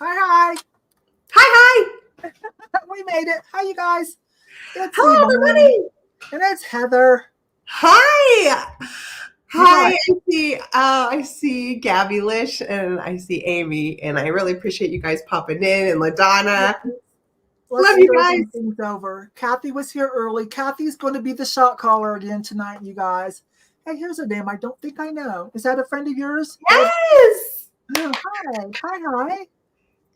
Hi. Hi. We made it. Hi, you guys. It's Hello, Yvon, everybody. and it's Heather. Hi. Hi. I see Gabby Lish and I see Amy, and I really appreciate you guys popping in, and LaDonna. Let's Love you start guys. things over. Kathy was here early. Kathy's going to be the shot caller again tonight, you guys. Hey, here's a name I don't think I know. Is that a friend of yours? Yes. Oh, hi.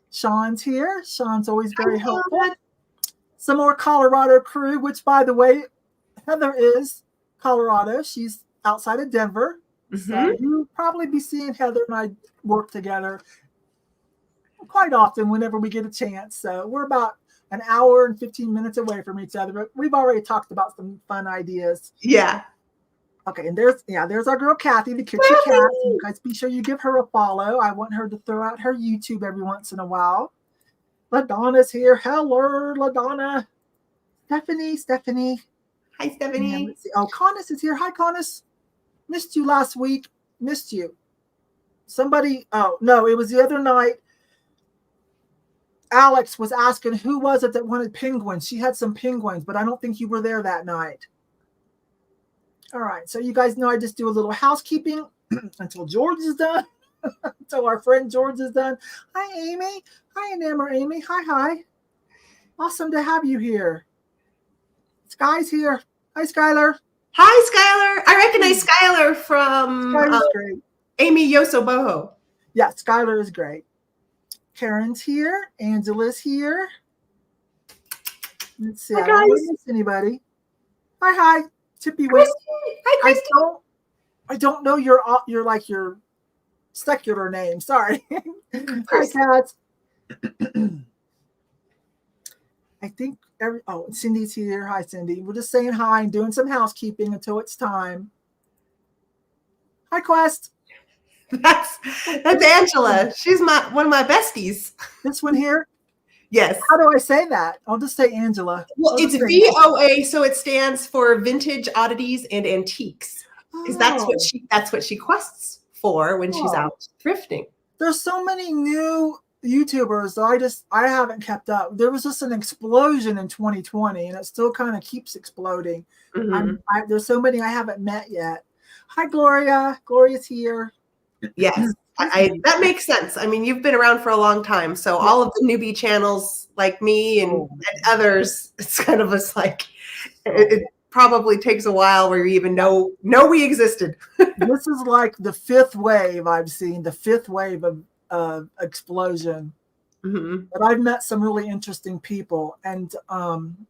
Sean's here. Sean's always very helpful. Some more Colorado crew, which, by the way, Heather is Colorado. She's outside of Denver. So you'll probably be seeing Heather and I work together quite often whenever we get a chance. So we're about an hour and 15 minutes away from each other, but we've already talked about some fun ideas. Yeah. Okay, and there's our girl Kathy, the Kitchen Cat. So you guys be sure you give her a follow. I want her to throw out her YouTube every once in a while. LaDonna's here. Hello, LaDonna. Stephanie. Hi, Stephanie. Let's see. Oh, Connis is here. Hi, Connis. Missed you last week. Missed you. Somebody, oh, no, it was the other night. Alex was asking who was it that wanted penguins. She had some penguins, but I don't think you were there that night. All right, so you guys know I just do a little housekeeping until George is done. Until our friend George is done. Hi, Amy. Hi, Enamor Amy. Hi. Awesome to have you here. Sky's here. Hi, Skylar. Hi, Skylar. I recognize Skylar from great. Amy Yosoboho. Yeah, Skylar is great. Karen's here. Angela's here. Let's see. Hi, I don't want guys. to miss anybody. Hi. Tippy Wink. Hi, Christy. I don't know your secular name. Sorry. Hi, Cats. I think Cindy's here. Hi, Cindy. We're just saying hi and doing some housekeeping until it's time. Hi, Quest. That's Angela. She's one of my besties. This one here? Yes. How do I say that? I'll just say Angela. Well, it's VOA, so it stands for Vintage Oddities and Antiques. Because that's what she quests for when she's out thrifting. There's so many new YouTubers that I haven't kept up. There was just an explosion in 2020, and it still kind of keeps exploding. There's so many I haven't met yet. Hi, Gloria. Gloria's here. Yes, that makes sense. I mean, you've been around for a long time, so all of the newbie channels like me and others, it's kind of it probably takes a while where you even know we existed. This is like the fifth wave I've seen, the fifth wave of explosion. But I've met some really interesting people, and I'm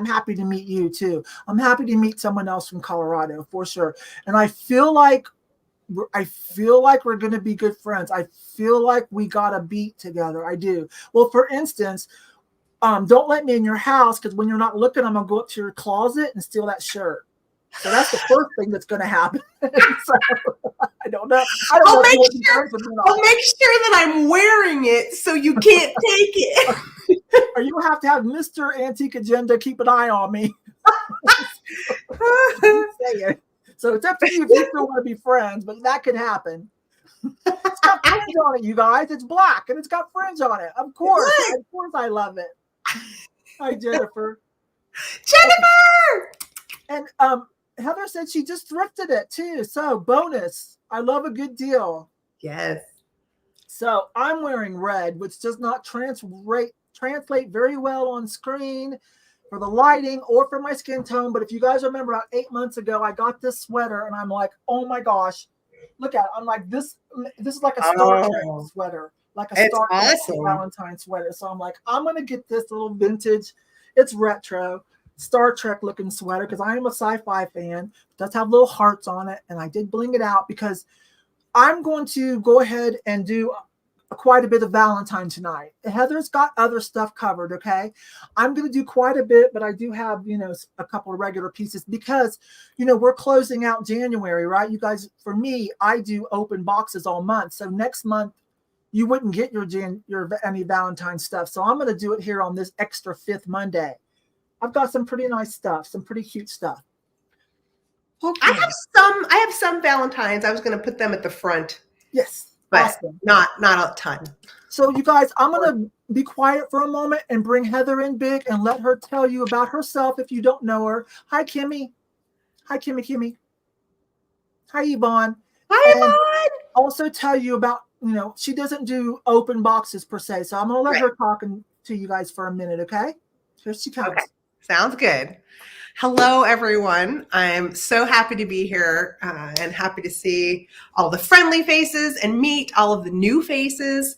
happy to meet you too. I'm happy to meet someone else from Colorado for sure. And I feel like we're going to be good friends. I feel like we got a beat together. I do. Well, for instance, don't let me in your house, because when you're not looking, I'm going to go up to your closet and steal that shirt. So that's the first thing that's going to happen. So, I don't know. I'll make sure that I'm wearing it so you can't take it. Or you have to have Mr. Antique.Agenda keep an eye on me. So it's up to you if you still want to be friends, but that could happen. It's got fringe on it, you guys. It's black and it's got fringe on it. Of course I love it. Hi, Jennifer. And Heather said she just thrifted it too. So bonus. I love a good deal. Yes. So I'm wearing red, which does not translate very well on screen for the lighting or for my skin tone. But if you guys remember, about 8 months ago, I got this sweater and I'm like, oh my gosh, look at it. I'm like, this is like a Star Trek sweater, like a Star Trek Valentine sweater. So I'm like, I'm going to get this little vintage, it's retro, Star Trek looking sweater, because I am a sci-fi fan. It does have little hearts on it. And I did bling it out because I'm going to go ahead and do quite a bit of Valentine tonight. Heather's got other stuff covered, okay? I'm going to do quite a bit, but I do have, a couple of regular pieces because, we're closing out January, right? You guys, for me, I do open boxes all month. So next month, you wouldn't get any Valentine stuff. So I'm going to do it here on this extra 5th Monday. I've got some pretty nice stuff, some pretty cute stuff. Okay. I have some Valentines. I was going to put them at the front. Yes. But not a ton. So you guys, I'm going to be quiet for a moment and bring Heather in big and let her tell you about herself if you don't know her. Hi, Kimmy. Hi, Kimmy. Hi, Yvon. Hi, And Yvon. also tell you about, she doesn't do open boxes per se. So I'm going to let her talk to you guys for a minute, okay? Here she comes. Okay. Sounds good. Hello, everyone. I'm so happy to be here and happy to see all the friendly faces and meet all of the new faces.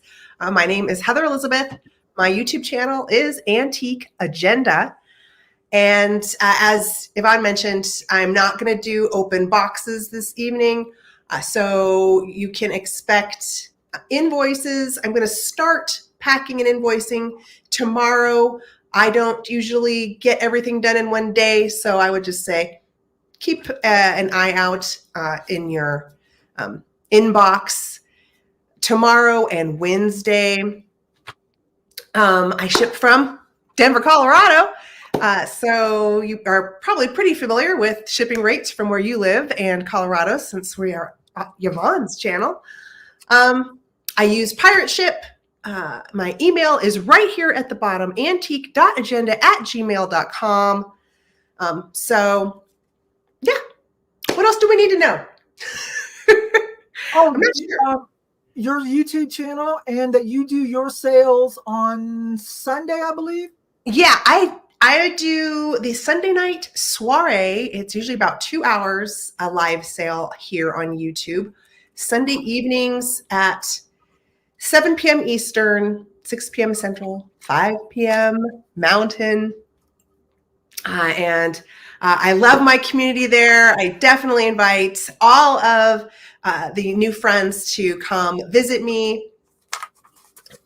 My name is Heather Elizabeth. My YouTube channel is Antique.Agenda. And as Yvonne mentioned, I'm not going to do open boxes this evening. So you can expect invoices. I'm going to start packing and invoicing tomorrow. I don't usually get everything done in one day. So I would just say, keep an eye out in your inbox tomorrow and Wednesday. I ship from Denver, Colorado. So you are probably pretty familiar with shipping rates from where you live and Colorado, since we are Yvonne's channel. I use Pirate Ship. My email is right here at the bottom, antique.agenda@gmail.com. So yeah, what else do we need to know? I'm not sure. Your YouTube channel and that you do your sales on Sunday, I believe. Yeah, I do the Sunday night soiree. It's usually about 2 hours, a live sale here on YouTube. Sunday evenings at 7 p.m. Eastern, 6 p.m. Central, 5 p.m. Mountain. And I love my community there. I definitely invite all of the new friends to come visit me,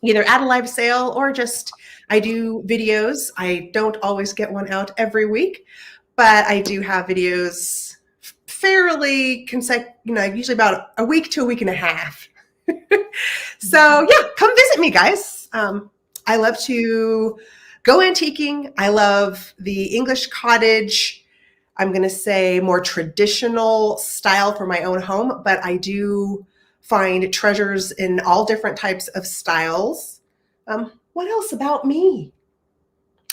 either at a live sale or just I do videos. I don't always get one out every week, but I do have videos fairly usually about a week to a week and a half. So yeah, come visit me, guys. I love to go antiquing. I love the English cottage. I'm going to say more traditional style for my own home, but I do find treasures in all different types of styles. What else about me?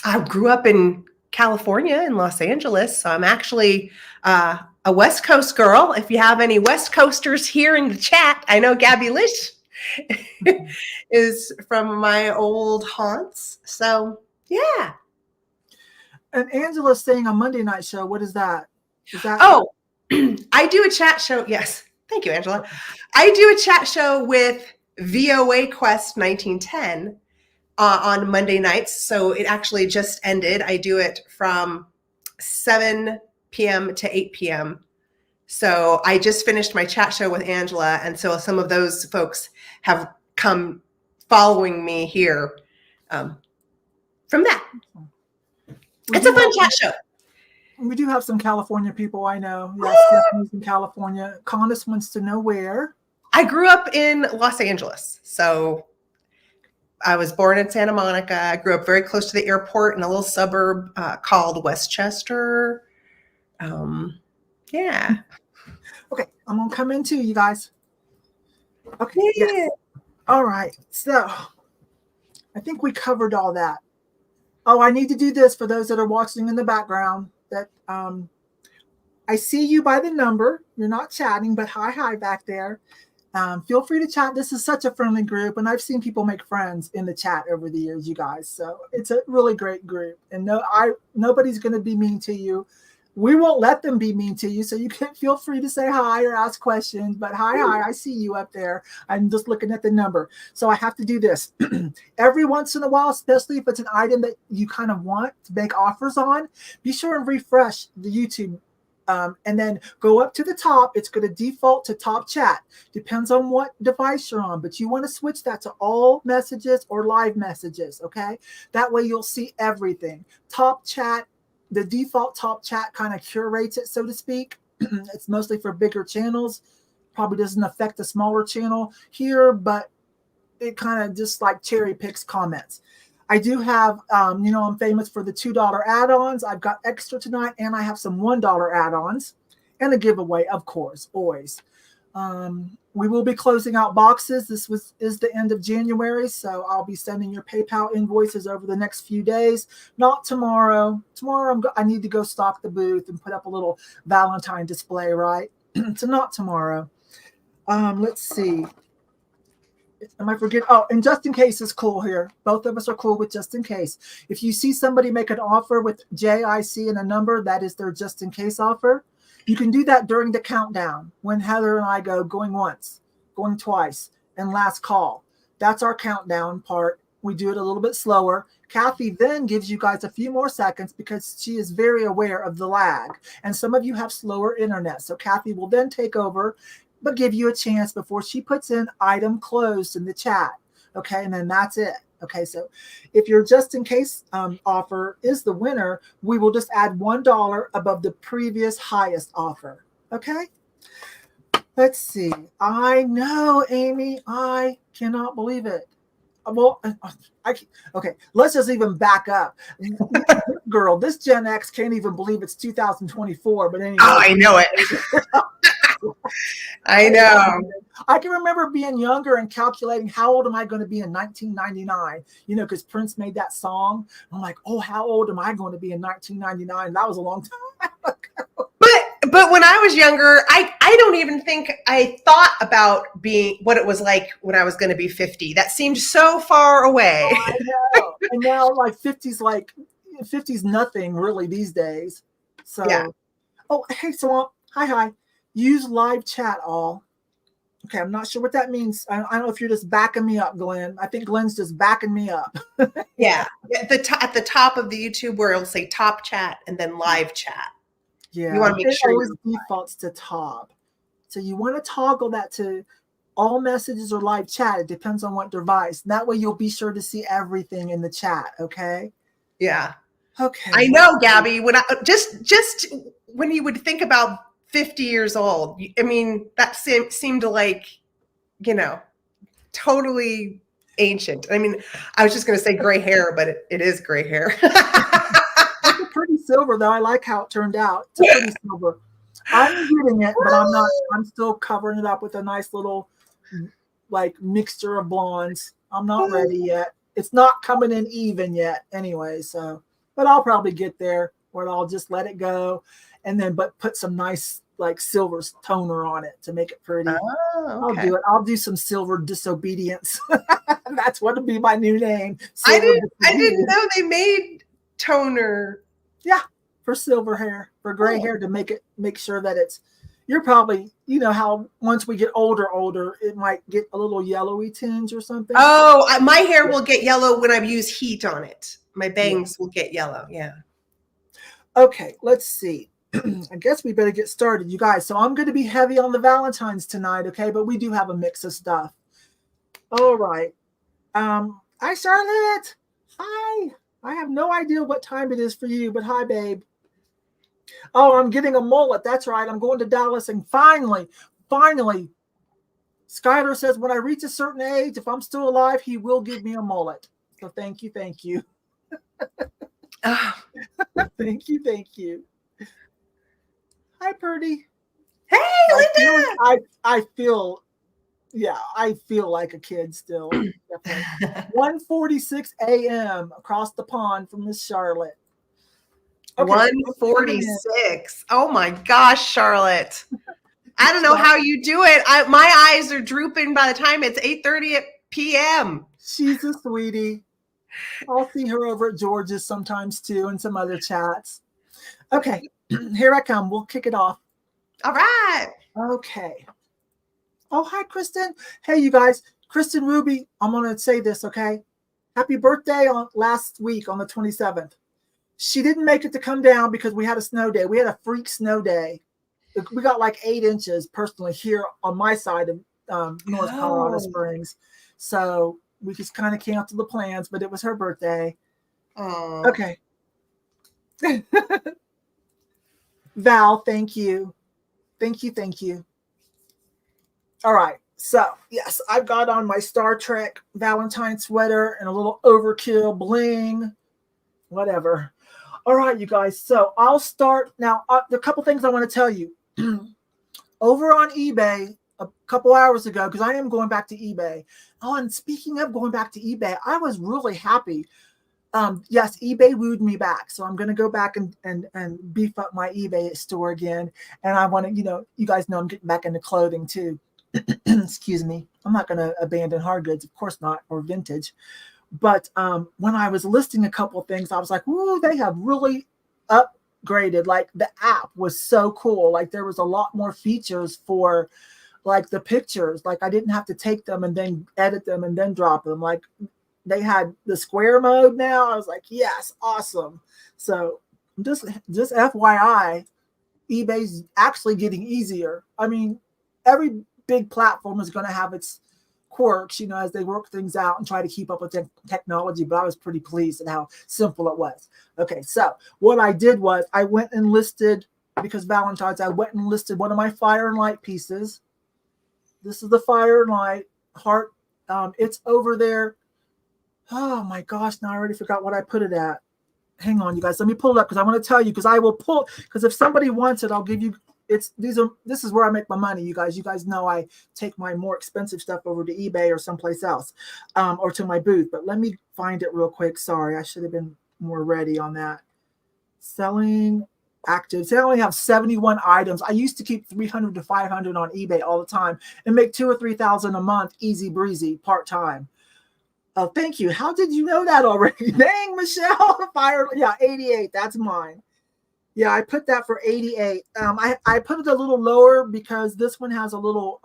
I grew up in California, in Los Angeles, so I'm actually a West Coast girl. If you have any West Coasters here in the chat, I know Gabby Lish is from my old haunts. So yeah. And Angela's saying a Monday night show. What is that? Oh, I do a chat show. Yes. Thank you, Angela. I do a chat show with VOA Quest 1910 on Monday nights. So it actually just ended. I do it from 7 p.m. to 8 p.m. So I just finished my chat show with Angela. And so some of those folks have come following me here from that. It's a fun chat show. We do have some California people, I know. Yes, Stephanie's in California. Connis wants to know where. I grew up in Los Angeles. So I was born in Santa Monica. I grew up very close to the airport in a little suburb called Westchester. Yeah. Okay, I'm going to come in too, you guys. Okay. Yeah. Yes. All right. So I think we covered all that. Oh, I need to do this for those that are watching in the background. That I see you by the number. You're not chatting, but hi back there. Feel free to chat. This is such a friendly group, and I've seen people make friends in the chat over the years, you guys. So it's a really great group, and nobody's going to be mean to you. We won't let them be mean to you, so you can feel free to say hi or ask questions. But hi, I see you up there. I'm just looking at the number. So I have to do this. Every once in a while, especially if it's an item that you kind of want to make offers on, be sure and refresh the YouTube. And then go up to the top. It's going to default to top chat. Depends on what device you're on, but you want to switch that to all messages or live messages, okay? That way you'll see everything. Top chat, the default top chat kind of curates it, so to speak. It's mostly for bigger channels. Probably doesn't affect the smaller channel here, but it kind of just like cherry picks comments. I do have, I'm famous for the $2 add-ons. I've got extra tonight, and I have some $1 add-ons and a giveaway, of course, always. We will be closing out boxes. This is the end of January, so I'll be sending your PayPal invoices over the next few days. Not tomorrow. Tomorrow I need to go stock the booth and put up a little Valentine display, right? So not tomorrow. Let's see. Am I forgetting? Oh, and just in case is cool here. Both of us are cool with just in case. If you see somebody make an offer with JIC and a number, that is their just in case offer. You can do that during the countdown when Heather and I go going once, going twice, and last call. That's our countdown part. We do it a little bit slower. Kathy then gives you guys a few more seconds because she is very aware of the lag. And some of you have slower internet. So Kathy will then take over, but give you a chance before she puts in item closed in the chat. Okay, and then that's it. Okay, so if your just in case offer is the winner, we will just add $1 above the previous highest offer. Okay, let's see. I know, Amy, I cannot believe it. Well, okay, let's just even back up. Girl, this Gen X can't even believe it's 2024, but anyway. Oh, I know it. I know. I can remember being younger and calculating how old am I going to be in 1999, you know, because Prince made that song. I'm like, oh, how old am I going to be in 1999? That was a long time ago. But when I was younger, I don't even think I thought about being what it was like when I was going to be 50. That seemed so far away. Oh, I know. And now like 50's nothing really these days. So, yeah. Oh, hey, so hi. Use live chat all. Okay, I'm not sure what that means. I don't know if you're just backing me up, Glenn. I think Glenn's just backing me up. Yeah, at the top of the YouTube where it'll say top chat and then live chat. Yeah, you want to make sure it always defaults to top. So you want to toggle that to all messages or live chat. It depends on what device. That way you'll be sure to see everything in the chat. Okay. Yeah. Okay. I know, Gabby. When I just when you would think about 50 years old, I mean, that seemed like, you know, totally ancient. I mean, I was just going to say gray hair, but it is gray hair. It's a pretty silver, though. I like how it turned out. It's a pretty silver. I'm getting it, but I'm not. I'm still covering it up with a nice little, like, mixture of blondes. I'm not ready yet. It's not coming in even yet, anyway. So, but I'll probably get there where I'll just let it go, and then put some nice like silver toner on it to make it pretty. Oh, okay. I'll do it. I'll do some silver disobedience. That's what would be my new name. I didn't know they made toner. Yeah, for silver hair, for gray hair, to make sure that it's. You're probably, you know how once we get older, it might get a little yellowy tinge or something. Oh, my hair will get yellow when I use heat on it. My bangs will get yellow. Yeah. Okay, let's see. I guess we better get started, you guys. So I'm going to be heavy on the Valentine's tonight, okay? But we do have a mix of stuff. All right. Hi, Charlotte. Hi. I have no idea what time it is for you, but hi, babe. Oh, I'm getting a mullet. That's right. I'm going to Dallas, and finally, Skylar says when I reach a certain age, if I'm still alive, he will give me a mullet. So thank you. Thank you. Thank you. Hi, Purdy. Hey, Linda. I feel like a kid still. 1:46 a.m. across the pond from Miss Charlotte. Okay. 1:46. Oh my gosh, Charlotte. I don't know how you do it. My eyes are drooping by the time it's 8:30 p.m. She's a sweetie. I'll see her over at George's sometimes too, and some other chats. Okay, here I come. We'll kick it off. All right. Okay. Oh, hi, Kristen. Hey, you guys. Kristen Ruby, I'm going to say this, okay? Happy birthday on last week on the 27th. She didn't make it to come down because we had a snow day. We had a freak snow day. We got like 8 inches personally here on my side of North Colorado Springs. So we just kind of canceled the plans, but it was her birthday. Oh. Okay. Val, thank you. Thank you. All right. So, yes, I've got on my Star Trek Valentine sweater and a little overkill bling, whatever. All right, you guys. So I'll start now. There are a couple things I want to tell you. Over on eBay, a couple hours ago, because I am going back to eBay. Oh, and speaking of going back to eBay, I was really happy. Yes, eBay wooed me back. So I'm going to go back and beef up my eBay store again. And I want to, you guys know I'm getting back into clothing too. Excuse me. I'm not going to abandon hard goods. Of course not, or vintage. But when I was listing a couple of things, I was like, "Ooh, they have really upgraded." Like the app was so cool. Like there was a lot more features for like the pictures. Like I didn't have to take them and then edit them and then drop them. Like they had the square mode now. I was like, yes, awesome. So just FYI, eBay's actually getting easier. I mean, every big platform is going to have its quirks, as they work things out and try to keep up with technology. But I was pretty pleased at how simple it was. Okay, so what I did was I went and listed, because Valentine's, I went and listed one of my fire and light pieces. This is the fire and light heart. It's over there. Oh my gosh, now I already forgot what I put it at. Hang on, you guys. Let me pull it up because I want to tell you, because I will pull, because if somebody wants it, I'll give you. This is where I make my money, you guys. You guys know I take my more expensive stuff over to eBay or someplace else, or to my booth. But let me find it real quick. Sorry, I should have been more ready on that. Selling active. So I only have 71 items. I used to keep 300 to 500 on eBay all the time and make 2,000 or 3,000 a month, easy breezy, part time. Oh, thank you. How did you know that already? Dang, Michelle. Fire. Yeah, 88. That's mine. Yeah, I put that for 88. I put it a little lower because this one has a little,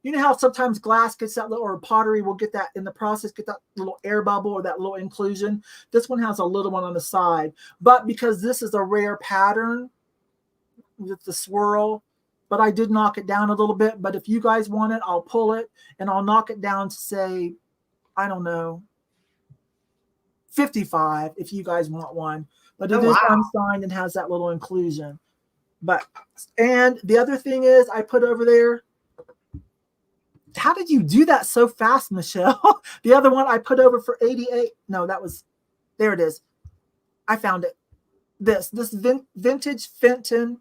you know how sometimes glass gets that little, or pottery will get that in the process, get that little air bubble or that little inclusion. This one has a little one on the side. But because this is a rare pattern with the swirl, but I did knock it down a little bit. But if you guys want it, I'll pull it and I'll knock it down to say, I don't know, 55 if you guys want one. But it is unsigned and has that little inclusion. And the other thing is I put over there, how did you do that so fast, Michelle? The other one I put over for 88. No, there it is. I found it. This vintage Fenton.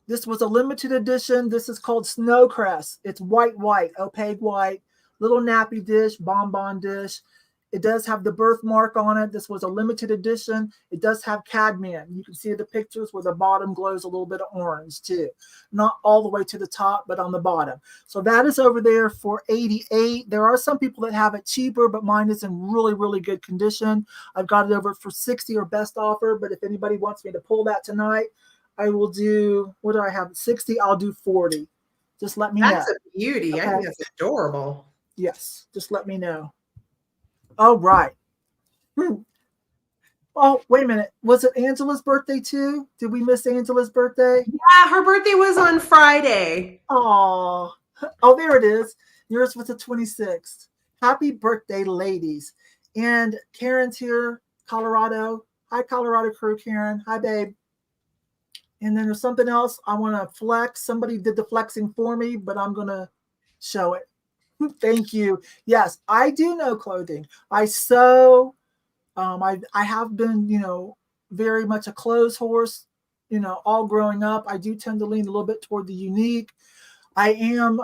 This was a limited edition. This is called Snowcrest. It's white, opaque white, little nappy dish, bonbon dish. It does have the birthmark on it. This was a limited edition. It does have cadmium. You can see the pictures where the bottom glows a little bit of orange too. Not all the way to the top, but on the bottom. So that is over there for 88. There are some people that have it cheaper, but mine is in really, really good condition. I've got it over for 60 or best offer, but if anybody wants me to pull that tonight, I will do, what do I have? 60, I'll do 40. Just let me know. That's a beauty. Okay? I think that's adorable. Yes, just let me know. Oh, right. Oh, wait a minute. Was it Angela's birthday too? Did we miss Angela's birthday? Yeah, her birthday was on Friday. Oh, there it is. Yours was the 26th. Happy birthday, ladies. And Karen's here, Colorado. Hi, Colorado crew, Karen. Hi, babe. And then there's something else I want to flex. Somebody did the flexing for me, but I'm going to show it. Thank you. Yes, I do know clothing. I sew. I have been, very much a clothes horse, all growing up. I do tend to lean a little bit toward the unique. I am,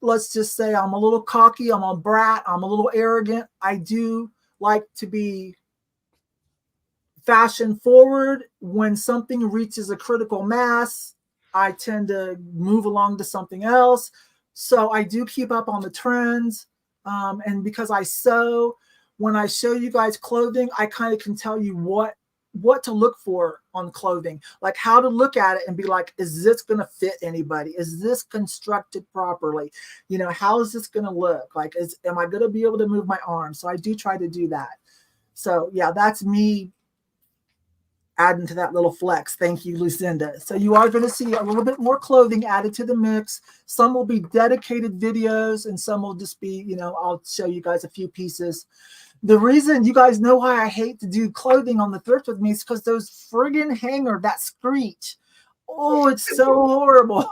let's just say I'm a little cocky. I'm a brat. I'm a little arrogant. I do like to be fashion forward. When something reaches a critical mass, I tend to move along to something else. So I do keep up on the trends. And because I sew, when I show you guys clothing, I kind of can tell you what to look for on clothing, like how to look at it and be like, is this going to fit anybody? Is this constructed properly? How is this going to look? Like, am I going to be able to move my arms? So I do try to do that. So yeah, that's me adding to that little flex. Thank you, Lucinda. So you are going to see a little bit more clothing added to the mix. Some will be dedicated videos and some will just be, I'll show you guys a few pieces. The reason you guys know why I hate to do clothing on the thrift with me is because those friggin' hanger, that screech. Oh, it's so horrible.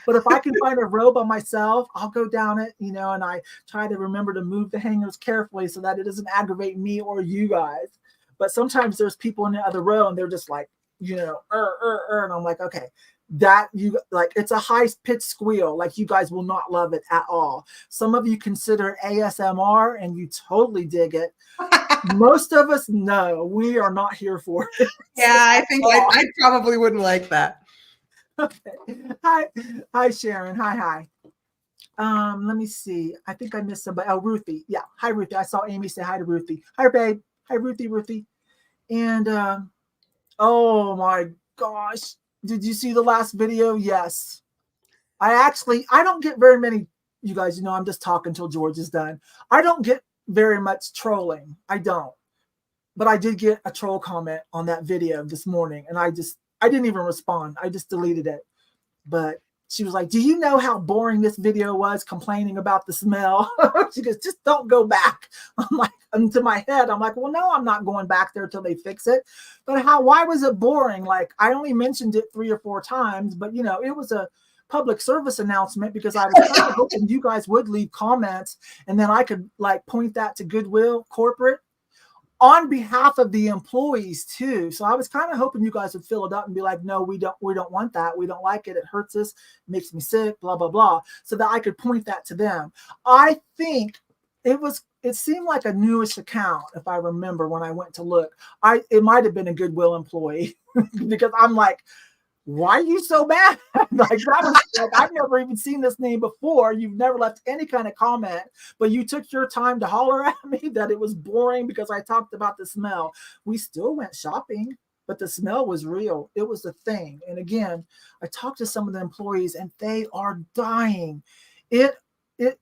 But if I can find a row by myself, I'll go down it, and I try to remember to move the hangers carefully so that it doesn't aggravate me or you guys. But sometimes there's people in the other row and they're just like, and I'm like, okay, that you like, it's a high-pitched squeal. Like, you guys will not love it at all. Some of you consider it ASMR and you totally dig it. Most of us, no, we are not here for it. Yeah, I think I probably wouldn't like that. Okay. Hi, Sharon. Hi. Let me see. I think I missed somebody. Oh, Ruthie. Yeah. Hi, Ruthie. I saw Amy say hi to Ruthie. Hi, babe. Hi, Ruthie. And oh my gosh. Did you see the last video? Yes. I don't get very many, you guys, I'm just talking until George is done. I don't get very much trolling. I don't. But I did get a troll comment on that video this morning, and I didn't even respond. I just deleted it. But she was like, do you know how boring this video was, complaining about the smell? She goes, just don't go back. I'm like, into my head, I'm like, well, no, I'm not going back there till they fix it. But why was it boring? Like, I only mentioned it 3 or 4 times, but it was a public service announcement because I was kind of hoping you guys would leave comments, and then I could like point that to Goodwill Corporate on behalf of the employees too. So I was kind of hoping you guys would fill it up and be like, no, we don't want that. We don't like it. It hurts us, makes me sick, blah, blah, blah. So that I could point that to them. I think it seemed like a newish account. If I remember when I went to look, it might've been a Goodwill employee because I'm like, why are you so bad? Like, I've never even seen this name before. You've never left any kind of comment, but you took your time to holler at me that it was boring because I talked about the smell. We still went shopping, but the smell was real. It was a thing. And again, I talked to some of the employees and they are dying. It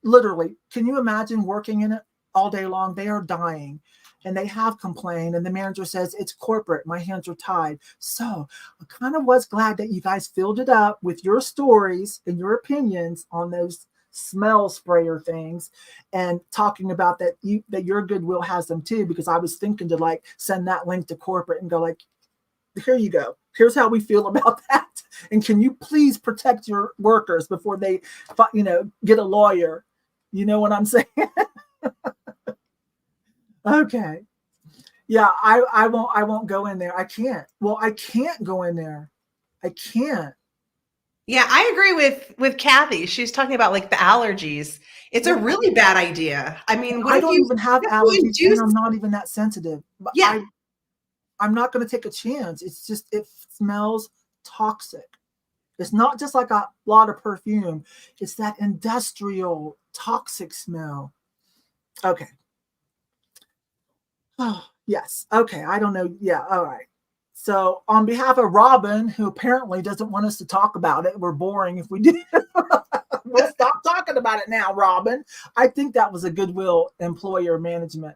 literally, can you imagine working in it all day long? They are dying. And they have complained, and the manager says, it's corporate. My hands are tied. So I kind of was glad that you guys filled it up with your stories and your opinions on those smell sprayer things, and talking about that your Goodwill has them too, because I was thinking to like send that link to corporate and go like, here you go. Here's how we feel about that. And can you please protect your workers before they, get a lawyer? You know what I'm saying? Okay. Yeah, I won't go in there. I can't. Well, I can't go in there. I can't. Yeah, I agree with Kathy. She's talking about like the allergies. It's a really bad idea. I mean, I don't even have allergies, and I'm not even that sensitive. But yeah. I'm not going to take a chance. It's just, it smells toxic. It's not just like a lot of perfume. It's that industrial toxic smell. Okay. Oh, yes. Okay. I don't know. Yeah. All right. So on behalf of Robin, who apparently doesn't want us to talk about it, we're boring if we do. We'll stop talking about it now, Robin. I think that was a Goodwill employer management,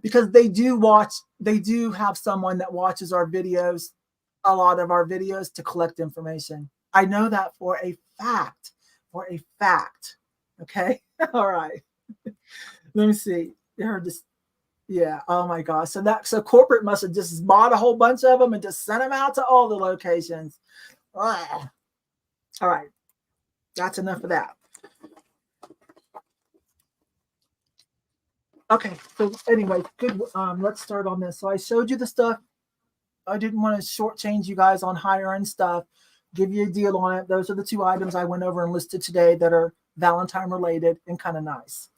because they do have someone that watches our videos, a lot of our videos, to collect information. I know that for a fact. Okay. All right. Let me see. You heard this. Yeah. Oh my gosh. So corporate must have just bought a whole bunch of them and just sent them out to all the locations. Ugh. All right. That's enough of that. Okay. So anyway, good. Let's start on this. So I showed you the stuff. I didn't want to shortchange you guys on higher end stuff. Give you a deal on it. Those are the 2 items I went over and listed today that are Valentine related and kind of nice.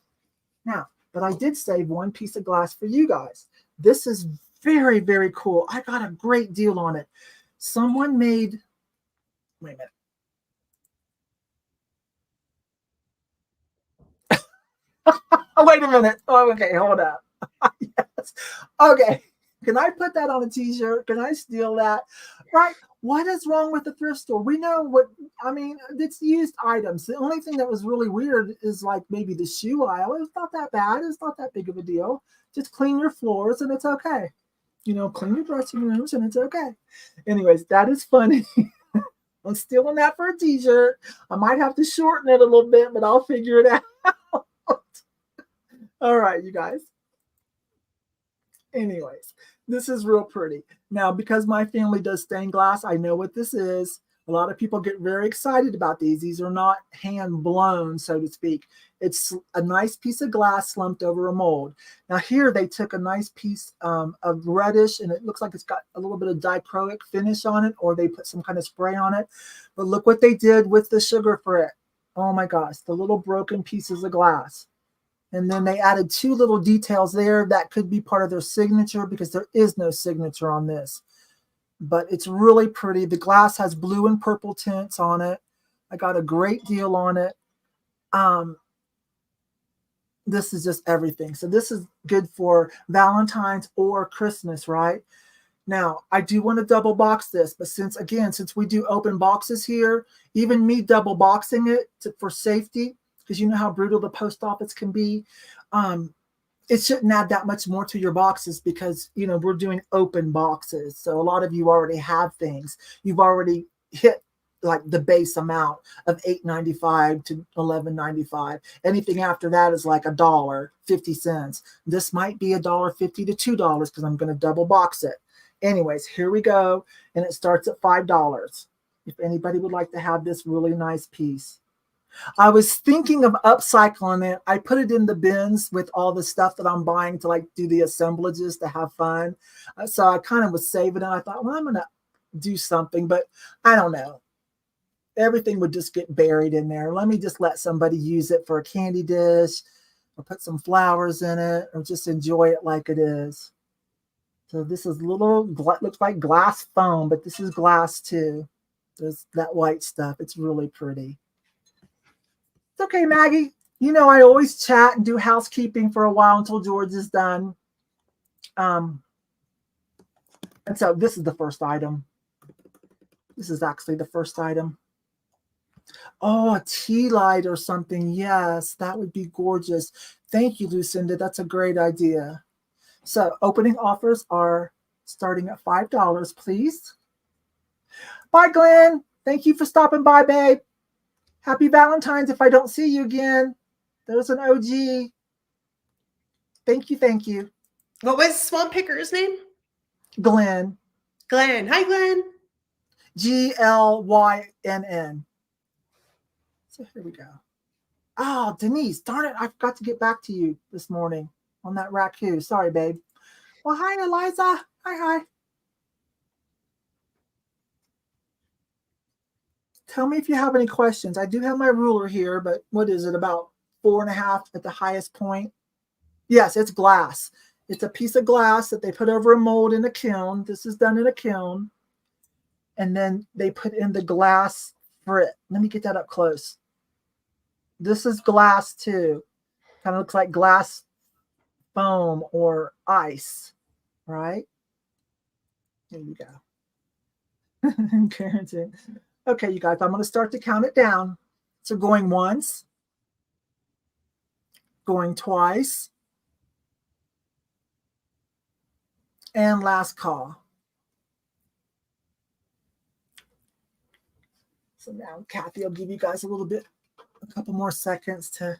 Now, but I did save 1 piece of glass for you guys. This is very, very cool. I got a great deal on it. Someone made, wait a minute. Wait a minute. Oh, okay, hold up. Yes. Okay. Can I put that on a t-shirt? Can I steal that? Right. What is wrong with the thrift store? We know it's used items. The only thing that was really weird is like maybe the shoe aisle. It's not that bad. It's not that big of a deal. Just clean your floors and it's okay. Clean your dressing rooms and it's okay. Anyways, that is funny. I'm stealing that for a t-shirt. I might have to shorten it a little bit, but I'll figure it out. All right, you guys. Anyways, this is real pretty. Now, because my family does stained glass, I know what this is. A lot of people get very excited about these. These are not hand blown, so to speak. It's a nice piece of glass slumped over a mold. Now here they took a nice piece of reddish, and it looks like it's got a little bit of dichroic finish on it, or they put some kind of spray on it. But look what they did with the sugar for it. Oh my gosh, the little broken pieces of glass. And then they added 2 little details there that could be part of their signature, because there is no signature on this. But it's really pretty. The glass has blue and purple tints on it. I got a great deal on it. This is just everything. So this is good for Valentine's or Christmas, right? Now, I do want to double box this, but since we do open boxes here, even me double boxing it for safety, because you know how brutal the post office can be, it shouldn't add that much more to your boxes, because, you know, we're doing open boxes. So a lot of you already have things. You've already hit like the base amount of $8.95 to $11.95. Anything after that is like $1.50. This might be $1.50 to $2 because I'm going to double box it. Anyways, here we go. And it starts at $5. If anybody would like to have this really nice piece. I was thinking of upcycling it. I put it in the bins with all the stuff that I'm buying to like do the assemblages to have fun. So I kind of was saving it. I thought, well, I'm going to do something, but I don't know. Everything would just get buried in there. Let me just let somebody use it for a candy dish, or put some flowers in it, or just enjoy it like it is. So this is looks like glass foam, but this is glass too. There's that white stuff. It's really pretty. It's okay, Maggie. You know, I always chat and do housekeeping for a while until George is done. And so this is the first item. This is actually the first item. Oh, a tea light or something. Yes, that would be gorgeous. Thank you, Lucinda. That's a great idea. So opening offers are starting at $5, please. Bye, Glenn. Thank you for stopping by, babe. Happy Valentine's if I don't see you again. There's an OG. Thank you, thank you. What was Swamp Picker's name? Glenn. Glenn. Hi, Glenn. GLYNN. So here we go. Oh, Denise, darn it. I forgot to get back to you this morning on that raccoon. Sorry, babe. Well, hi, Eliza. Hi. Tell me if you have any questions. I do have my ruler here, but what is it, about 4.5 at the highest point? Yes, it's glass. It's a piece of glass that they put over a mold in a kiln. This is done in a kiln. And then they put in the glass for it. Let me get that up close. This is glass too. Kind of looks like glass foam or ice, right? Here you go. Okay, you guys, I'm going to start to count it down. So going once, going twice, and last call. So now Kathy will give you guys a couple more seconds to.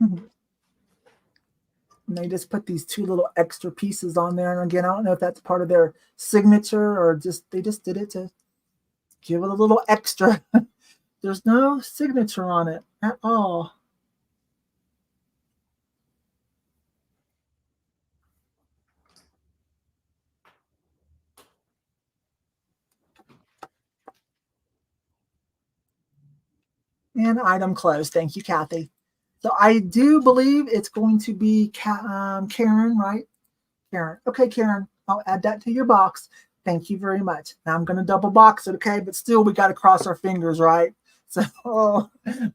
And they just put these 2 little extra pieces on there. And again, I don't know if that's part of their signature or they just did it to give it a little extra. There's no signature on it at all. And item closed. Thank you, Kathy. So I do believe it's going to be Karen, right? Karen. Okay, Karen, I'll add that to your box. Thank you very much. Now I'm going to double box it, okay? But still, we got to cross our fingers, right? So,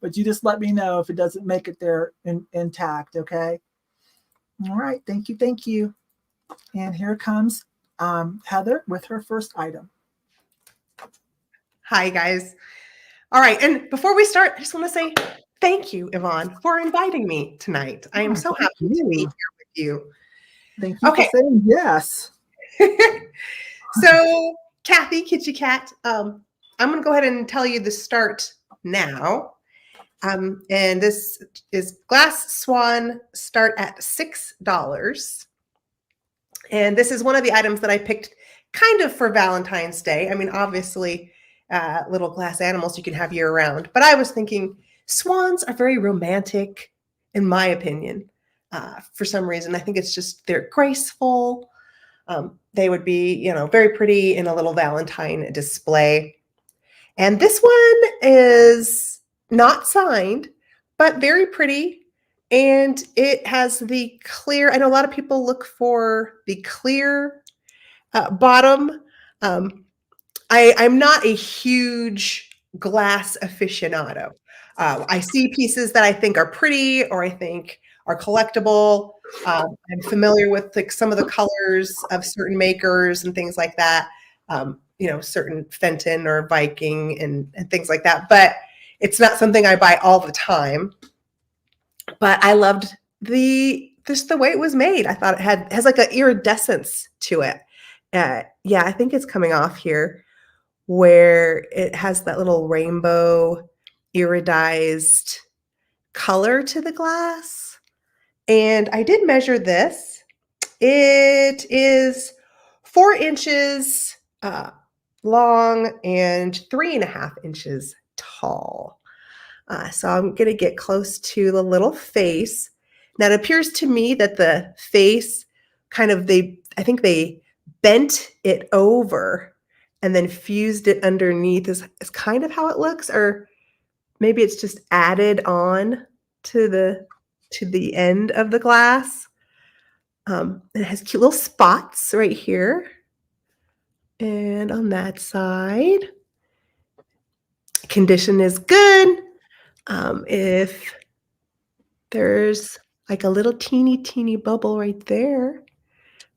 but you just let me know if it doesn't make it there intact, okay? All right, thank you, thank you. And here comes Heather with her first item. Hi, guys. All right, and before we start, I just want to say thank you, Yvon, for inviting me tonight. I am so happy to be here with you. Thank you for saying yes. So, Kathy, Kitschy Cat, I'm going to go ahead and tell you the start now. And this is Glass Swan, start at $6. And this is one of the items that I picked kind of for Valentine's Day. I mean, obviously, little glass animals you can have year round, but I was thinking swans are very romantic, in my opinion. For some reason, I think it's just they're graceful. They would be, you know, very pretty in a little Valentine display. And this one is not signed, but very pretty. And it has the clear, I know a lot of people look for the clear bottom. I'm not a huge glass aficionado. I see pieces that I think are pretty or I think are collectible. I'm familiar with like some of the colors of certain makers and things like that. You know, certain Fenton or Viking and things like that. But it's not something I buy all the time. But I loved just the way it was made. I thought it has like an iridescence to it. Yeah, I think it's coming off here where it has that little rainbow iridized color to the glass. And I did measure this. It is 4 inches long and 3.5 inches tall. So I'm going to get close to the little face. Now it appears to me that the face kind of, I think they bent it over and then fused it underneath is kind of how it looks, or maybe it's just added on to the end of the glass. It has cute little spots right here. And on that side, condition is good. If there's like a little teeny bubble right there,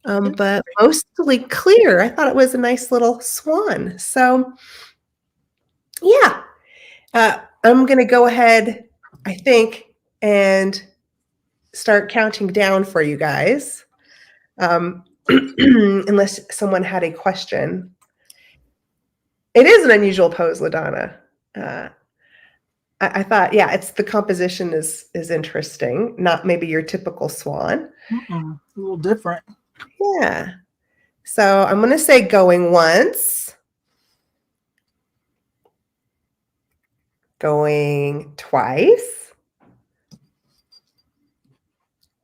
but mostly clear. I thought it was a nice little swan. So yeah, I'm going to go ahead, I think, and start counting down for you guys. Unless someone had a question. It is an unusual pose, LaDonna. I thought, yeah, it's the composition is interesting. Not maybe your typical swan. A little different. Yeah. So I'm going to say going once. Going twice.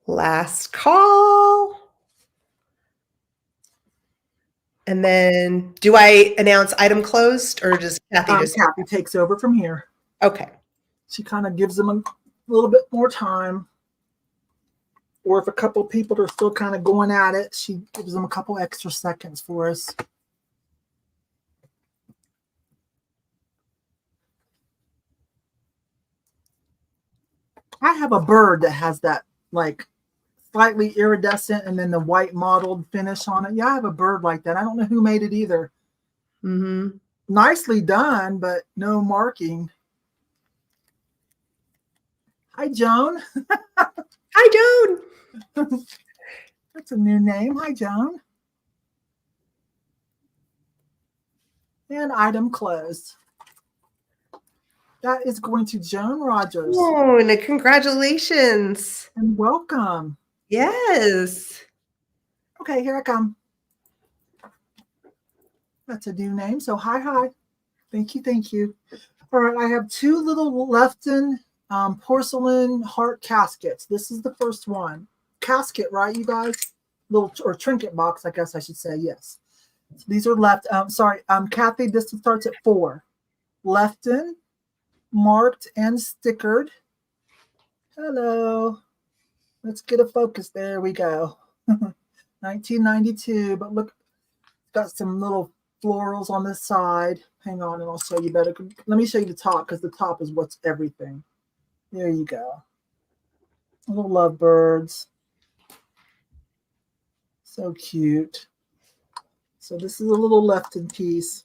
Last call. And then do I announce item closed or does Kathy just... Kathy takes over from here. Okay. She kind of gives them a little bit more time. Or if a couple people are still kind of going at it, she gives them a couple extra seconds for us. I have a bird that has that like slightly iridescent and then the white mottled finish on it. Yeah, I have a bird like that. I don't know who made it either. Mm-hmm. Nicely done, but no marking. Hi, Joan. Hi, Joan. That's a new name. Hi, Joan. And item closed. That is going to Joan Rogers. Oh, and congratulations. And welcome. Yes. Okay, here I come. That's a new name. So hi. Thank you. All right, I have 2 little Lefton porcelain heart caskets. This is the first one. Casket, right, you guys? Little or trinket box, I guess I should say. Yes. So these are left. Kathy, this starts at 4. Lefton, marked and stickered. Hello. Let's get a focus. There we go. 1992. But look, got some little florals on this side. Hang on, and I'll show you better. Let me show you the top because the top is what's everything. There you go. Little lovebirds. So cute. So this is a little Lefton piece.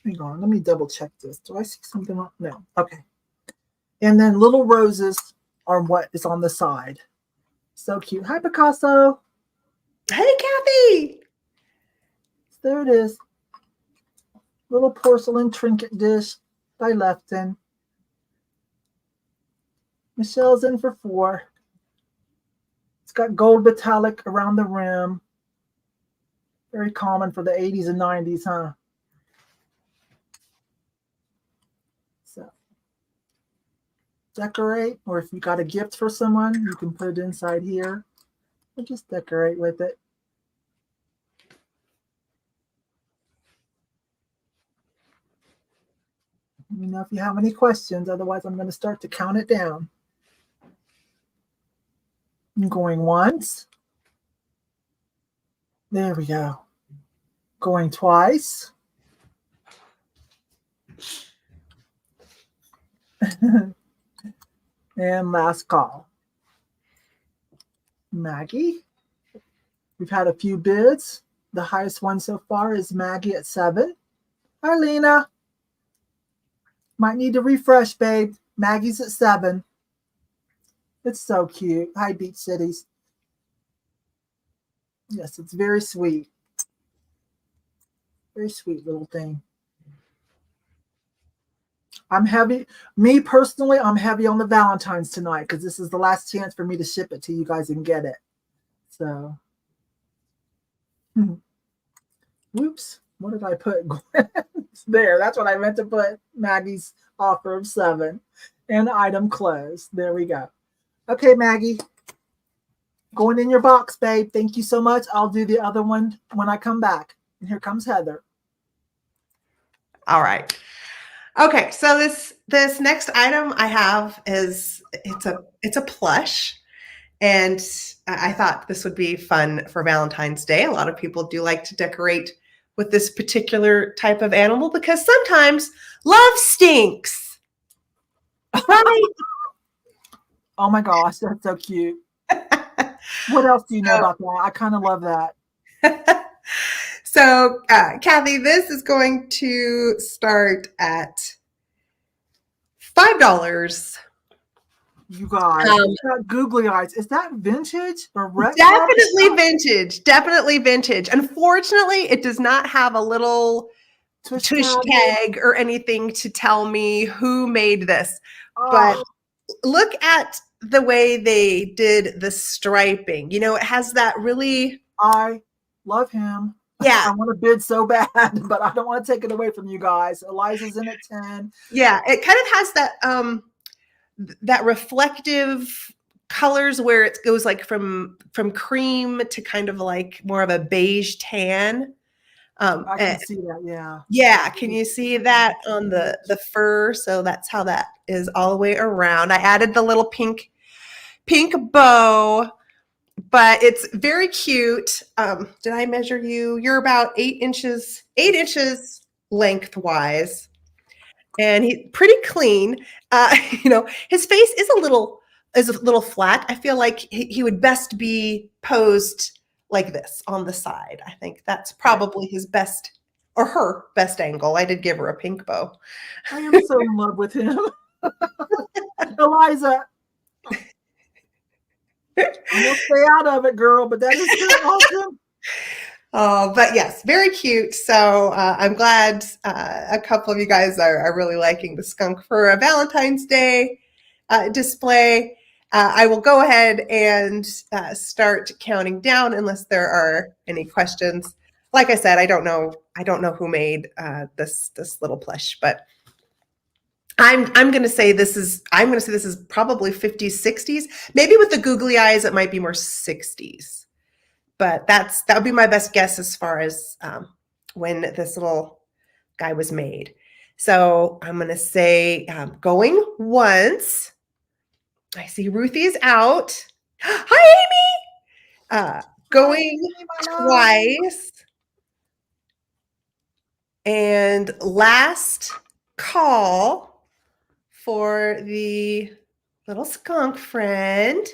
Hang on, let me double check this. Do I see something wrong? No. Okay. And then little roses are what is on the side. So cute. Hi, Picasso. Hey, Kathy. There it is. Little porcelain trinket dish by Lefton. Michelle's in for 4. It's got gold metallic around the rim. Very common for the 80s and 90s, huh? So decorate, or if you got a gift for someone, you can put it inside here and just decorate with it. Let me know if you have any questions. Otherwise, I'm going to start to count it down. I'm going once. There we go. Going twice. And last call. Maggie. We've had a few bids. The highest one so far is Maggie at 7. Hi, Lena. Might need to refresh, babe. Maggie's at 7. It's so cute. Hi, Beach Cities. Yes, it's very sweet. Very sweet little thing. I'm heavy. Me personally, I'm heavy on the Valentine's tonight because this is the last chance for me to ship it to you guys and get it. So, whoops. What did I put? There, that's what I meant to put. Maggie's offer of 7 and item closed. There we go. Okay, Maggie. Going in your box, babe. Thank you so much. I'll do the other one when I come back. And here comes Heather. All right. Okay, so this next item I have is it's a plush, and I thought this would be fun for Valentine's Day. A lot of people do like to decorate with this particular type of animal because sometimes love stinks. Right? Oh my gosh, that's so cute. What else do you know about that? I kind of love that. So, Kathy, this is going to start at $5. You guys, that googly eyes. Is that vintage or retro? Definitely vintage. Definitely vintage. Unfortunately, it does not have a little tush tag or anything to tell me who made this. Oh. But look at the way they did the striping. You know, it has that really... I love him. Yeah. I want to bid so bad, but I don't want to take it away from you guys. Eliza's in at 10. Yeah, it kind of has that reflective colors where it goes like from cream to kind of like more of a beige tan. I can see that, yeah. Yeah, can you see that on the fur? So that's how that is all the way around. I added the little pink bow. But it's very cute. Did I measure you? You're about 8 inches lengthwise, and he's pretty clean. You know, his face is a little flat. I feel like he would best be posed like this on the side. I think that's probably his best or her best angle. I did give her a pink bow. I am so in love with him. Eliza. I'm gonna stay out of it, girl, but that is so awesome. Oh, but yes, very cute. So I'm glad a couple of you guys are really liking the skunk for a Valentine's Day display. I will go ahead and start counting down unless there are any questions. Like I said, I don't know who made this little plush, but I'm going to say this is probably 50s, 60s. Maybe with the googly eyes, it might be more 60s. But that would be my best guess as far as when this little guy was made. So I'm going to say going once. I see Ruthie's out. Hi, Amy. Going twice. And last call for the little skunk friend.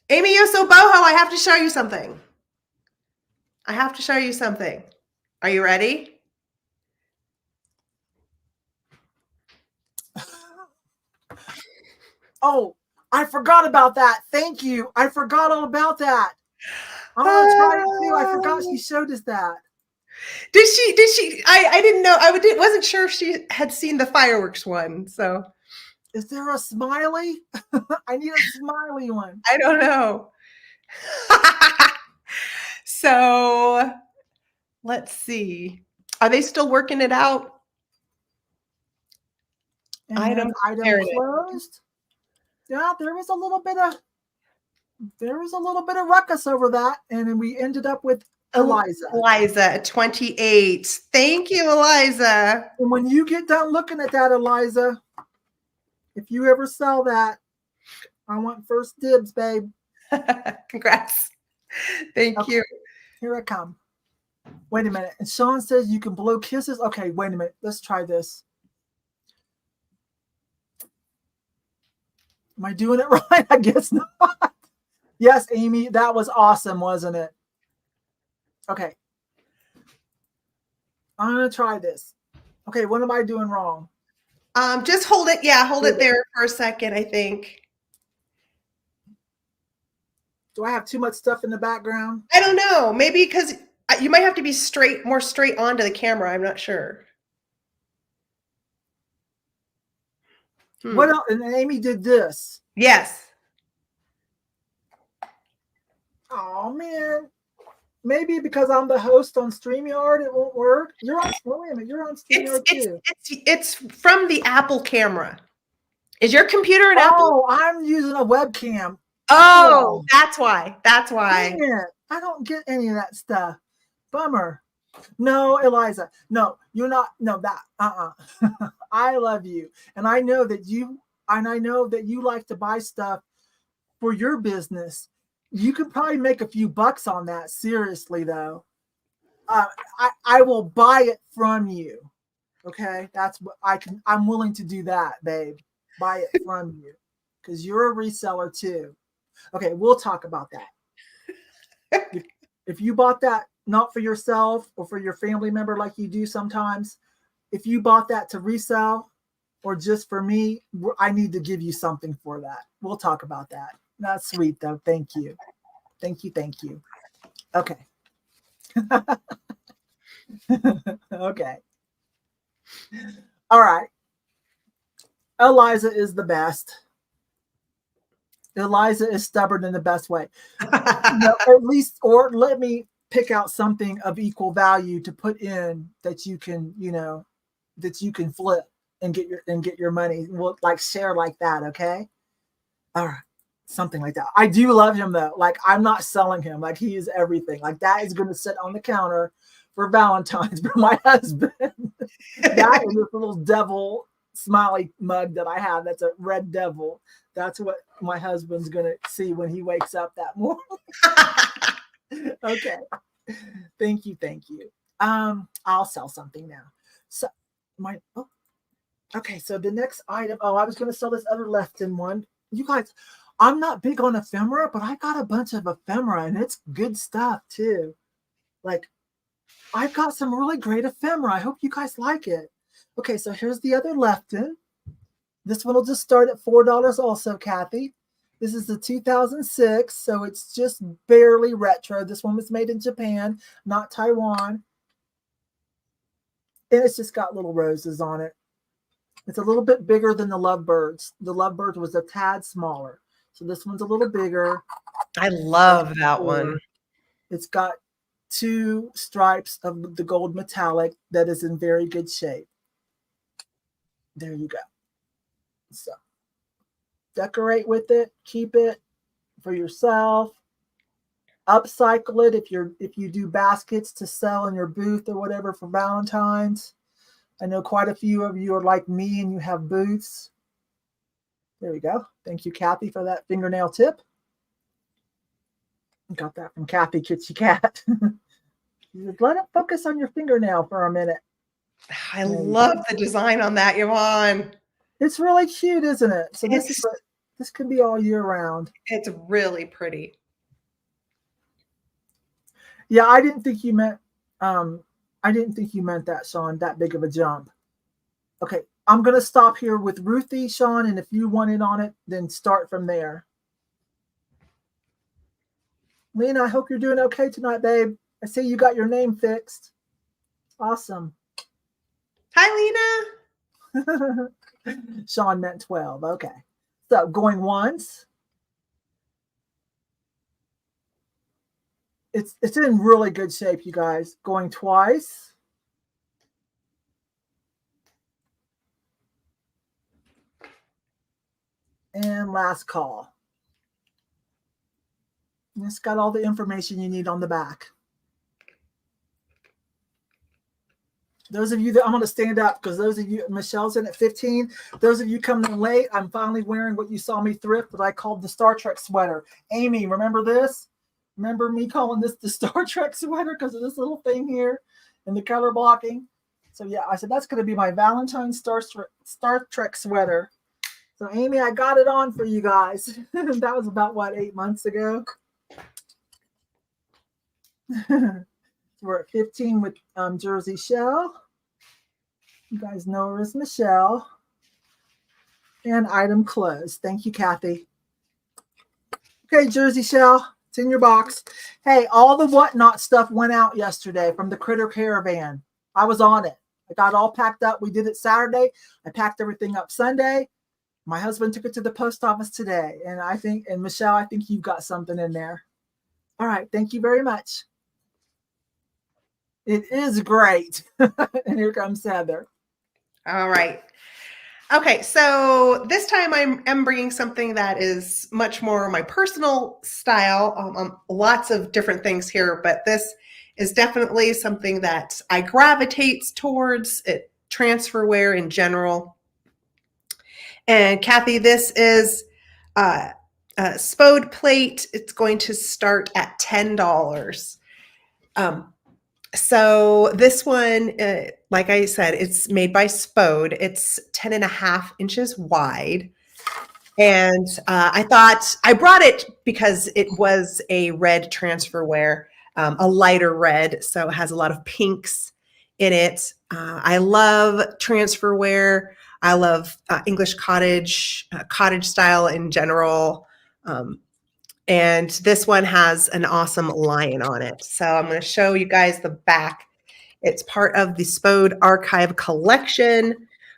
Amy Yoso Boho, I have to show you something. Are you ready? Oh, I forgot about that. Thank you. I forgot all about that. I want to try it too. I forgot she showed us that. Did she? I didn't know. Wasn't sure if she had seen the fireworks one. So Is there a smiley? I need a smiley one. I don't know. So let's see. Are they still working it out? And Item item closed. Yeah, there was a little bit of ruckus over that, and then we ended up with Eliza. Eliza, 28. Thank you, Eliza. And when you get done looking at that, Eliza, if you ever sell that, I want first dibs, babe. Congrats. Thank you. Here I come. Wait a minute. And Sean says you can blow kisses. Okay, wait a minute. Let's try this. Am I doing it right? I guess not. Yes, Amy, that was awesome, wasn't it? Okay. I'm going to try this. Okay, what am I doing wrong? Just hold it. Yeah, hold it there for a second, I think. Do I have too much stuff in the background? I don't know. Maybe because you might have to be more straight onto the camera. I'm not sure. What else? And Amy did this. Yes. Oh, man. Maybe because I'm the host on StreamYard, it won't work. You're on. Wait a minute. You're on StreamYard too. It's from the Apple camera. Is your computer an Apple? Oh, I'm using a webcam. Oh, that's why. That's why. Man, I don't get any of that stuff. Bummer. No, Eliza. No, you're not. No, that. I love you, and I know that you. And I know that you like to buy stuff for your business. You could probably make a few bucks on that. Seriously, though, I will buy it from you. Okay, that's what I can. I'm willing to do that, babe. Buy it from you because you're a reseller too. Okay, we'll talk about that. If you bought that not for yourself or for your family member like you do sometimes, if you bought that to resell or just for me, I need to give you something for that. We'll talk about that. That's sweet, though. Thank you. Thank you. Thank you. Okay. Okay. All right. Eliza is the best. Eliza is stubborn in the best way. At least, or let me pick out something of equal value to put in that you can, that you can flip and get your money. We'll like share like that, okay? All right. Something like that. I do love him though. Like I'm not selling him. Like he is everything. Like that is going to sit on the counter for Valentine's for my husband. That is this little devil smiley mug that I have. That's a red devil. That's what my husband's going to see when he wakes up that morning. Okay. Thank you. Thank you. I'll sell something now. So okay. So the next item. Oh, I was going to sell this other left-in one. You guys, I'm not big on ephemera, but I got a bunch of ephemera and it's good stuff too. Like I've got some really great ephemera. I hope you guys like it. Okay, so here's the other left-in. This one will just start at $4 also, Kathy. This is the 2006, so it's just barely retro. This one was made in Japan, not Taiwan. And it's just got little roses on it. It's a little bit bigger than the Lovebirds. The Lovebirds was a tad smaller. So this one's a little bigger. I love that one. It's got 2 stripes of the gold metallic that is in very good shape. There you go. So decorate with it, keep it for yourself, upcycle it if you do baskets to sell in your booth or whatever for Valentine's. I know quite a few of you are like me and you have booths. There we go. Thank you, Kathy, for that fingernail tip. Got that from Kathy Kitschy Cat. Let it focus on your fingernail for a minute. I love the design on that, Yvon. It's really cute, isn't it? So this can be all year round. It's really pretty. Yeah, I didn't think you meant that, Sean, that big of a jump. Okay, I'm gonna stop here with Ruthie, Sean, and if you want in on it, then start from there. Lena, I hope you're doing okay tonight, babe. I see you got your name fixed. Awesome. Hi, Lena. Sean meant 12. Okay. So going once. It's in really good shape, you guys. Going twice. And last call. And it's got all the information you need on the back. Those of you that I'm going to stand up because those of you, Michelle's in at 15. Those of you coming in late, I'm finally wearing what you saw me thrift that I called the Star Trek sweater. Amy, remember this? Remember me calling this the Star Trek sweater because of this little thing here and the color blocking? So yeah, I said that's going to be my Valentine's Star Trek sweater. So Amy, I got it on for you guys. That was about, what, 8 months ago? We're at 15 with Jersey Shell. You guys know her as Michelle. And item closed. Thank you, Kathy. Okay, Jersey Shell, it's in your box. Hey, all the whatnot stuff went out yesterday from the Critter Caravan. I was on it. I got all packed up. We did it Saturday. I packed everything up Sunday. My husband took it to the post office today. And Michelle, I think you've got something in there. All right. Thank you very much. It is great. And here comes Heather. All right. Okay, so this time I'm bringing something that is much more my personal style. Lots of different things here, but this is definitely something that I gravitate towards, transferware in general. And Kathy, this is a Spode plate. It's going to start at $10. So this one, like I said, it's made by Spode. It's 10.5 inches wide. And I thought I brought it because it was a red transferware, a lighter red. So it has a lot of pinks in it. I love transferware. I love English cottage style in general. And this one has an awesome lion on it. So I'm going to show you guys the back. It's part of the Spode Archive collection,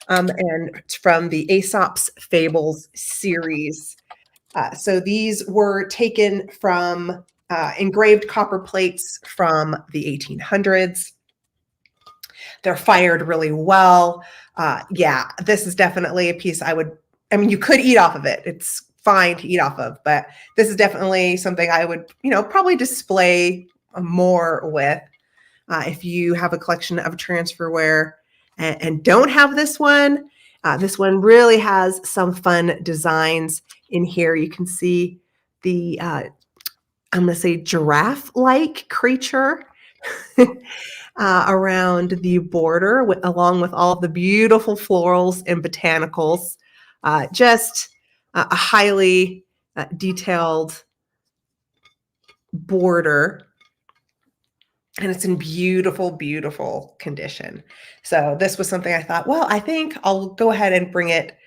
and it's from the Aesop's Fables series. So these were taken from engraved copper plates from the 1800s. They're fired really well. Yeah, this is definitely a piece you could eat off of it. It's fine to eat off of, but this is definitely something I would, probably display more with. If you have a collection of transferware and don't have this one really has some fun designs in here. You can see the, I'm going to say giraffe-like creature around the border, along with all of the beautiful florals and botanicals. Just a highly detailed border, and it's in beautiful, beautiful condition. So this was something I thought, well, I think I'll go ahead and bring it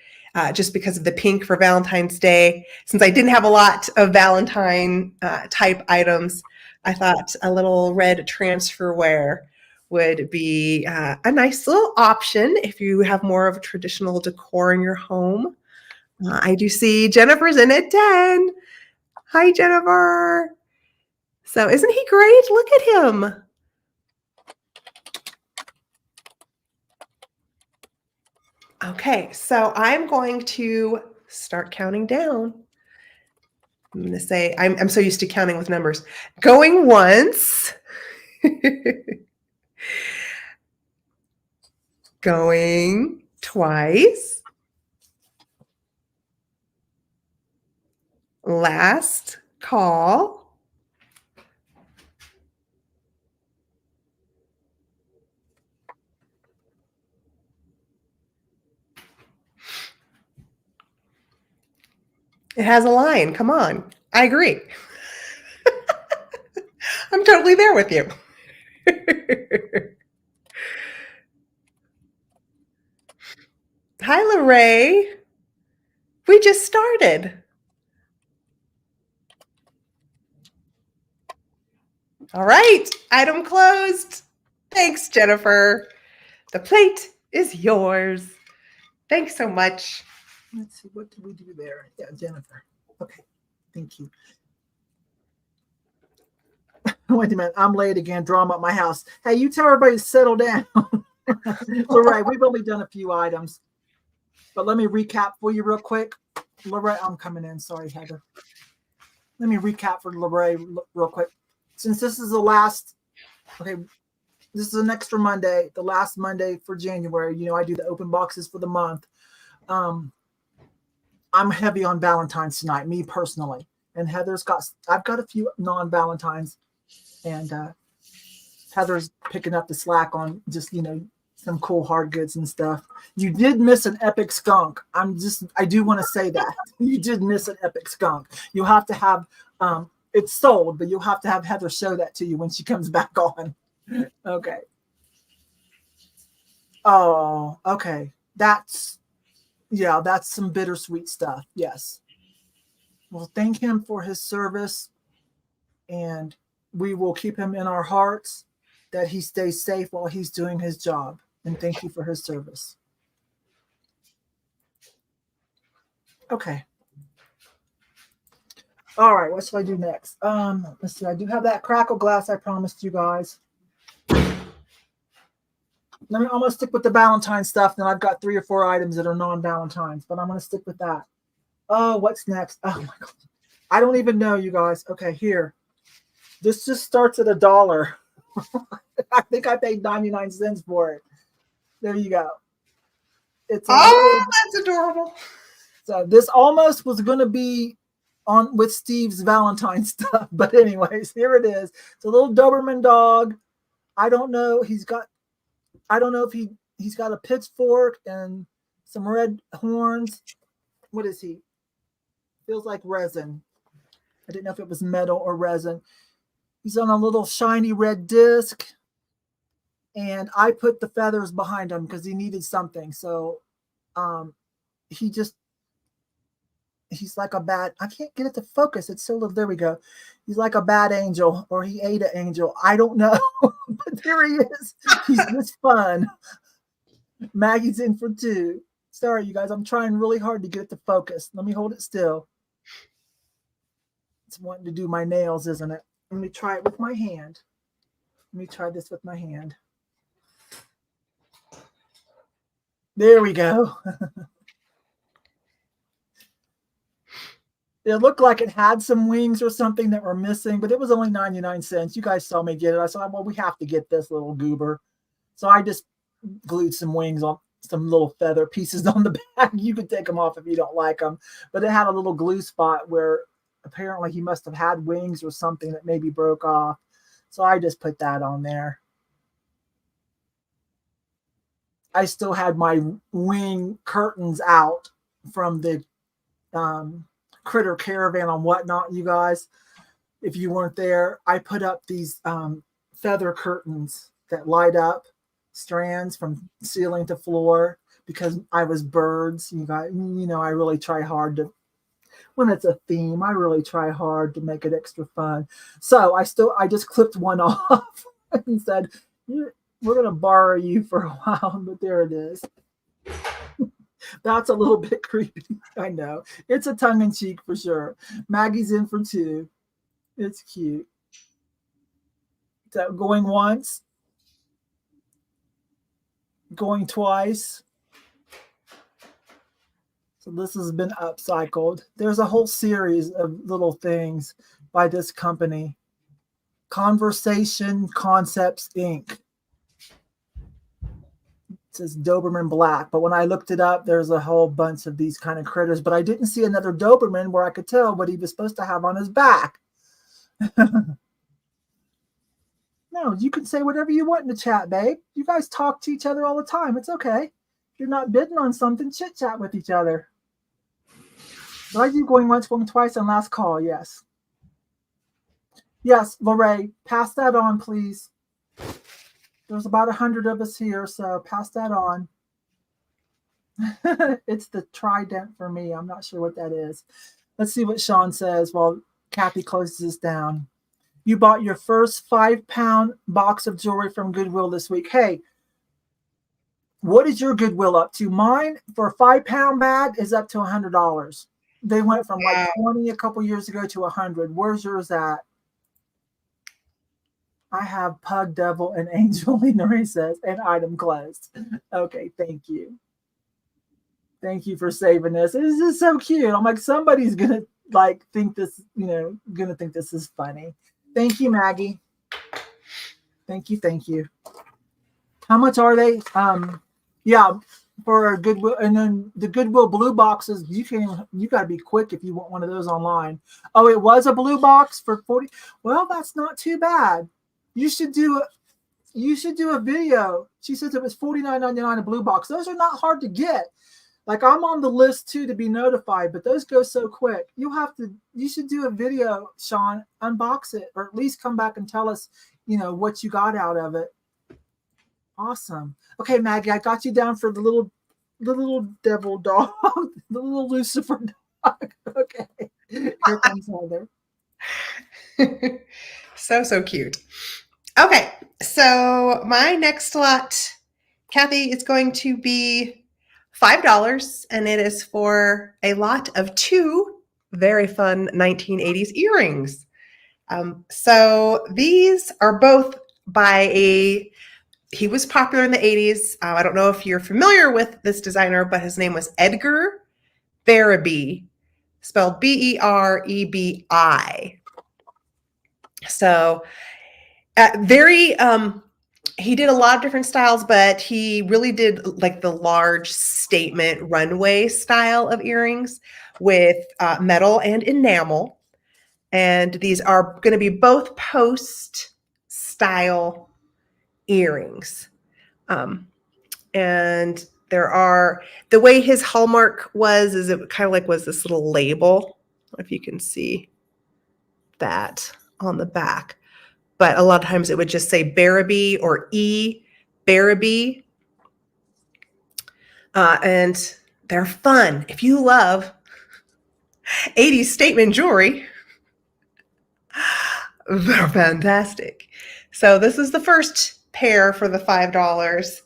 just because of the pink for Valentine's Day. Since I didn't have a lot of Valentine type items, I thought a little red transferware would be a nice little option if you have more of a traditional decor in your home. I do see Jennifer's in at 10. Hi, Jennifer. So isn't he great? Look at him. Okay, so I'm going to start counting down. I'm going to say, I'm so used to counting with numbers. Going once. Going twice. Last call. It has a lion. Come on. I agree. I'm totally there with you. Hi, Lorraine. We just started. All right, item closed. Thanks, Jennifer. The plate is yours. Thanks so much. Let's see, what did we do there? Yeah, Jennifer. Okay, thank you. Wait a minute, I'm late again. Drama at my house. Hey, you tell everybody to settle down. Lorraine, we've only done a few items, but let me recap for you real quick. Lorraine, I'm coming in. Sorry, Heather. Let me recap for Lorraine real quick. Since this is the last, okay, this is an extra Monday, the last Monday for January. You know, I do the open boxes for the month. I'm heavy on Valentine's tonight, me personally. And I've got a few non-Valentines, and Heather's picking up the slack on just, you know, some cool hard goods and stuff. You did miss an epic skunk. I do want to say that. You did miss an epic skunk. You'll have to have, it's sold, but you'll have to have Heather show that to you when she comes back on. Okay. Oh, okay. That's some bittersweet stuff. Yes. Well, thank him for his service, and we will keep him in our hearts, that he stays safe while he's doing his job. And thank you for his service. Okay. All right. What should I do next? Let's see. I do have that crackle glass I promised you guys. I'm gonna stick with the Valentine stuff. Then I've got 3 or 4 items that are non-Valentines, but I'm gonna stick with that. Oh, what's next? Oh my God. I don't even know, you guys. Okay, here. This just starts at $1. I think I paid 99 cents for it. There you go. It's that's adorable. So this almost was going to be on with Steve's Valentine stuff, but anyways, here it is. It's a little Doberman dog. I don't know. I don't know if he's got a pitchfork and some red horns. What is he? Feels like resin. I didn't know if it was metal or resin. He's on a little shiny red disc, and I put the feathers behind him because he needed something. So he's like a bad, I can't get it to focus. It's so little. There we go. He's like a bad angel, or he ate an angel. I don't know, but there he is. He's just fun. Maggie's in for 2. Sorry, you guys. I'm trying really hard to get it to focus. Let me hold it still. It's wanting to do my nails, isn't it? Let me try it with my hand. Let me try this with my hand. There we go. It looked like it had some wings or something that were missing, but it was only 99 cents. You guys saw me get it. I said, well, we have to get this little goober. So I just glued some wings on, some little feather pieces on the back. You could take them off if you don't like them. But it had a little glue spot where apparently he must have had wings or something that maybe broke off. So I just put that on there. I still had my wing curtains out from the critter caravan and whatnot, you guys. If you weren't there, I put up these feather curtains that light up, strands from ceiling to floor, because I was birds. You guys, you know, I really try hard to, when it's a theme, I really try hard to make it extra fun. So I just clipped one off and said, we're going to borrow you for a while, but there it is. That's a little bit creepy. I know. It's a tongue-in-cheek for sure. Maggie's in for 2. It's cute. So going once, going twice. So this has been upcycled. There's a whole series of little things by this company. Conversation Concepts, Inc. Says Doberman Black, but when I looked it up, there's a whole bunch of these kind of critters, but I didn't see another Doberman where I could tell what he was supposed to have on his back. No, you can say whatever you want in the chat, babe. You guys talk to each other all the time. It's okay. If you're not bidding on something, chit chat with each other. So I do going once, going twice, and last call. Yes. Yes, Lorraine, pass that on, please. There's about 100 of us here, so pass that on. It's the trident for me. I'm not sure what that is. Let's see what Sean says while Kathy closes this down. You bought your first 5-pound box of jewelry from Goodwill this week. Hey, What is your Goodwill up to? Mine for a 5-pound bag is up to $100. They went from like 20 a couple years ago to 100. Where's yours at? I have Pug Devil and Angel Marie says, and item closed. Okay, thank you. Thank you for saving this. This is so cute. I'm like, somebody's gonna like think this, gonna think this is funny. Thank you, Maggie. Thank you, thank you. How much are they? Yeah, for Goodwill, and then the Goodwill blue boxes. You got to be quick if you want one of those online. Oh, it was a blue box for 40. Well, that's not too bad. You should do a video. She says it was $49.99 a blue box. Those are not hard to get. Like, I'm on the list too to be notified, but those go so quick. You should do a video, Sean, unbox it, or at least come back and tell us, what you got out of it. Awesome. Okay, Maggie, I got you down for the little devil dog, the little Lucifer dog. Okay. Here comes Heather. So cute. Okay, so my next lot, Kathy, is going to be $5, and it is for a lot of 2 very fun 1980s earrings. So these are both by he was popular in the 80s. I don't know if you're familiar with this designer, but his name was Edgar Berebi, spelled Berebi. So he did a lot of different styles, but he really did like the large statement runway style of earrings with metal and enamel. And these are going to be both post style earrings. And the way his hallmark is it kind of like was this little label. I don't know if you can see that on the back, but a lot of times it would just say Berebi or E Berebi. And they're fun. If you love 80s statement jewelry, they're fantastic. So this is the first pair for the $5.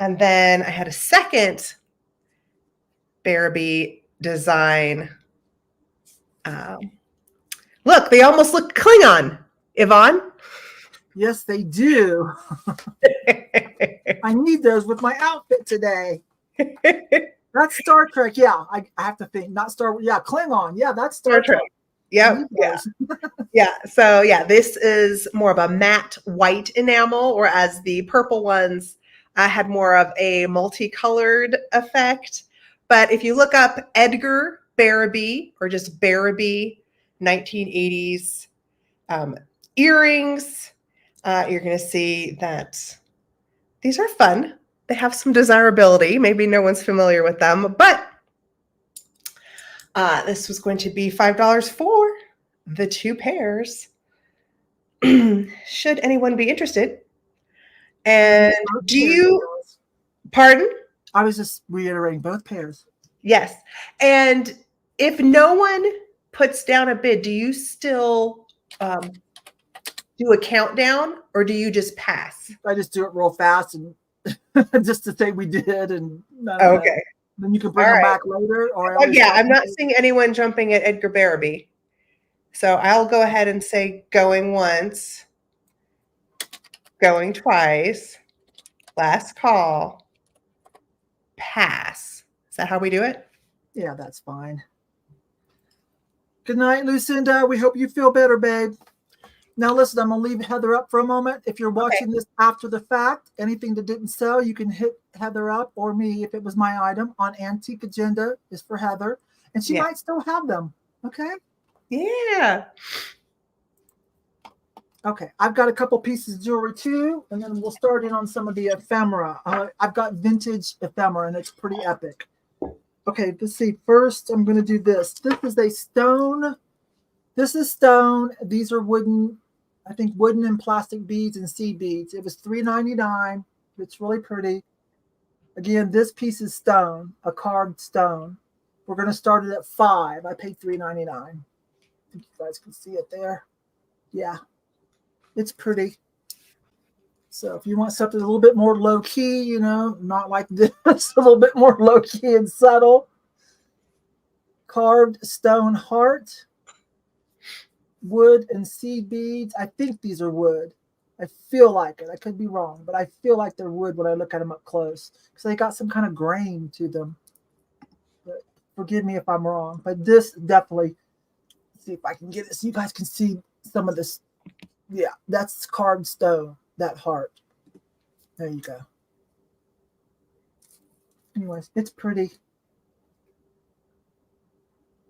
And then I had a second Berebi design. Look, they almost look Klingon, Yvon. Yes, they do. I need those with my outfit today. That's Star Trek. Yeah, I have to think. Not Star. Yeah, Klingon. Yeah, that's Star Trek. Yep. Yeah. So yeah, this is more of a matte white enamel, whereas the purple ones had more of a multicolored effect. But if you look up Edgar Berebi or just Berebi 1980s earrings, you're going to see that these are fun. They have some desirability. Maybe no one's familiar with them, but this was going to be $5 for the 2 pairs. Should anyone be interested? And pardon? I was just reiterating both pairs. Yes. And if no one puts down a bid, do you still do a countdown, or do you just pass? I just do it real fast and just to say we did. And okay. Then you can bring them back later. Or I'm not seeing anyone jumping at Edgar Berebi. So I'll go ahead and say going once, going twice, last call, pass. Is that how we do it? Yeah, that's fine. Good night, Lucinda. We hope you feel better, babe. Now, listen, I'm going to leave Heather up for a moment. If you're watching this after the fact, anything that didn't sell, you can hit Heather up, or me if it was my item on Antique.Agenda is for Heather. And she might still have them. Okay? Yeah. Okay. I've got a couple pieces of jewelry too, and then we'll start in on some of the ephemera. I've got vintage ephemera, and it's pretty epic. Okay, let's see. First, I'm going to do this. This is a stone. This is stone. These are wooden. I think wooden and plastic beads and seed beads. It was $3.99. It's really pretty. Again, this piece is stone, a carved stone. We're going to start it at $5. I paid $3.99. I think you guys can see it there. Yeah, it's pretty. So if you want something a little bit more low key, you know, not like this, a little bit more low key and subtle. Carved stone heart, wood and seed beads. I think these are wood. I feel like it. I could be wrong, but I feel like they're wood when I look at them up close because they got some kind of grain to them. But forgive me if I'm wrong. But this definitely, let's see if I can get it so you guys can see some of this. Yeah, that's carved stone, that heart. There you go. Anyways, it's pretty.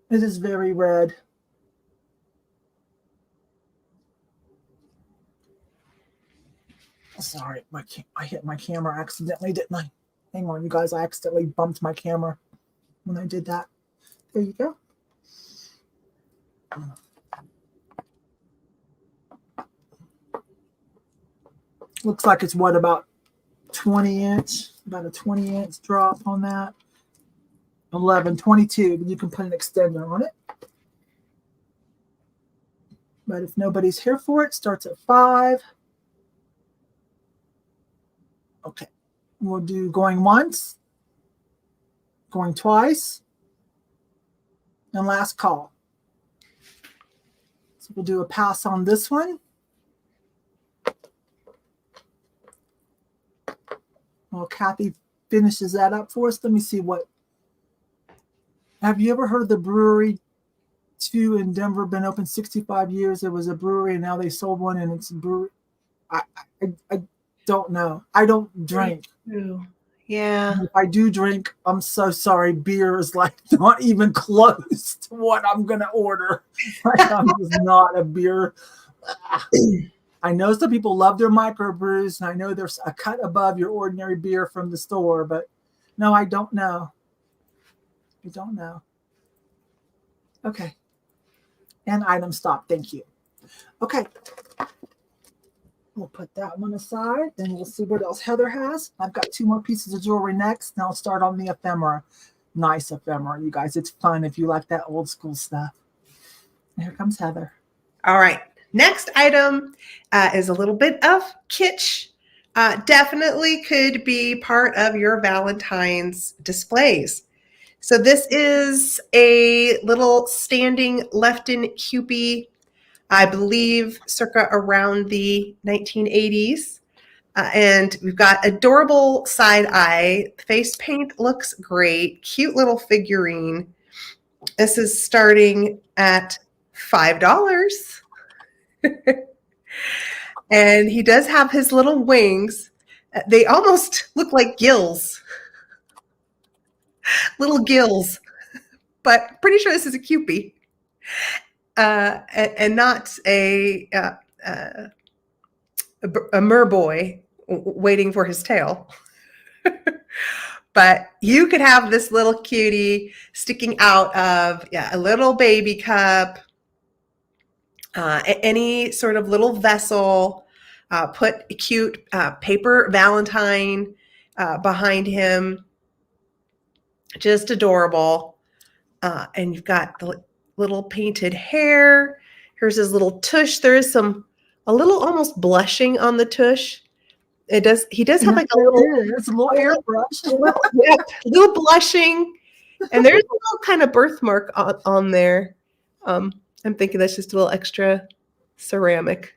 It is very red. Sorry, I hit my camera accidentally, didn't I? Hang on, you guys. I accidentally bumped my camera when I did that. There you go. Looks like it's what, about 20 inch, about a 20 inch drop on that. 11, 22, but you can put an extender on it. But if nobody's here for it, starts at 5. Okay, we'll do going once, going twice, and last call. So we'll do a pass on this one. Well, Kathy finishes that up for us. Let me see what. Have you ever heard of the brewery 2 in Denver? Been open 65 years. There was a brewery, and now they sold one, and it's a brewery. I don't know. I don't drink. Yeah. And if I do drink, I'm so sorry. Beer is like not even close to what I'm gonna order. Like, I'm just not a beer. I know some people love their microbrews, and I know there's a cut above your ordinary beer from the store, but no, I don't know. I don't know. Okay. And item stop. Thank you. Okay. We'll put that one aside, and we'll see what else Heather has. I've got 2 more pieces of jewelry next, and I'll start on the ephemera. Nice ephemera, you guys. It's fun if you like that old school stuff. And here comes Heather. All right. Next item is a little bit of kitsch. Definitely could be part of your Valentine's displays. So this is a little standing Lefton Cupie, I believe circa around the 1980s. And we've got adorable side eye. Face paint looks great. Cute little figurine. This is starting at $5. And he does have his little wings. They almost look like gills. Little gills. But pretty sure this is a Cupie. And not a merboy waiting for his tail. But you could have this little cutie sticking out of a little baby cup, any sort of little vessel, put a cute paper Valentine behind him. Just adorable. And you've got the little painted hair. Here's his little tush. There is a little almost blushing on the tush. He does have like a little airbrush. Little blushing. And there's a little kind of birthmark on there. I'm thinking that's just a little extra ceramic.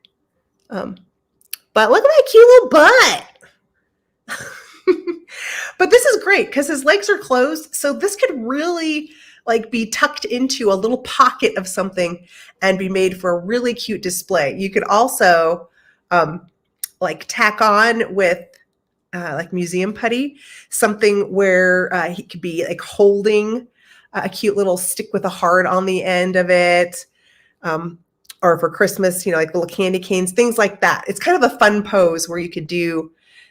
But look at that cute little butt. But this is great because his legs are closed. So this could really be tucked into a little pocket of something and be made for a really cute display. You could also tack on with museum putty, something where he could be holding a cute little stick with a heart on the end of it. Or for Christmas, little candy canes, things like that. It's kind of a fun pose where you could do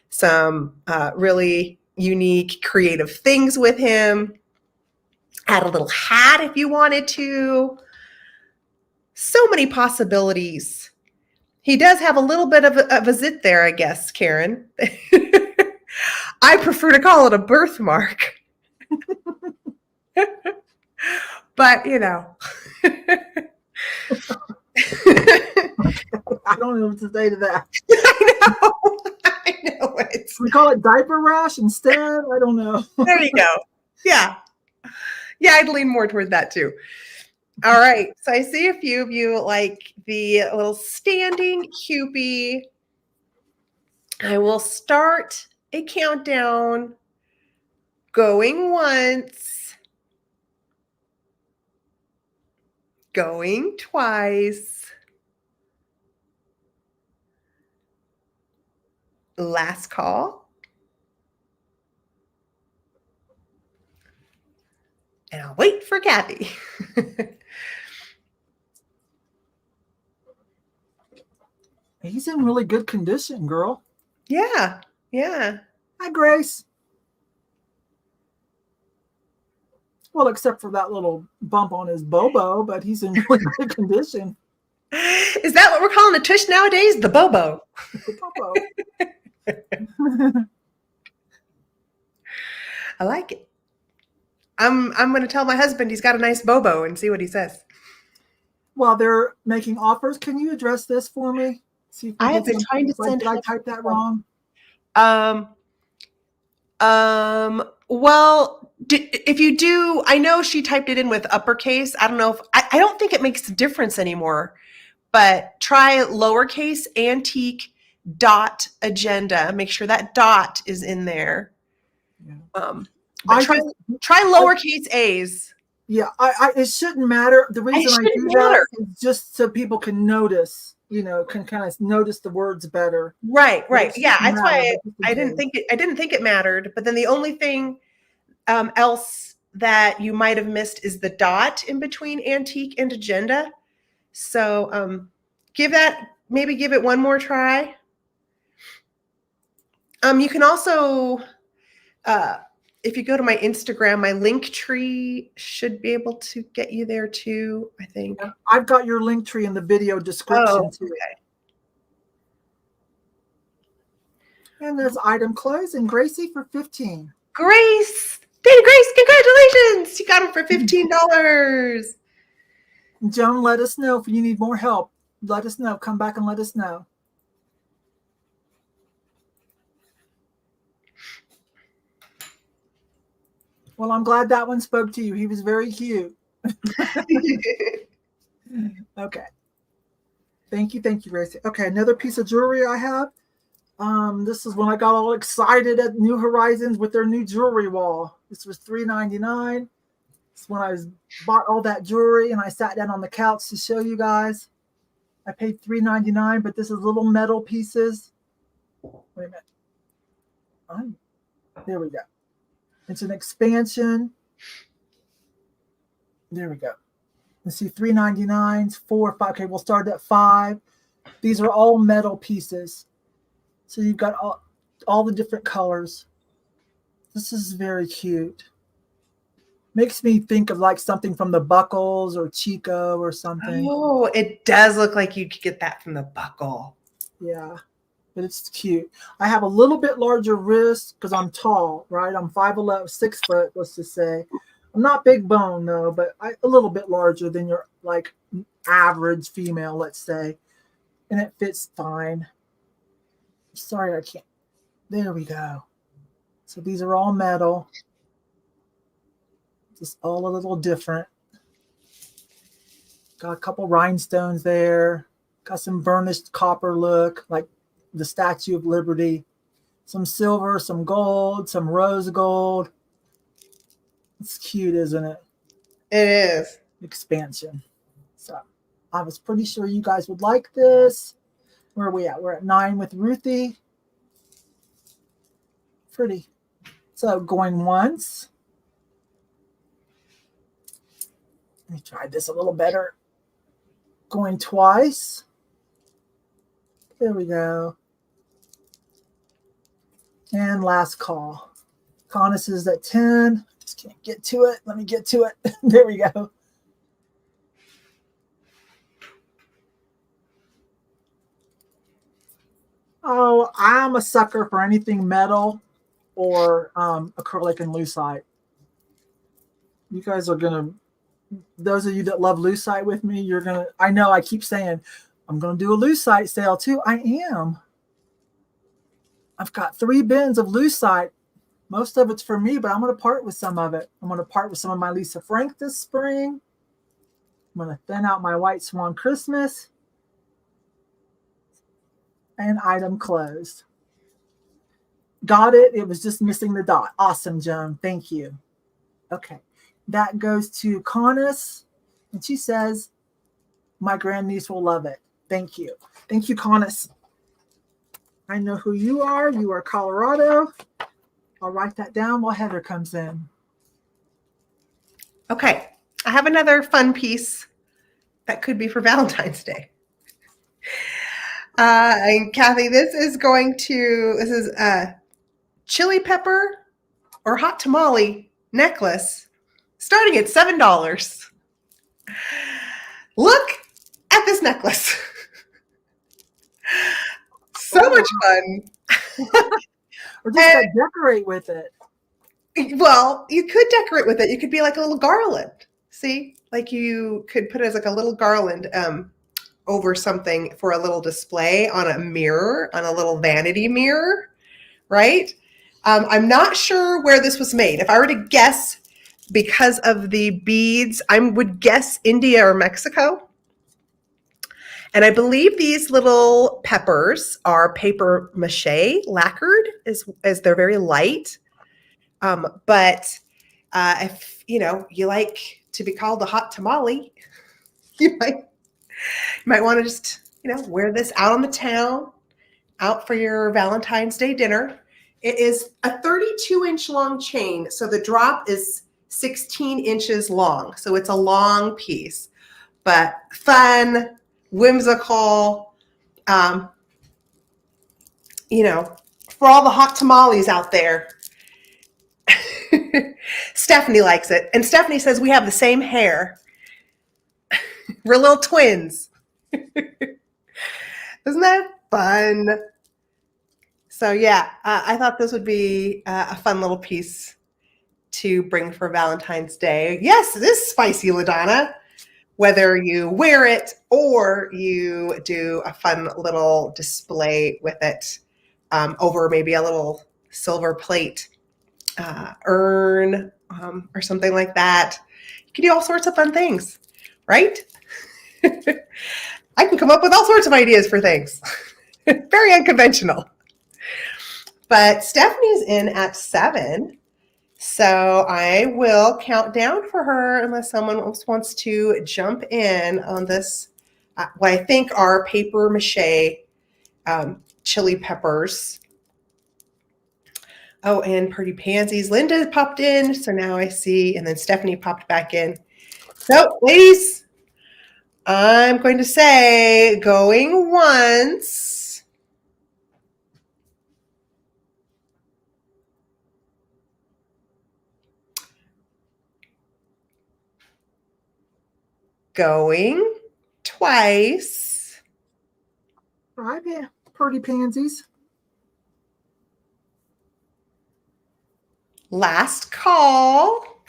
some really unique, creative things with him. Add a little hat if you wanted to. So many possibilities. He does have a little bit of a zit there, I guess, Karen. I prefer to call it a birthmark. But, I don't know what to say to that. I know. We call it diaper rash instead. I don't know. There you go. Yeah. Yeah, I'd lean more toward that too. All right. So I see a few of you like the little standing Hupy. I will start a countdown. Going once. Going twice. Last call. And I'll wait for Kathy. He's in really good condition, girl. Yeah. Yeah. Hi, Grace. Well, except for that little bump on his bobo, but he's in really good condition. Is that what we're calling a tush nowadays? The bobo. The bobo. I like it. I'm going to tell my husband he's got a nice bobo and see what he says. While they're making offers, can you address this for me? See if I have been trying to send. Did I type that wrong? Well, if you do, I know she typed it in with uppercase. I don't know if I don't think it makes a difference anymore. But try lowercase Antique.Agenda. Make sure that dot is in there. Yeah. Try lowercase a's. Yeah, it shouldn't matter. The reason I do that is just so people can notice, can kind of notice the words better. Right. Yeah, that's why I didn't think it mattered. But then the only thing else that you might have missed is the dot in between Antique and Agenda. So give it one more try. You can also, if you go to my Instagram, my link tree should be able to get you there too, I think. Yeah, I've got your link tree in the video description too. Okay. And there's item close and Gracie for $15. Grace, congratulations! You got them for $15. Joan, let us know if you need more help. Let us know. Come back and let us know. Well, I'm glad that one spoke to you. He was very cute. Okay. Thank you, Gracie. Okay, another piece of jewelry I have. This is when I got all excited at New Horizons with their new jewelry wall. This was $3.99. It's when I bought all that jewelry and I sat down on the couch to show you guys. I paid $3.99, but this is little metal pieces. Wait a minute. There we go. It's an expansion. There we go. Let's see, $3.99, 4, 5. Okay, we'll start at 5. These are all metal pieces. So you've got all the different colors. This is very cute. Makes me think of like something from the Buckles or Chico or something. Oh, it does look like you could get that from the Buckle. Yeah, but it's cute. I have a little bit larger wrist because I'm tall, right? I'm 5'11", 6 foot, let's just say. I'm not big bone though, but a little bit larger than your like average female, let's say. And it fits fine. Sorry, I can't. There we go. So these are all metal. Just all a little different. Got a couple rhinestones there. Got some burnished copper look, like the Statue of Liberty. Some silver, some gold, some rose gold. It's cute, isn't it? It is. Expansion. So I was pretty sure you guys would like this. Where are we at? We're at 9 with Ruthie. Pretty. So going once. Let me try this a little better. Going twice. There we go. And last call. Conus is at 10. Just can't get to it. Let me get to it. There we go. Oh, I'm a sucker for anything metal or acrylic and lucite. You guys are going to, those of you that love lucite with me, you're going to, I know I keep saying, I'm going to do a lucite sale too. I I've got 3 bins of lucite. Most of it's for me, but I'm going to part with some of it. I'm going to part with some of my Lisa Frank this spring. I'm going to thin out my White Swan Christmas. And item closed. Got it. It was just missing the dot. Awesome, Joan. Thank you. Okay. That goes to Conus. And she says, my grandniece will love it. Thank you. Thank you, Conus. I know who you are. You are Colorado. I'll write that down while Heather comes in. Okay. I have another fun piece that could be for Valentine's Day. And Kathy, this is a chili pepper or hot tamale necklace starting at $7. Look at this necklace. So much fun. Or just to decorate with it. Well, you could decorate with it. You could be like a little garland. See? Like you could put it as like a little garland over something for a little display on a mirror, on a little vanity mirror, right? I'm not sure where this was made. If I were to guess, because of the beads, I would guess India or Mexico. And I believe these little peppers are paper mache lacquered, as they're very light. But if you like to be called a hot tamale, you might want to just wear this out on the town, out for your Valentine's Day dinner. It is a 32-inch long chain, so the drop is 16 inches long. So it's a long piece, but fun, whimsical, for all the hot tamales out there. Stephanie likes it. And Stephanie says we have the same hair. We're little twins. Isn't that fun? So yeah, I thought this would be a fun little piece to bring for Valentine's Day. Yes, it is spicy, LaDonna. Whether you wear it or you do a fun little display with it over maybe a little silver plate urn or something like that. You can do all sorts of fun things, right? I can come up with all sorts of ideas for things. Very unconventional. But Stephanie's in at 7. So I will count down for her unless someone else wants to jump in on this, what I think are paper mache chili peppers. Oh, and Pretty Pansies. Linda popped in, so now I see, and then Stephanie popped back in. So, ladies, I'm going to say going once. Going twice. All right, yeah. Pretty Pansies. Last call.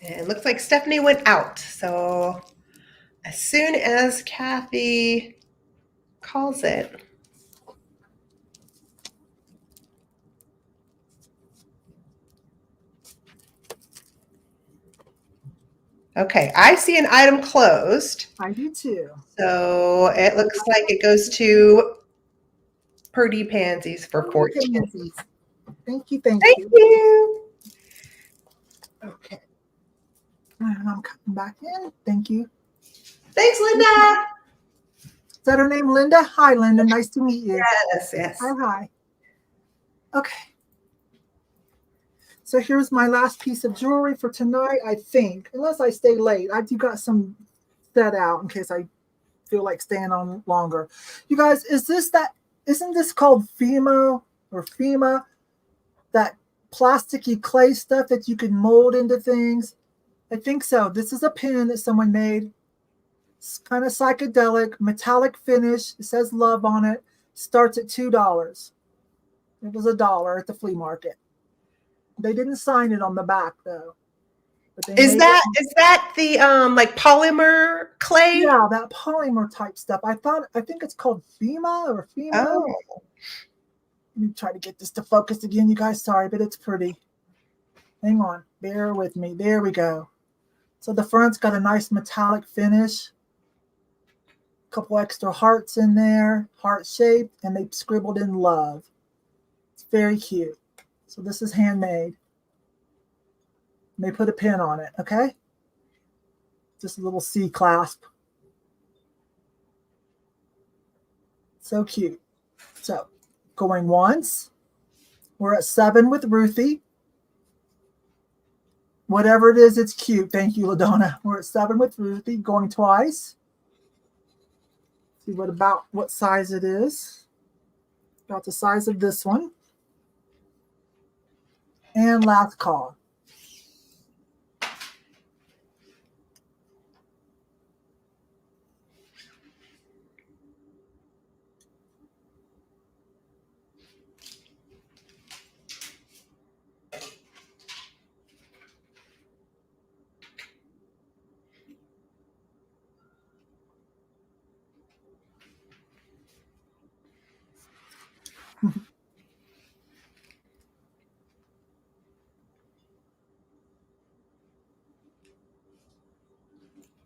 And it looks like Stephanie went out. So as soon as Kathy calls it. Okay, I see an item closed. I do too. So it looks like it goes to Pretty Pansies for 14. Pansies. Thank you, thank you. Thank you. Okay. And I'm coming back in. Thank you. Thanks, Linda. Is that her name, Linda? Hi, Linda. Nice to meet you. Yes, yes. Hi. Okay. So here's my last piece of jewelry for tonight, I think. Unless I stay late. I do got some set out in case I feel like staying on longer. You guys, isn't this called FEMA or FEMA? That plasticky clay stuff that you can mold into things? I think so. This is a pin that someone made. It's kind of psychedelic, metallic finish. It says love on it. Starts at $2. It was $1 at the flea market. They didn't sign it on the back though. But Is that the like polymer clay? Yeah, that polymer type stuff. I think it's called FEMA or FEMA. Oh. Let me try to get this to focus again, you guys. Sorry, but it's pretty. Hang on, bear with me. There we go. So the front's got a nice metallic finish. A couple extra hearts in there, heart shaped, and they scribbled in love. It's very cute. So this is handmade. And they put a pin on it, okay? Just a little C clasp. So cute. So going once. We're at 7 with Ruthie. Whatever it is, it's cute. Thank you, LaDonna. We're at 7 with Ruthie. Going twice. See what size it is. About the size of this one. And last call.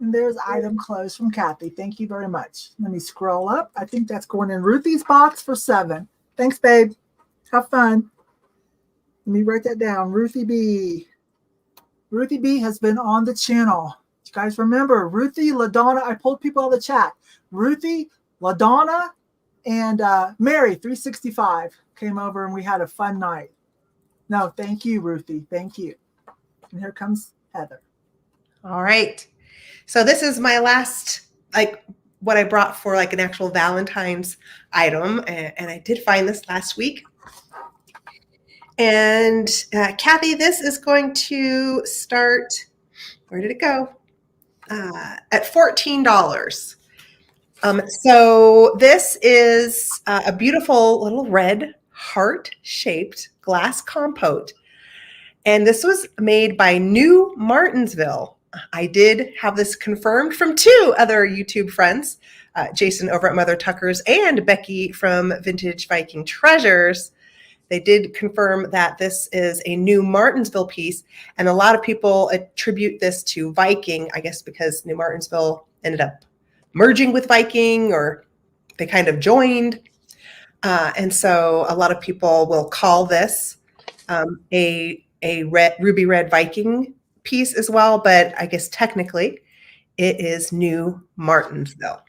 And there's item closed from Kathy. Thank you very much. Let me scroll up. I think that's going in Ruthie's box for 7. Thanks, babe. Have fun. Let me write that down. Ruthie B. Ruthie B has been on the channel. You guys remember Ruthie, LaDonna. I pulled people out of the chat. Ruthie, LaDonna, and Mary 365 came over and we had a fun night. No, thank you, Ruthie. Thank you. And here comes Heather. All right. So this is my last, like what I brought for like an actual Valentine's item. And I did find this last week. And Kathy, this is going to start, where did it go? At $14. So this is a beautiful little red heart-shaped glass compote. And this was made by New Martinsville. I did have this confirmed from 2 other YouTube friends, Jason over at Mother Tucker's and Becky from Vintage Viking Treasures. They did confirm that this is a New Martinsville piece. And a lot of people attribute this to Viking, I guess because New Martinsville ended up merging with Viking, or they kind of joined. And so a lot of people will call this a ruby red Viking piece as well, but I guess technically it is New Martinsville.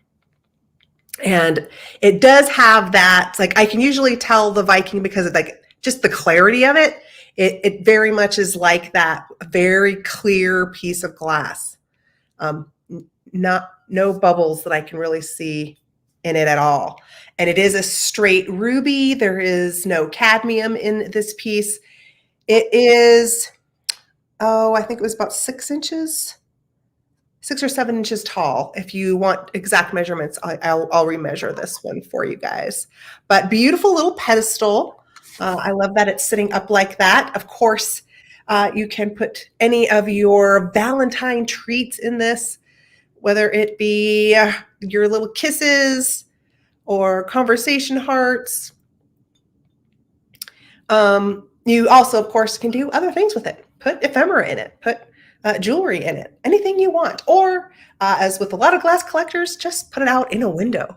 And it does have that, like I can usually tell the Viking because of like just the clarity of it. It very much is like that very clear piece of glass. No bubbles that I can really see in it at all. And it is a straight ruby. There is no cadmium in this piece. It is, I think it was about 6 inches, 6 or 7 inches tall. If you want exact measurements, I'll remeasure this one for you guys. But beautiful little pedestal. I love that it's sitting up like that. Of course, you can put any of your Valentine treats in this, whether it be your little kisses or conversation hearts. You also, of course, can do other things with it. Put ephemera in it. Put jewelry in it. Anything you want. Or, as with a lot of glass collectors, just put it out in a window.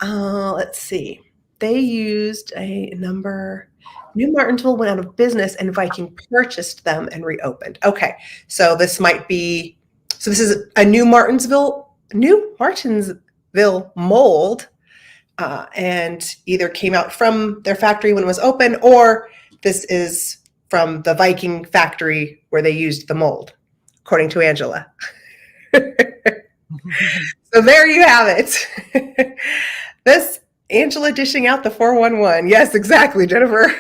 Let's see. They used a number. New Martinsville went out of business and Viking purchased them and reopened. Okay, so this might be, so this is a New Martinsville mold. And either came out from their factory when it was open, or this is from the Viking factory where they used the mold, according to Angela. So there you have it. This Angela dishing out the 411. Yes, exactly, Jennifer.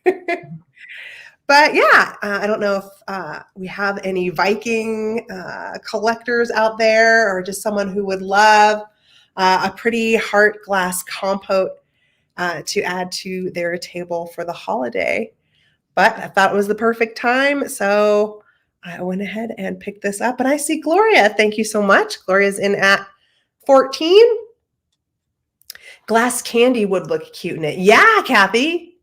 But yeah, I don't know if we have any Viking collectors out there, or just someone who would love a pretty heart glass compote to add to their table for the holiday. but I thought it was the perfect time. So I went ahead and picked this up, and I see Gloria. Thank you so much. Gloria's in at 14. Glass candy would look cute in it. Yeah, Kathy.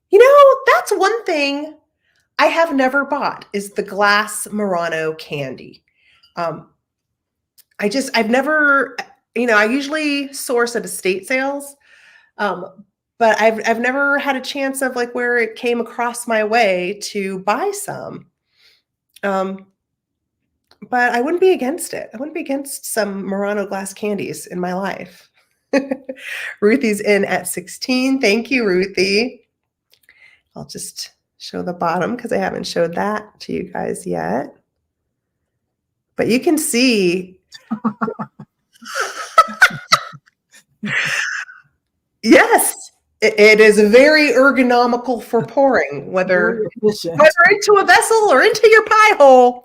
You know, that's one thing I have never bought is the glass Murano candy. I've never, I usually source at estate sales, but I've never had a chance of like where it came across my way to buy some. But I wouldn't be against it. I wouldn't be against some Murano glass candies in my life. Ruthie's in at 16. Thank you, Ruthie. I'll just show the bottom because I haven't showed that to you guys yet. But you can see. Yes, it is very ergonomical for pouring, whether into a vessel or into your pie hole.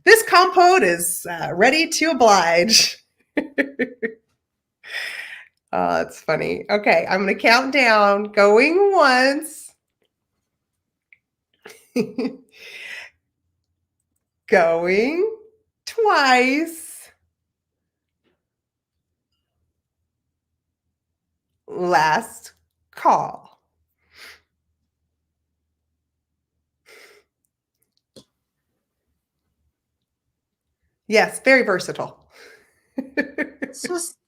This compote is ready to oblige. Oh, that's funny. Okay, I'm going to count down. Going once. Going twice. Last call. Yes, very versatile. It's just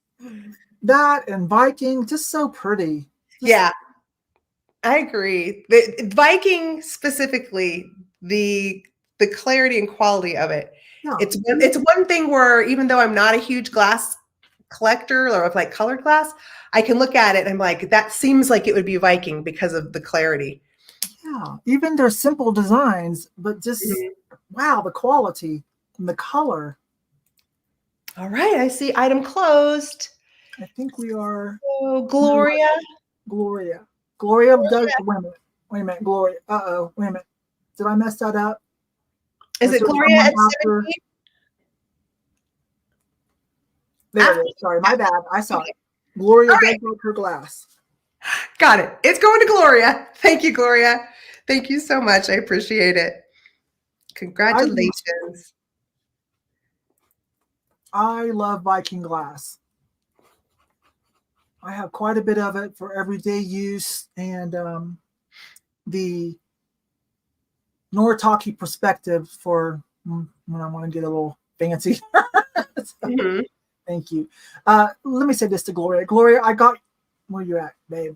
that and Viking, just so pretty. Yeah, I agree. The Viking specifically, the clarity and quality of it. Yeah. It's one thing where even though I'm not a huge glass collector or like colored glass, I can look at it and I'm like, that seems like it would be Viking because of the clarity. Yeah, even their simple designs, but just wow, the quality and the color. All right, I see item closed. I think we are. Oh, Gloria. Gloria does. Wait a minute, Gloria. Wait a minute. Did I mess that up? Is it Gloria at 17? There it is. Sorry, my bad. I saw it. Gloria does like her glass. Got it. It's going to Gloria. Thank you, Gloria. Thank you so much. I appreciate it. Congratulations. I love Viking glass. I have quite a bit of it for everyday use, and the Noritake perspective for when I want to get a little fancy. Thank you. Let me say this to Gloria. Gloria, I got, where you at, babe?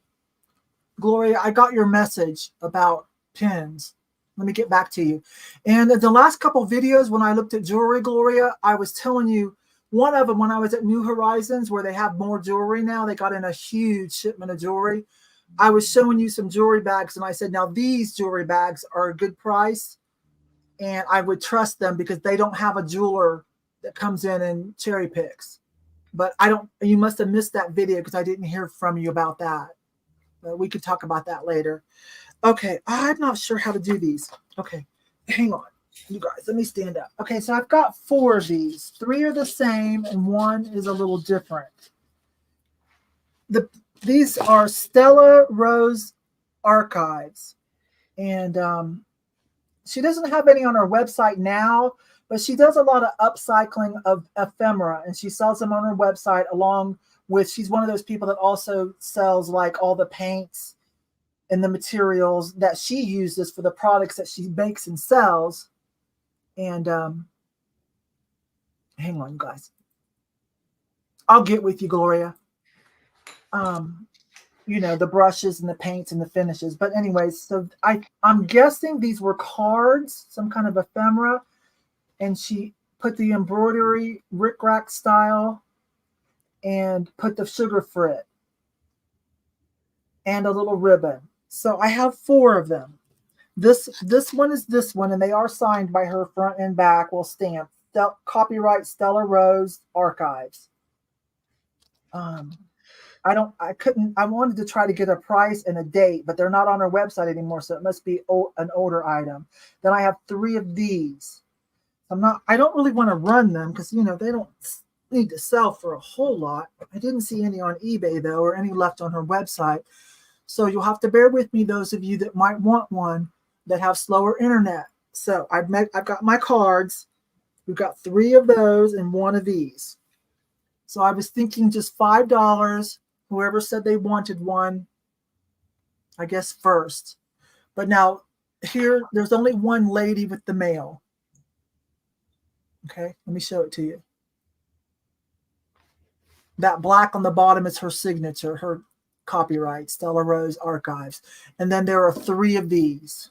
Gloria, I got your message about pins. Let me get back to you. And the last couple of videos when I looked at jewelry, Gloria, I was telling you, one of them when I was at New Horizons where they have more jewelry now, they got in a huge shipment of jewelry. I was showing you some jewelry bags and I said, now these jewelry bags are a good price and I would trust them because they don't have a jeweler that comes in and cherry picks. But you must have missed that video because I didn't hear from you about that. But we could talk about that later. Okay, I'm not sure how to do these. Okay, hang on. You guys, let me stand up. Okay, so I've got 4 of these. 3 are the same and 1 is a little different. These are Stella Rose archives. And she doesn't have any on her website now, but she does a lot of upcycling of ephemera, and she sells them on her website along with, she's one of those people that also sells like all the paints and the materials that she uses for the products that she makes and sells. And hang on, you guys. I'll get with you, Gloria. You know, the brushes and the paints and the finishes. But anyways, so I'm guessing these were cards, some kind of ephemera. And she put the embroidery rickrack style and put the sugar frit and a little ribbon. So I have 4 of them. This one is this one, and they are signed by her front and back. Will stamp copyright Stella Rose Archives. I wanted to try to get a price and a date, but they're not on her website anymore, so it must be an older item. Then I have 3 of these. I don't really want to run them because, you know, they don't need to sell for a whole lot. I didn't see any on eBay though, or any left on her website. So you'll have to bear with me, those of you that might want one that have slower internet. So I've got my cards. We've got 3 of those and 1 of these. So I was thinking just $5. Whoever said they wanted one, I guess first. But now here, there's only one lady with the mail. Okay, let me show it to you. That black on the bottom is her signature, her copyright, Stella Rose Archives. And then there are 3 of these.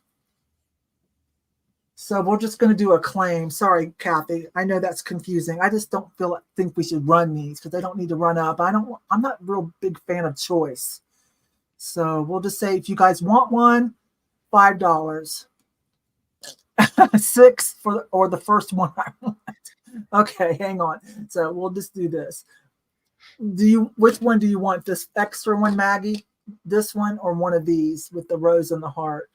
So we're just going to do a claim. Sorry, Kathy. I know that's confusing. I just don't think we should run these because they don't need to run up. I'm not a real big fan of choice. So we'll just say if you guys want one, $5. 6 or the first one I want. Okay, hang on. So we'll just do this. Which one do you want? This extra one, Maggie? This one or one of these with the rose and the heart?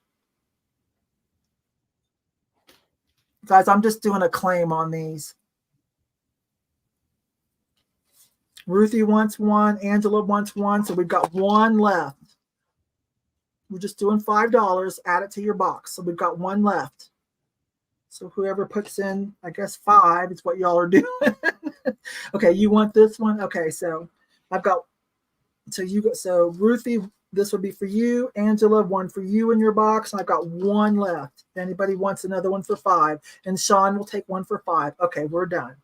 Guys, I'm just doing a claim on these. Ruthie wants one. Angela wants one. So we've got 1 left. We're just doing $5. Add it to your box. So we've got 1 left. So whoever puts in, I guess 5 is what y'all are doing. Okay, you want this one? Okay, so I've got, so Ruthie, this would be for you. Angela, 1 for you in your box. And I've got 1 left. If anybody wants another one for 5. And Sean will take 1 for 5. Okay, we're done.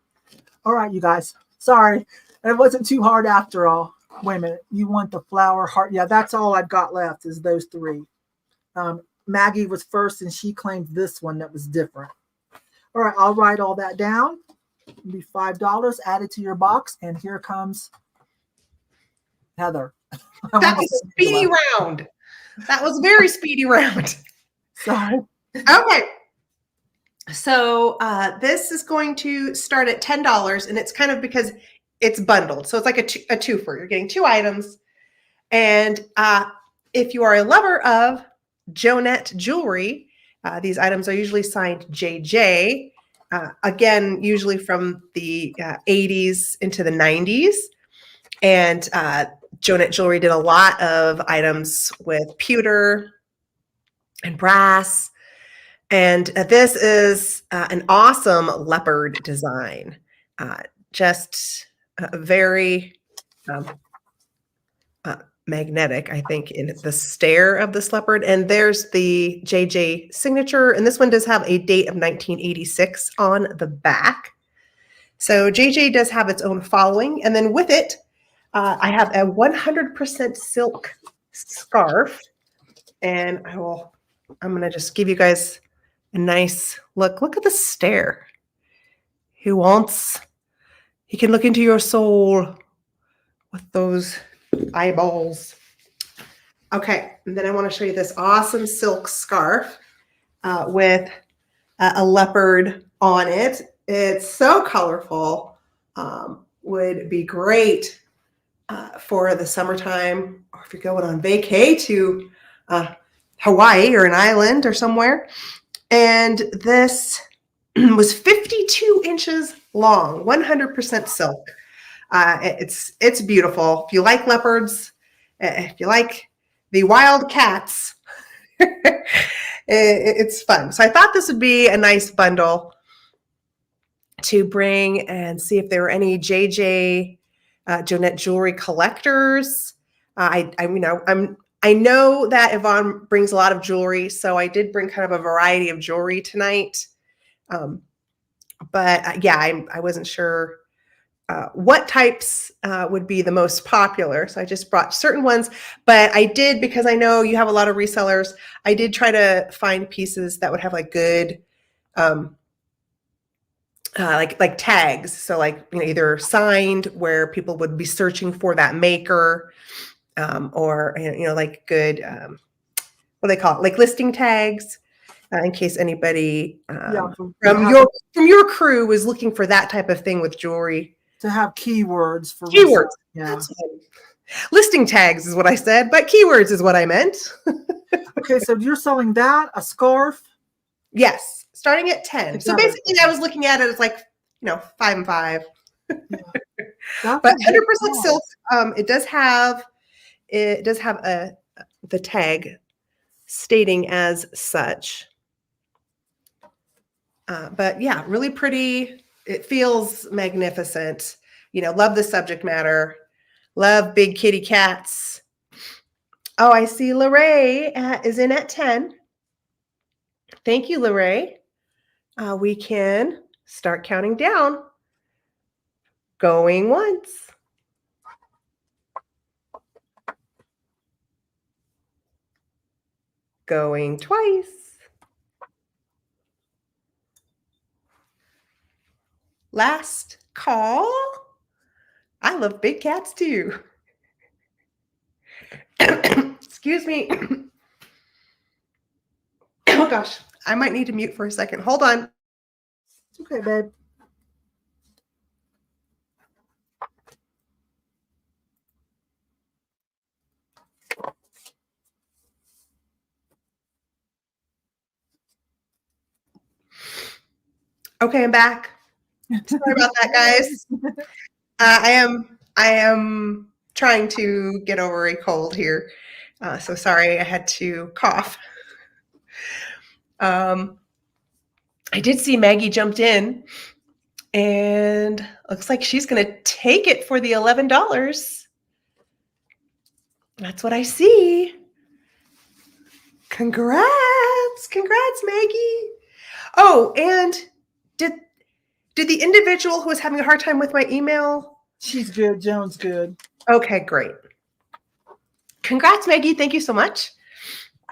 All right, you guys. Sorry. It wasn't too hard after all. Wait a minute. You want the flower heart? Yeah, that's all I've got left is those 3. Maggie was first, and she claimed this one that was different. All right, I'll write all that down. It'll be $5 added to your box. And here comes Heather. That was a speedy round. That was a very speedy round. Sorry. Okay. So this is going to start at $10, and it's kind of because it's bundled. So it's like a twofer. You're getting 2 items. And if you are a lover of Jonette jewelry, these items are usually signed JJ. Again, usually from the 80s into the 90s. And Jonette Jewelry did a lot of items with pewter and brass. And this is an awesome leopard design. Just very magnetic, I think, in the stare of this leopard. And there's the JJ signature. And this one does have a date of 1986 on the back. So JJ does have its own following. And then with it, I have a 100% silk scarf. And I'm going to just give you guys a nice look. Look at the stare. He can look into your soul with those eyeballs. Okay, and then I want to show you this awesome silk scarf with a leopard on it. It's so colorful. Would be great for the summertime, or if you're going on vacay to Hawaii or an island or somewhere. And this was 52 inches long, 100% silk. It's beautiful. If you like leopards, if you like the wild cats, it's fun. So I thought this would be a nice bundle to bring and see if there were any JJ Jonette jewelry collectors. I know that Yvon brings a lot of jewelry, so I did bring kind of a variety of jewelry tonight. But yeah, I wasn't sure what types would be the most popular. So I just brought certain ones, but I did, because I know you have a lot of resellers, I did try to find pieces that would have like good, like tags. So like, either signed where people would be searching for that maker, or, like good, what do they call it? Like listing tags. In case anybody from your crew was looking for that type of thing with jewelry. To have keywords for keywords. Yeah. Listing tags is what I said, but keywords is what I meant. Okay, so you're selling that, a scarf? Yes, starting at 10. So basically I was looking at it as like, 5 and 5. Yeah. But 100% silk. It does have a the tag stating as such. But yeah, really pretty. It feels magnificent. You know, love the subject matter. Love big kitty cats. Oh, I see Lorraine is in at 10. Thank you, Lorraine. We can start counting down. Going once. Going twice. Last call. I love big cats too. Excuse me. Oh gosh, I might need to mute for a second. Hold on. It's okay, babe. Okay, I'm back. Sorry about that, guys. I am trying to get over a cold here. So sorry, I had to cough. I did see Maggie jumped in, and looks like she's going to take it for the $11. That's what I see. Congrats, Maggie. Oh, and did the individual who was having a hard time with my email? She's good. Joan's good. Okay, great. Congrats, Maggie. Thank you so much.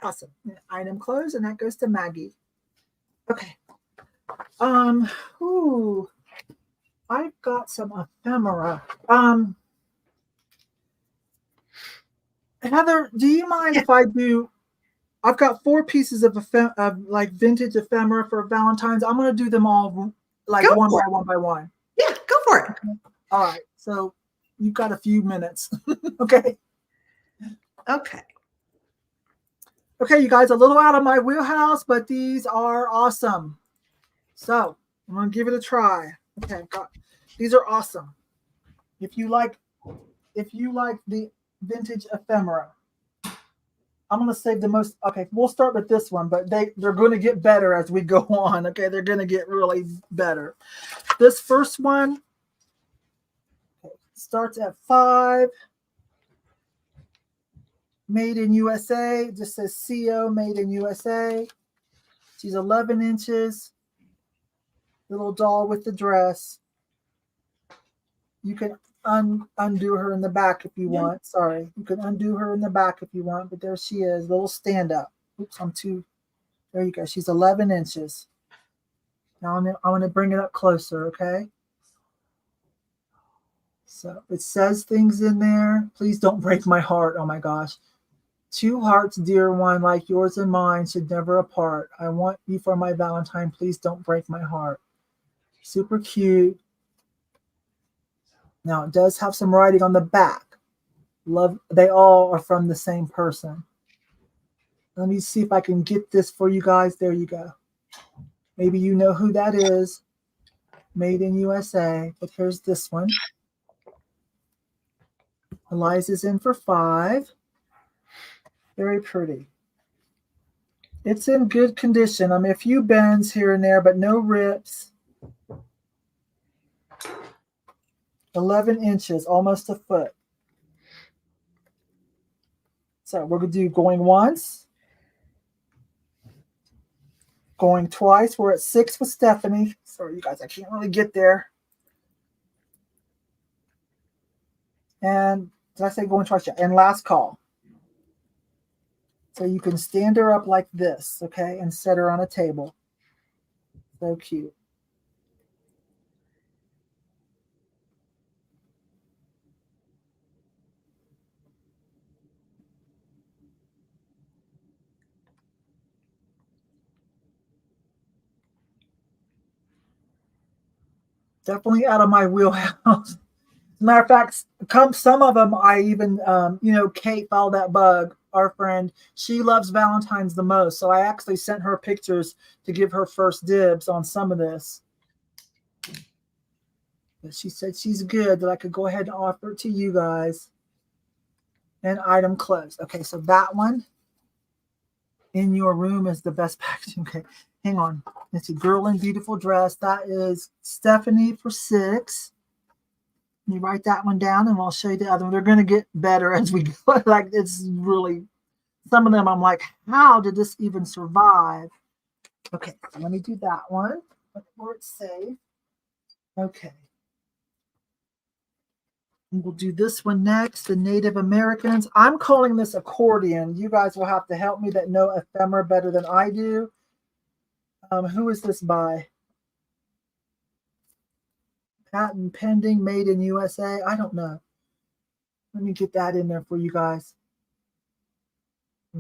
Awesome. Item closed, and that goes to Maggie. Okay. Ooh, I've got some ephemera. Heather, do you mind if I do? I've got 4 pieces of like vintage ephemera for Valentine's. I'm going to do them all like one by one. Yeah, go for it. Okay. All right. So you've got a few minutes. Okay. Okay. Okay, you guys, a little out of my wheelhouse, but these are awesome. So I'm going to give it a try. Okay, these are awesome. If you like the vintage ephemera, I'm going to save the most. Okay, we'll start with this one, but they're going to get better as we go on. Okay, they're going to get really better. This first one starts at 5. Made in USA. It just says CO, made in USA. She's 11 inches. Little doll with the dress. You can undo her in the back if you want. Sorry. You can undo her in the back if you want, but there she is. Little stand up. Oops, there you go. She's 11 inches. Now I want to bring it up closer, okay? So it says things in there. Please don't break my heart. Oh my gosh. 2 hearts, dear one, like yours and mine, should never apart. I want you for my Valentine. Please don't break my heart. Super cute. Now it does have some writing on the back. Love. They all are from the same person. Let me see if I can get this for you guys. There you go. Maybe you know who that is. Made in USA. But here's this one. Eliza's in for 5. Very pretty. It's in good condition. I mean, a few bends here and there, but no rips. 11 inches, almost a foot. So we're going to do going once. Going twice. We're at 6 with Stephanie. Sorry, you guys, I can't really get there. And did I say going twice? Yeah. And last call. So you can stand her up like this, okay, and set her on a table. So cute. Definitely out of my wheelhouse. As a matter of fact, some of them I even, Kate found that bug. Our friend, she loves Valentine's the most. So I actually sent her pictures to give her first dibs on some of this. But she said she's good, that I could go ahead and offer it to you guys. and item closed. Okay, so that one in your room is the best packaging. Okay, hang on. It's a girl in beautiful dress. That is Stephanie for 6. You write that one down and I'll show you the other one. They're going to get better as we go. Like, it's really, some of them I'm like, how did this even survive? Okay, so let me do that one before it's safe. Okay. And we'll do this one next, the Native Americans. I'm calling this accordion. You guys will have to help me that know ephemera better than I do. Who is this by? Patent pending, made in USA. I don't know. Let me get that in there for you guys.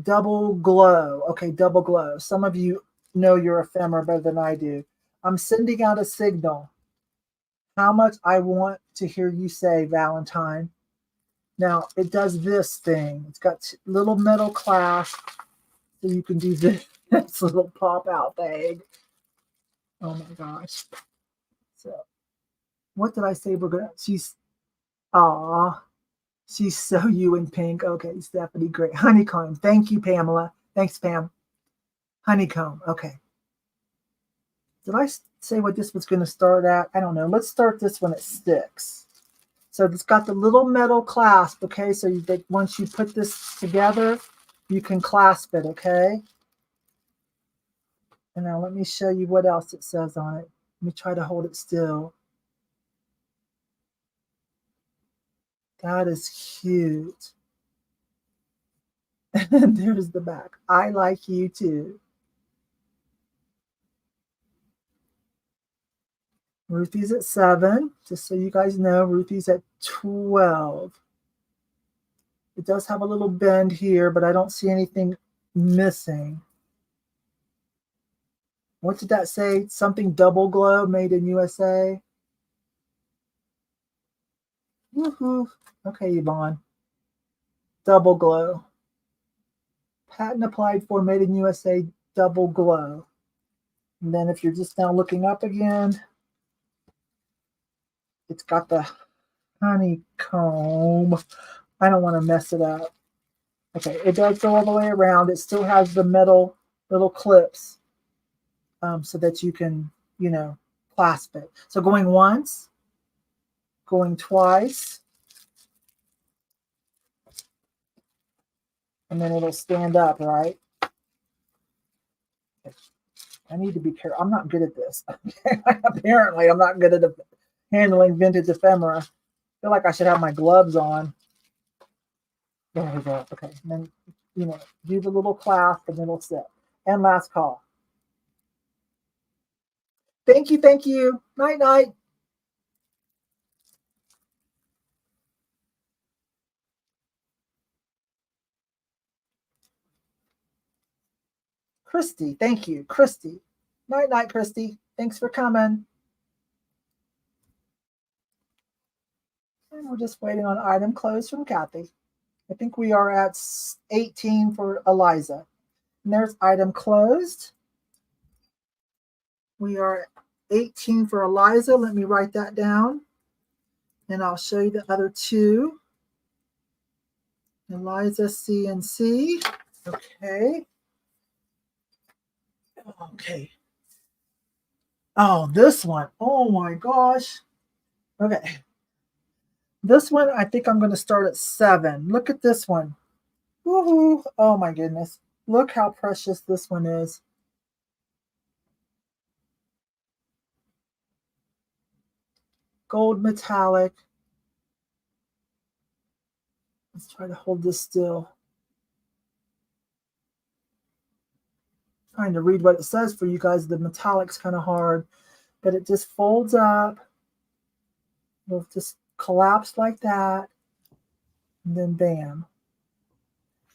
Double glow. Okay, double glow. Some of you know your ephemera better than I do. I'm sending out a signal. How much I want to hear you say, Valentine. Now, it does this thing. It's got little metal clasp, so you can do this little pop-out thing. Oh, my gosh. So, what did I say? We're going to... She's so you in pink. Okay, Stephanie, great. Honeycomb. Thank you, Pamela. Thanks, Pam. Honeycomb. Okay. Did I say what this was going to start at? I don't know. Let's start this one at 6. So it's got the little metal clasp, okay? So once you put this together, you can clasp it, okay? And now let me show you what else it says on it. Let me try to hold it still. That is cute. And there's the back. I like you too. Ruthie's at 7. Just so you guys know, Ruthie's at 12. It does have a little bend here, but I don't see anything missing. What did that say? Something double glow, made in USA. Woohoo. Okay, Yvon. Double glow. Patent applied for, made in USA, double glow. And then if you're just now looking up again, it's got the honeycomb. I don't want to mess it up. Okay, it does go all the way around. It still has the metal little clips so that you can, clasp it. So going once, going twice, and then it'll stand up, right? I need to be careful. I'm not good at this. Apparently, I'm not good at handling vintage ephemera. I feel like I should have my gloves on. There we go. Okay. And then, do the little clasp and then it'll sit. And last call. Thank you. Thank you. Night, night. Christy, thank you. Christy. Night, night, Christy. Thanks for coming. And we're just waiting on item closed from Kathy. I think we are at 18 for Eliza. And there's item closed. We are at 18 for Eliza. Let me write that down. And I'll show you the other 2. Eliza CNC. Okay. Okay. Oh, this one. Oh my gosh. Okay. This one, I think I'm going to start at 7. Look at this one. Woohoo. Oh my goodness. Look how precious this one is. Gold metallic. Let's try to hold this still. Trying to read what it says for you guys. The metallic's kind of hard, but it just folds up. It'll just collapse like that, and then bam.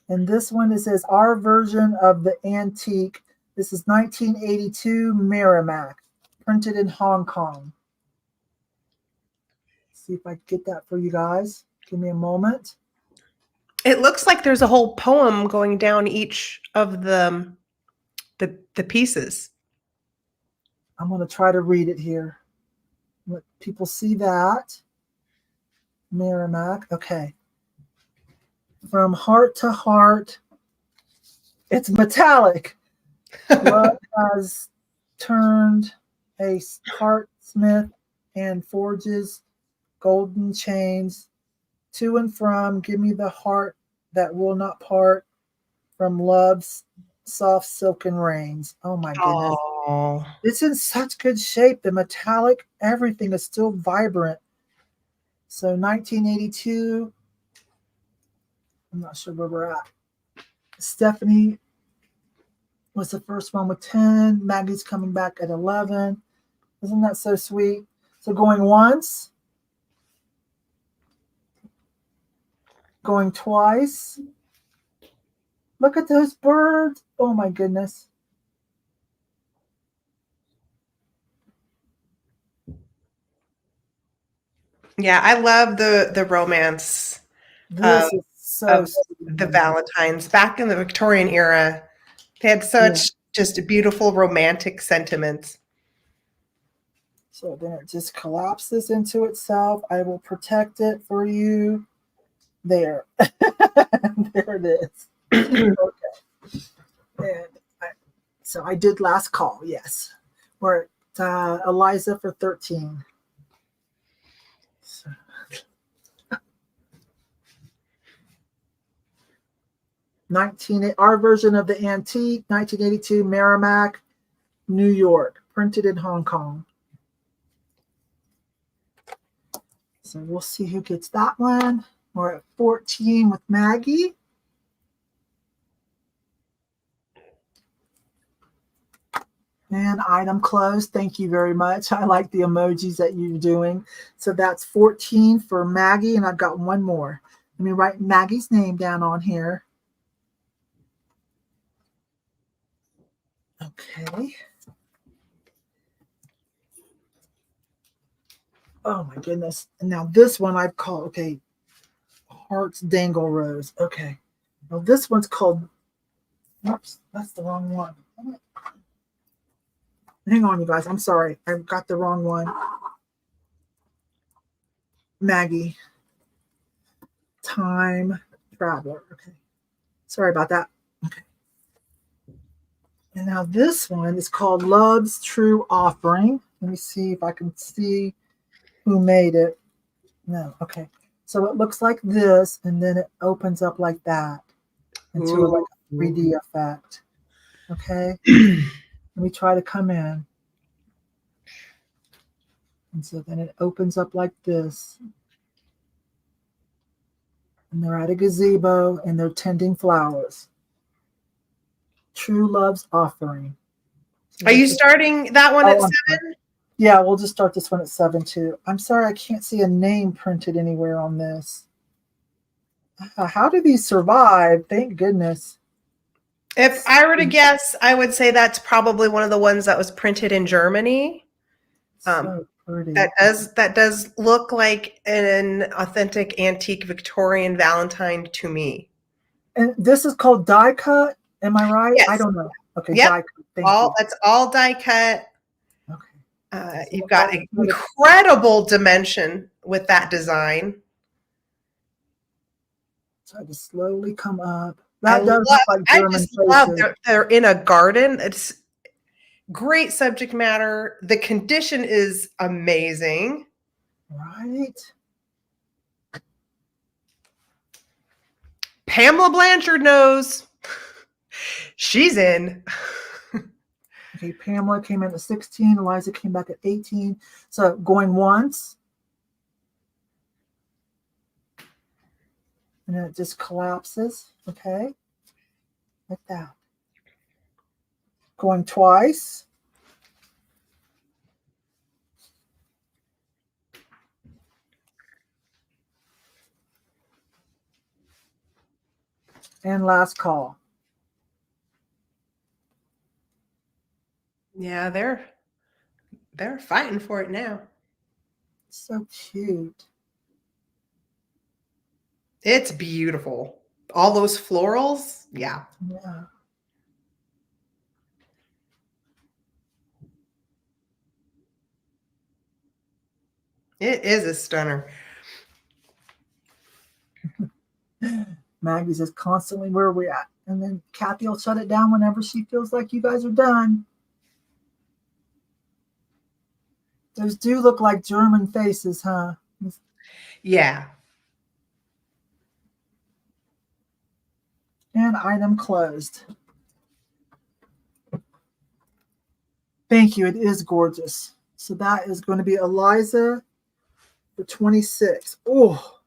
And this one, it says our version of the antique. This is 1982 Merrimack, printed in Hong Kong. Let's see if I can get that for you guys. Give me a moment. It looks like there's a whole poem going down each of the pieces. I'm going to try to read it here. Let people see that. Merrimack. Okay. from heart to heart. It's metallic. Love has turned a heartsmith and forges golden chains to and from. Give me the heart that will not part from love's soft silken reins. Oh my goodness. Oh, It's in such good shape. The metallic, everything is still vibrant. So 1982, I'm not sure where we're at. Stephanie was the first one with 10. Maggie's coming back at 11. Isn't that so sweet? So going once, going twice. Look at those birds. Oh my goodness. yeah, I love the romance This is so of sweet. the Valentines. Back in the Victorian era, they had such just beautiful romantic sentiments. So then it just collapses into itself. I will protect it for you. There. There it is. Okay. And so I did last call, yes. We're at Eliza for 13. So. our version of the antique, 1982 Merrimack, New York, printed in Hong Kong. So we'll see who gets that one. We're at 14 with Maggie. And item closed. Thank you very much. I like the emojis that you're doing. So that's 14 for Maggie, and I've got one more. Let me write Maggie's name down on here. Okay. Oh my goodness. And now this one I've called, okay, Hearts Dangle Rose. Okay. Now this one's called, oops, that's the wrong one. Hang on, you guys. I'm sorry. I've got the wrong one. Maggie. Time Traveler. Okay. Sorry about that. Okay. And now this one is called Love's True Offering. Let me see if I can see who made it. No. Okay. So it looks like this, and then it opens up like that into like a 3D effect. Okay. Let me try to come in. And so then it opens up like this. And they're at a gazebo and they're tending flowers. True Love's Offering. So Are you starting that one at 7? Yeah, we'll just start this one at 7 too. I'm sorry, I can't see a name printed anywhere on this. How do these survive? Thank goodness. If I were to guess, I would say that's probably one of the ones that was printed in Germany. So pretty. That does look like an authentic antique Victorian Valentine to me. And this is called die cut. Am I right? Yes. I don't know. Okay, yep. die cut. Thank you. That's all die cut. Okay. You've got incredible dimension with that design. Try to slowly come up. I just love they're in a garden. It's great subject matter. The condition is amazing. Right. Pamela Blanchard knows. She's in. Okay, Pamela came in at 16. Eliza came back at 18. So going once. And then it just collapses. Okay. Like that. Going twice. And last call. Yeah, they're fighting for it now. So cute. It's beautiful. All those florals. Yeah. Yeah. It is a stunner. Maggie says constantly where are we at? And then Kathy will shut it down whenever she feels like you guys are done. Those do look like German faces, huh? Yeah. And item closed. Thank you. It is gorgeous. So that is going to be Eliza for 26. Oh,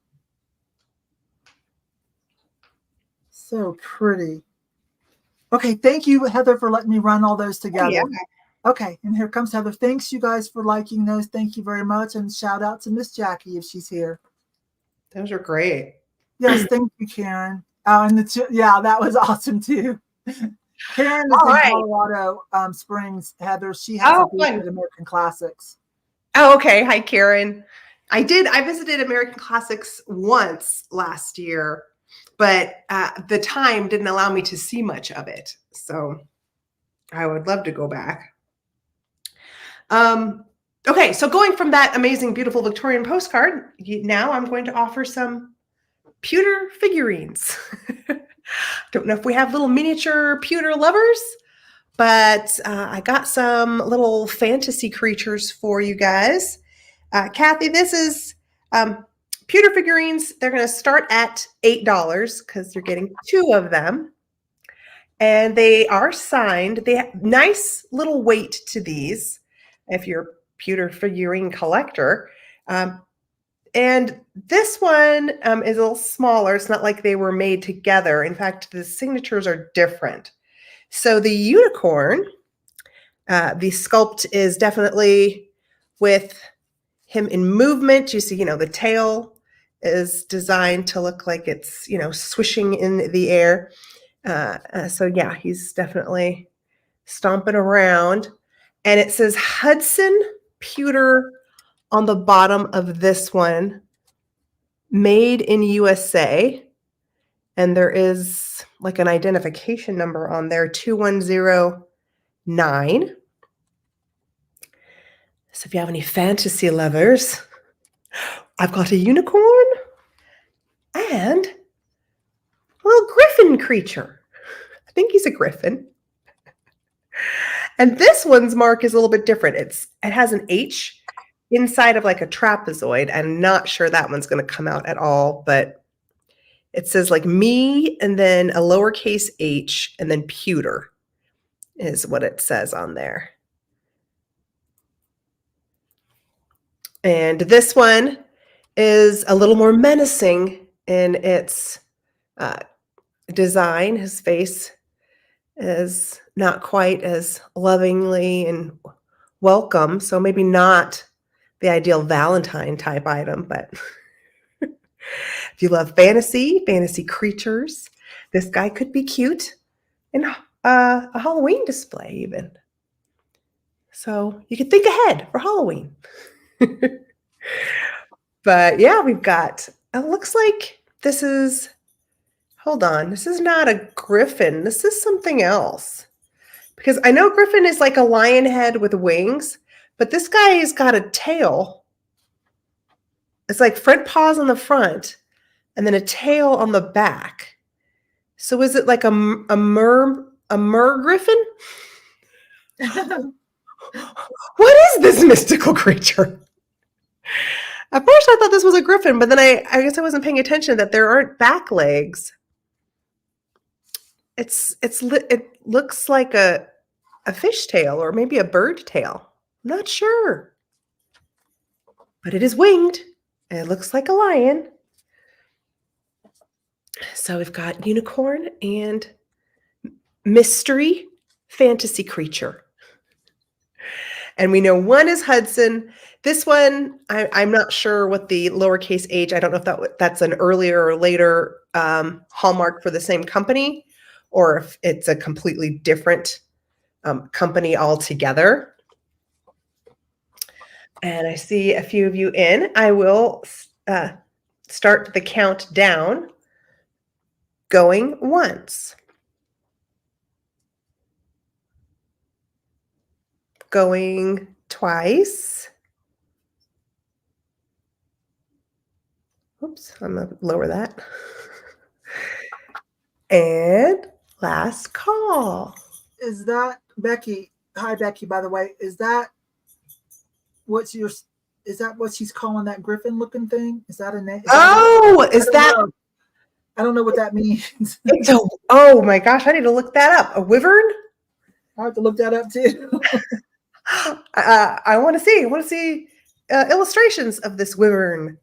so pretty. Okay, thank you, Heather, for letting me run all those together. Yeah. Okay, and here comes Heather. Thanks, you guys, for liking those. Thank you very much. And shout out to Miss Jackie if she's here. Those are great. Yes, thank you, Karen. And yeah, that was awesome too. Karen is in Colorado Springs, Heather. She has a booth at American Classics. Oh, okay. Hi, Karen. I visited American Classics once last year, but the time didn't allow me to see much of it. So I would love to go back. Okay, so going from that amazing, beautiful Victorian postcard, now I'm going to offer some pewter figurines. Don't know if we have little miniature pewter lovers, but I got some little fantasy creatures for you guys. Kathy, this is pewter figurines. They're going to start at $8 because you're getting 2 of them. And they are signed. They have nice little weight to these if you're a pewter figurine collector. And this one is a little smaller. It's not like they were made together. In fact, the signatures are different. So the unicorn, the sculpt is definitely with him in movement. You see, the tail is designed to look like it's, swishing in the air. So yeah, he's definitely stomping around. And it says Hudson Pewter on the bottom of this one, made in USA. And there is like an identification number on there, 2109. So if you have any fantasy lovers, I've got a unicorn and a little griffin creature. I think he's a griffin. And this one's mark is a little bit different. It has an H inside of like a trapezoid. I'm not sure that one's going to come out at all, but it says like me and then a lowercase h and then pewter is what it says on there. And this one is a little more menacing in its design. His face is not quite as lovingly and welcome, so maybe not the ideal Valentine type item, but if you love fantasy creatures, this guy could be cute in a Halloween display even. So you could think ahead for Halloween. But yeah, we've got, it looks like this is, hold on, this is not a griffin. This is something else. Because I know griffin is like a lion head with wings, but this guy has got a tail. It's like front paws on the front and then a tail on the back. So is it like a mer griffin? What is this mystical creature? At first I thought this was a griffin, but then I guess I wasn't paying attention that there aren't back legs. It looks like a fish tail or maybe a bird tail. I'm not sure. But it is winged. And it looks like a lion. So we've got unicorn and mystery fantasy creature. And we know one is Hudson. This one, I'm not sure what the lowercase h, I don't know if that's an earlier or later hallmark for the same company, or if it's a completely different company altogether. And I see a few of you in. I will start the countdown going once. Going twice. Oops, I'm going to lower that. And last call. Is that Becky? Hi, Becky, by the way. Is that what she's calling that griffin looking thing? Is that a name? I don't know what that means. Oh my gosh, I need to look that up. A wyvern? I have to look that up too. I want to see. Illustrations of this wyvern.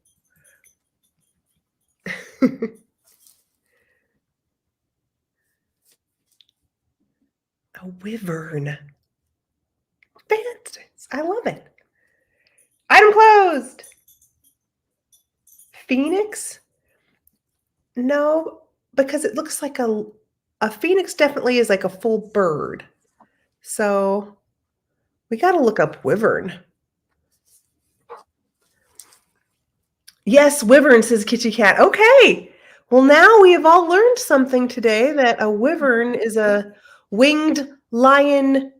A wyvern. Fantastic. I love it. Item closed. Phoenix? No, because it looks like a phoenix definitely is like a full bird. So we got to look up wyvern. Yes, wyvern, says Kitty Cat. Okay. Well, now we have all learned something today, that a wyvern is a winged lion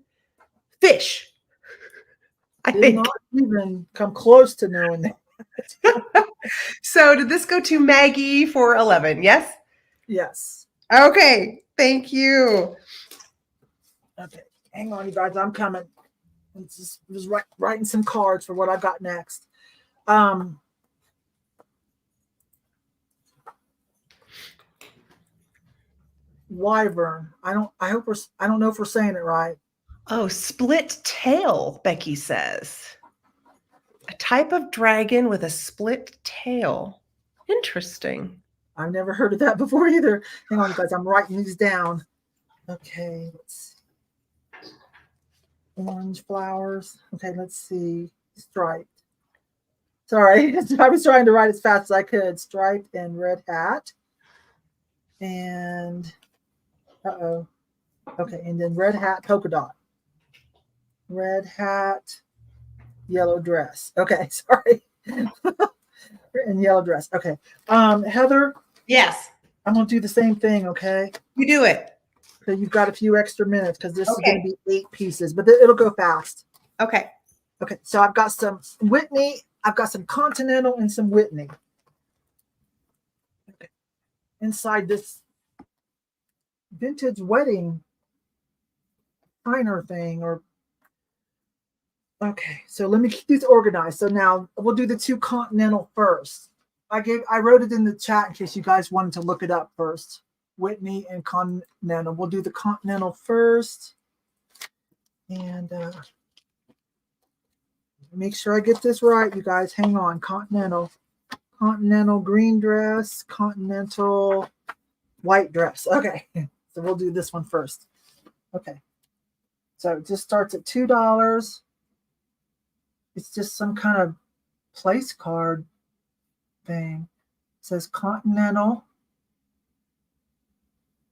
fish. I think. Not even come close to knowing that. So did this go to Maggie for 11? Yes? Yes. Okay. Thank you. Okay. Hang on, you guys. I'm coming. I'm just writing some cards for what I got next. Wyvern. I don't know if we're saying it right. Oh, split tail, Becky says. A type of dragon with a split tail. Interesting. I've never heard of that before either. Hang on, guys. I'm writing these down. Okay. Let's see. Orange flowers. Okay, let's see. Striped. Sorry. I was trying to write as fast as I could. Striped and red hat. And okay, and then red hat, polka dot. Red hat, yellow dress. Okay, sorry. And yellow dress. Okay. Heather. Yes. I'm gonna do the same thing, okay? You do it. So you've got a few extra minutes because this is gonna be 8 pieces, but it'll go fast. Okay. Okay, so I've got some Whitney, I've got some Continental and some Whitney. Okay. Inside this vintage wedding finer thing, or okay, so let me keep these organized. So now we'll do the 2 Continental first. I wrote it in the chat in case you guys wanted to look it up first. Whitney and Continental. We'll do the Continental first. And make sure I get this right, you guys. Hang on. Continental green dress, Continental white dress. Okay, so we'll do this one first. Okay, so it just starts at $2. It's just some kind of place card thing. It says Continental.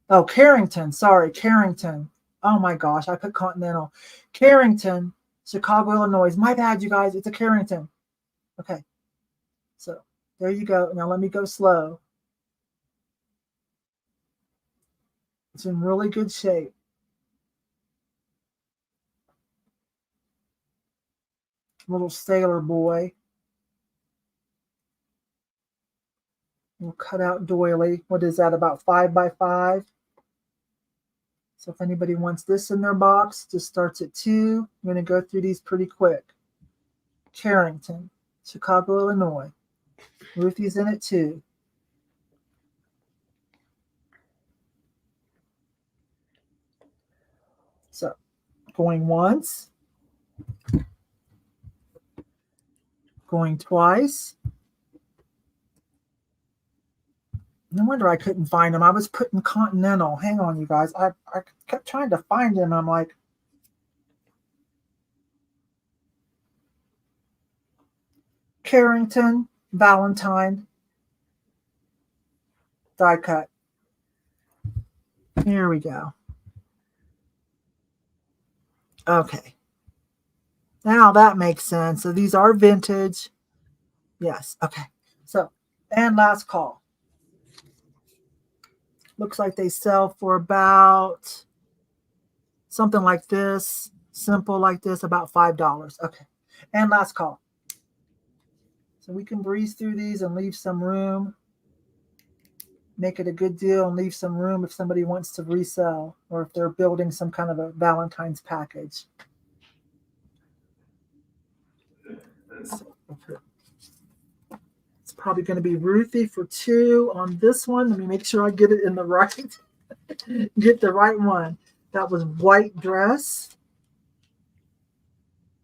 Oh, Carrington. Sorry, Carrington. Oh my gosh, I put Continental. Carrington, Chicago, Illinois. My bad, you guys. It's a Carrington. Okay. So there you go. Now let me go slow. It's in really good shape. Little sailor boy. We'll cut out doily. What is that, about 5 by 5? So if anybody wants this in their box, just starts at 2. I'm going to go through these pretty quick. Carrington, Chicago, Illinois. Ruthie's in it too. So going once. Going twice. No wonder I couldn't find him. I was putting Continental. Hang on, you guys. I kept trying to find him. I'm like, Carrington, Valentine, die cut. Here we go. Okay. Now that makes sense. So these are vintage. Yes. Okay. So, and last call. Looks like they sell for about something like this, simple like this, about $5. Okay. And last call. So we can breeze through these and leave some room. make it a good deal and leave some room if somebody wants to resell or if they're building some kind of a Valentine's package. So, it's probably going to be Ruthie for 2 on this one. Let me make sure I get it in the right, get the right one. That was white dress.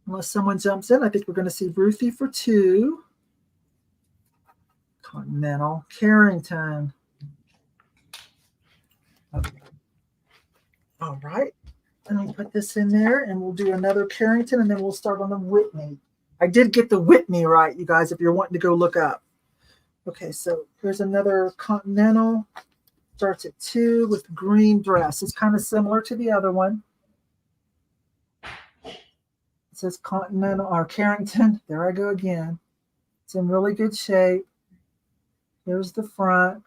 Unless someone jumps in, I think we're going to see Ruthie for 2. Continental, Carrington. Okay. All right. Let me put this in there and we'll do another Carrington and then we'll start on the Whitney. I did get the Whitney right, you guys, if you're wanting to go look up. Okay, so here's another Continental. Starts at 2 with green dress. It's kind of similar to the other one. It says Continental or Carrington. There I go again. It's in really good shape. Here's the front.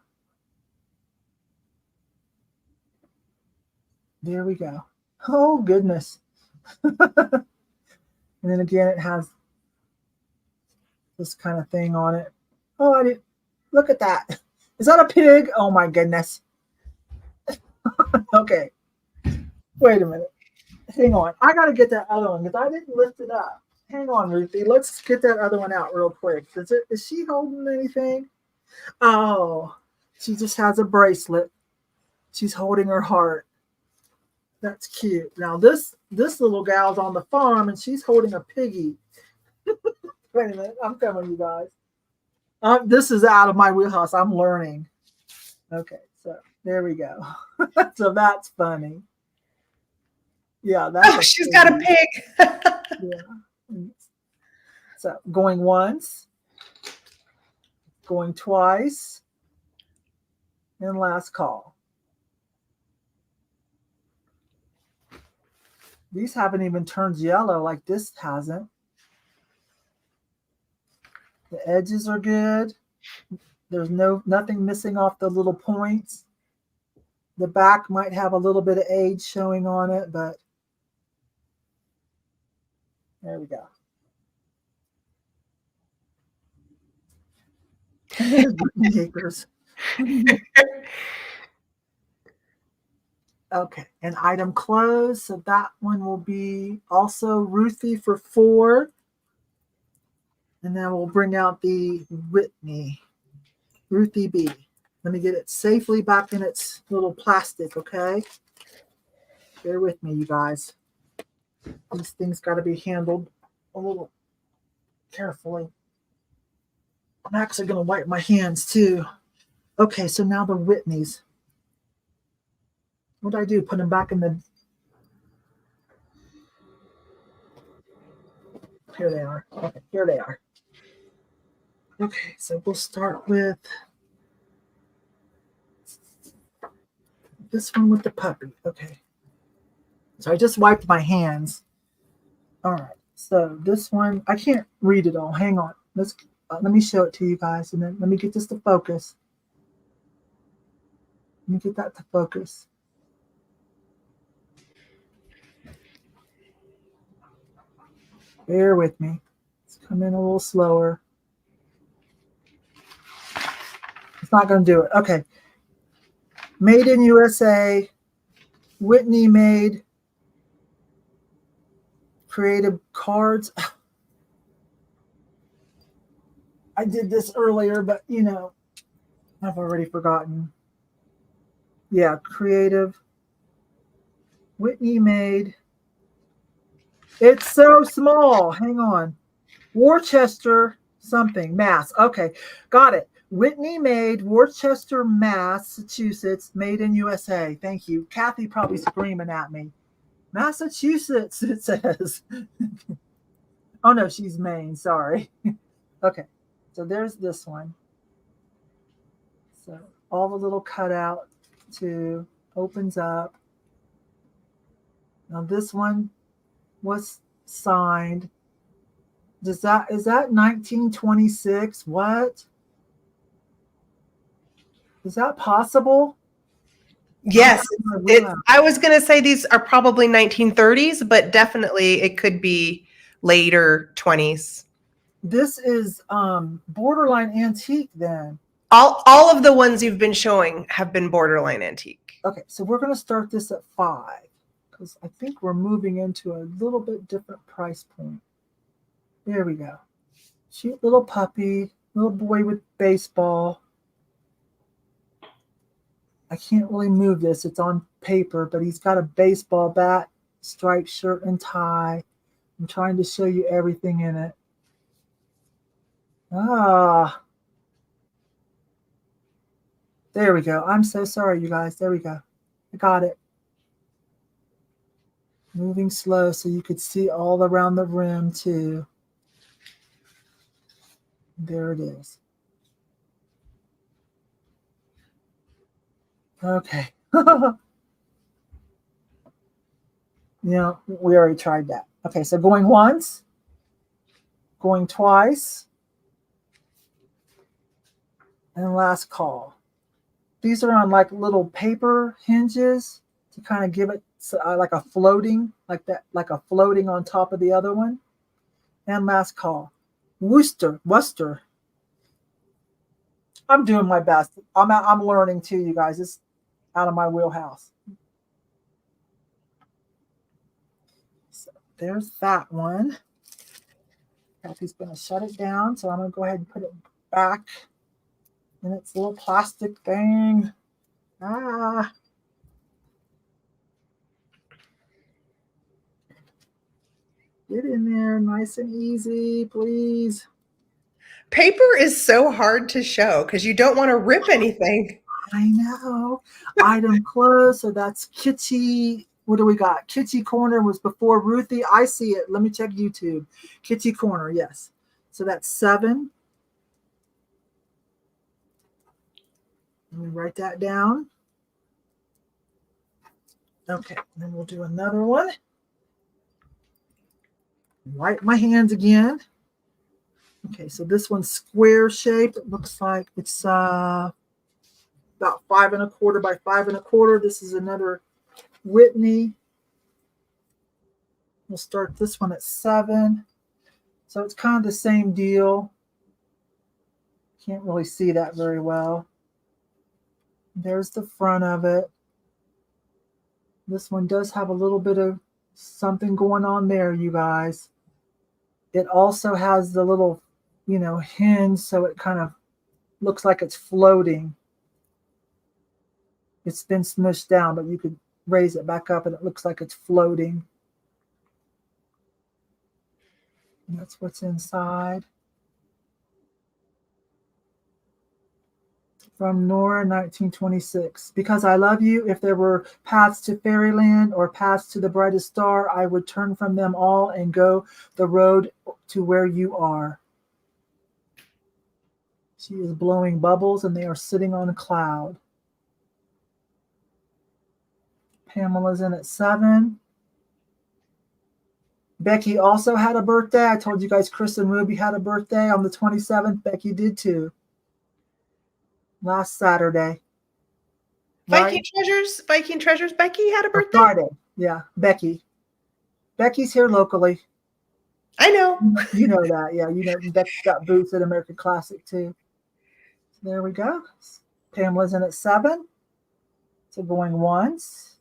There we go. Oh, goodness. And then again, it has this kind of thing on it. Oh, I didn't look at that. Is that a pig? Oh my goodness. Okay. Wait a minute. Hang on. I got to get that other one because I didn't lift it up. Hang on, Ruthie. Let's get that other one out real quick. Is she holding anything? Oh, she just has a bracelet. She's holding her heart. That's cute. Now this little gal's on the farm and she's holding a piggy. Wait a minute. I'm coming, you guys. This is out of my wheelhouse. I'm learning. Okay, so there we go. So that's funny. Yeah, that's she's got a pig. Yeah. So going once, going twice, and last call. These haven't even turned yellow like this hasn't. The edges are good. There's nothing missing off the little points. The back might have a little bit of age showing on it, but there we go. Okay, and item closed. So that one will be also Ruthie for 4. And then we'll bring out the Whitney, Ruthie B. Let me get it safely back in its little plastic, okay? Bear with me, you guys. These things got to be handled a little carefully. I'm actually going to wipe my hands too. Okay, so now the Whitneys. What did I do? Put them back in the... Here they are. Okay, here they are. Okay, so we'll start with this one with the puppy. Okay. So I just wiped my hands. All right. So this one, I can't read it all. Hang on. Let me show it to you guys, and then let me get this to focus. Let me get that to focus. Bear with me. Let's come in a little slower. It's not going to do it. Okay. Made in USA. Whitney made. Creative cards. I did this earlier, but you know, I've already forgotten. Yeah, creative. Whitney made. It's so small. Hang on. Worcester something, Mass. Okay, got it. Whitney made, Worcester, Massachusetts, made in USA. Thank you. Kathy probably screaming at me. Massachusetts, it says. Oh, no, she's Maine. Sorry. Okay, so there's this one. So all the little cutout to opens up. Now this one was signed. Is that 1926? What? Is that possible? Yes. I was going to say these are probably 1930s, but definitely it could be later 20s. This is borderline antique then. All of the ones you've been showing have been borderline antique. Okay, so we're going to start this at 5 because I think we're moving into a little bit different price point. There we go. Cute little puppy, little boy with baseball. I can't really move this. It's on paper, but he's got a baseball bat, striped shirt and tie. I'm trying to show you everything in it. Ah. There we go. I'm so sorry, you guys. There we go. I got it. Moving slow so you could see all around the rim too. There it is. Okay. Yeah, we already tried that. Okay, so going once, going twice, and last call. These are on like little paper hinges to kind of give it like a floating, like that, like a floating on top of the other one. And last call. Worcester. I'm doing my best. I'm learning too, you guys. It's out of my wheelhouse. So there's that one. Kathy's going to shut it down, so I'm going to go ahead and put it back in its little plastic thing. Ah. Get in there nice and easy, please. Paper is so hard to show because you don't want to rip anything. I know. Item closed. So that's Kitschy. What do we got? Kitschy Corner was before Ruthie. I see it. Let me check YouTube. Kitschy Corner, yes. So that's 7. Let me write that down. Okay, then we'll do another one. Wipe my hands again. Okay, so this one's square shape. It looks like it's about 5 1/4 by 5 1/4. This is another Whitney. We'll start this one at 7. So it's kind of the same deal. Can't really see that very well. There's the front of it. This one does have a little bit of something going on there, you guys. It also has the little, hinge, so it kind of looks like it's floating. It's been smushed down, but you could raise it back up and it looks like it's floating. And that's what's inside. From Nora, 1926. Because I love you, if there were paths to fairyland or paths to the brightest star, I would turn from them all and go the road to where you are. She is blowing bubbles and they are sitting on a cloud. Pamela's in at 7. Becky also had a birthday. I told you guys Chris and Ruby had a birthday on the 27th. Becky did too. Last Saturday. Viking Treasures. Becky had a birthday? Friday. Yeah, Becky. Becky's here locally. I know. You know that. Yeah, Becky's got boots at American Classic too. So there we go. Pamela's in at 7. So going once.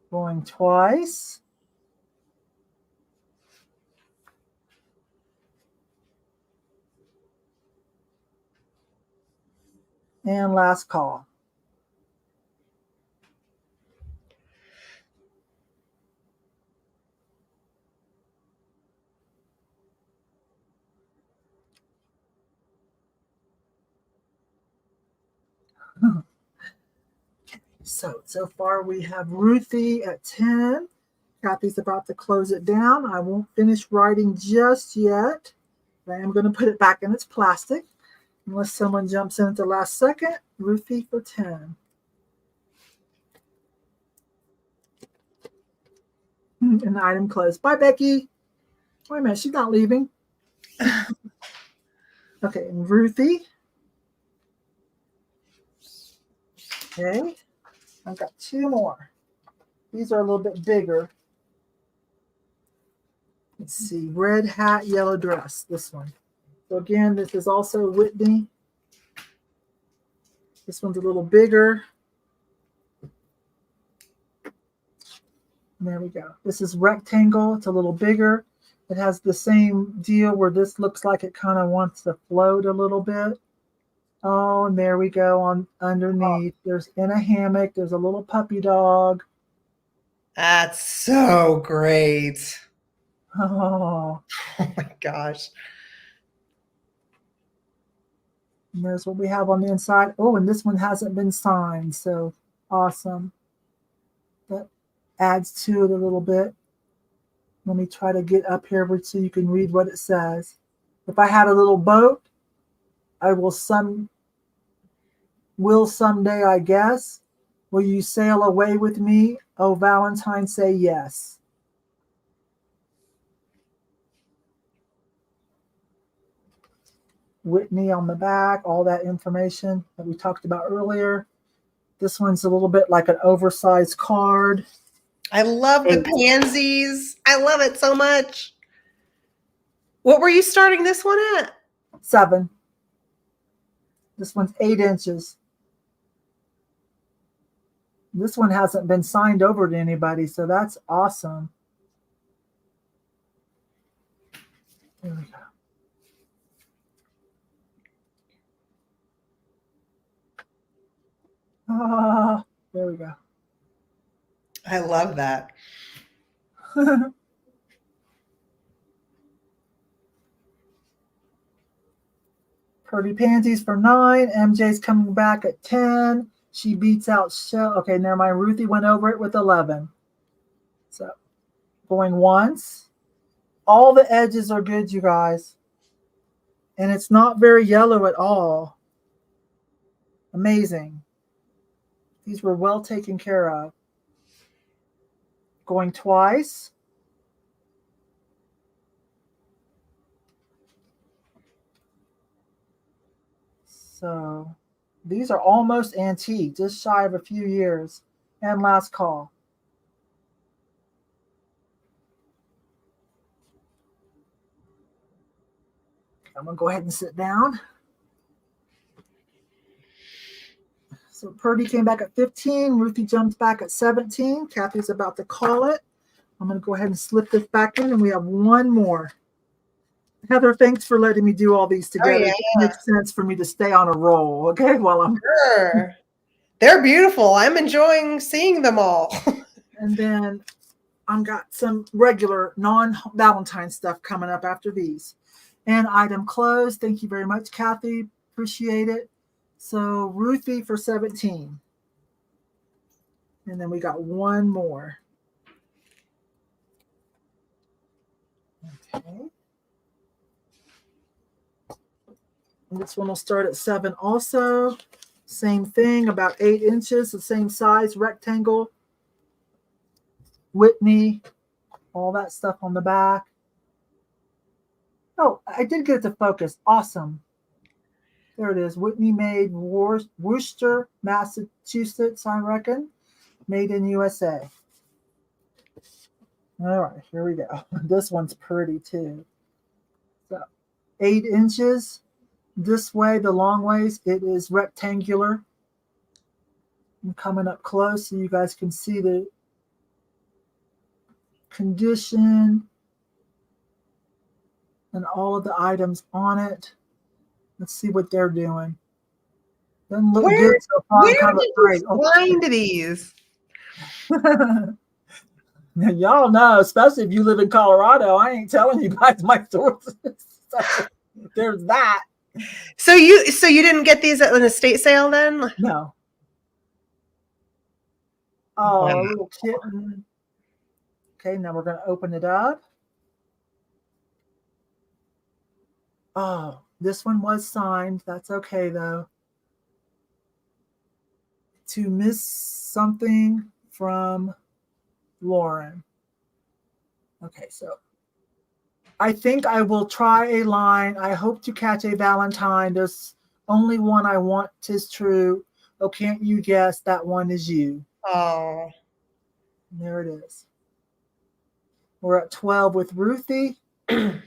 Going twice. And last call. So far we have Ruthie at 10. Kathy's about to close it down. I won't finish writing just yet. I am going to put it back in its plastic. Unless someone jumps in at the last second. Ruthie for 10. And the item closed. Bye, Becky. Wait a minute, she's not leaving. Okay, and Ruthie. Okay, I've got 2 more. These are a little bit bigger. Let's see, red hat, yellow dress, this one. So again, this is also Whitney. This one's a little bigger. There we go. This is rectangle. It's a little bigger. It has the same deal where this looks like it kind of wants to float a little bit. Oh, and there we go on underneath. There's in a hammock. There's a little puppy dog. That's so great. Oh, Oh my gosh. and there's what we have on the inside. Oh, and this one hasn't been signed. So awesome. That adds to it a little bit. Let me try to get up here so you can read what it says. If I had a little boat, I will someday, I guess. Will you sail away with me? Oh, Valentine, say yes. Whitney on the back, all that information that we talked about earlier. This one's a little bit like an oversized card. I love the pansies. I love it so much. What were you starting this one at? 7. This one's 8 inches. This one hasn't been signed over to anybody, so that's awesome. There we go. There we go. I love that. Pretty Pansies for 9. MJ's coming back at 10. She beats out Shell. Okay, never mind. Ruthie went over it with 11. So going once. All the edges are good, you guys. And it's not very yellow at all. Amazing. These were well taken care of. Going twice. So these are almost antique, just shy of a few years. And last call. I'm going to go ahead and sit down. So Purdy came back at 15. Ruthie jumped back at 17. Kathy's about to call it. I'm going to go ahead and slip this back in, and we have one more. Heather, thanks for letting me do all these together. Oh, yeah. It makes sense for me to stay on a roll, okay? While I'm Sure. They're beautiful. I'm enjoying seeing them all. And then I've got some regular non-Valentine stuff coming up after these. And item closed. Thank you very much, Kathy. Appreciate it. So Ruthie for 17. And then we got one more. Okay. And this one will start at 7 also. Same thing, about 8 inches, the same size, rectangle. Whitney, all that stuff on the back. Oh, I did get it to focus. Awesome. There it is. Whitney made Worcester, Massachusetts, I reckon. Made in USA. All right, here we go. This one's pretty too. So 8 inches. This way, the long ways, it is rectangular. I'm coming up close so you guys can see the condition and all of the items on it. Let's see what they're doing. Doesn't look good so far. Where did you find these? Y'all know, especially if you live in Colorado, I ain't telling you guys my sources. So there's that. So you didn't get these at an estate sale then? No. Oh, Wow. a little kitten. Okay, now we're going to open it up. Oh, this one was signed. That's okay, though. To miss something from Lauren. Okay, so I think I will try a line. I hope to catch a Valentine. There's only one I want, 'tis true. Oh, can't you guess? That one is you. Oh. There it is. We're at 12 with Ruthie. There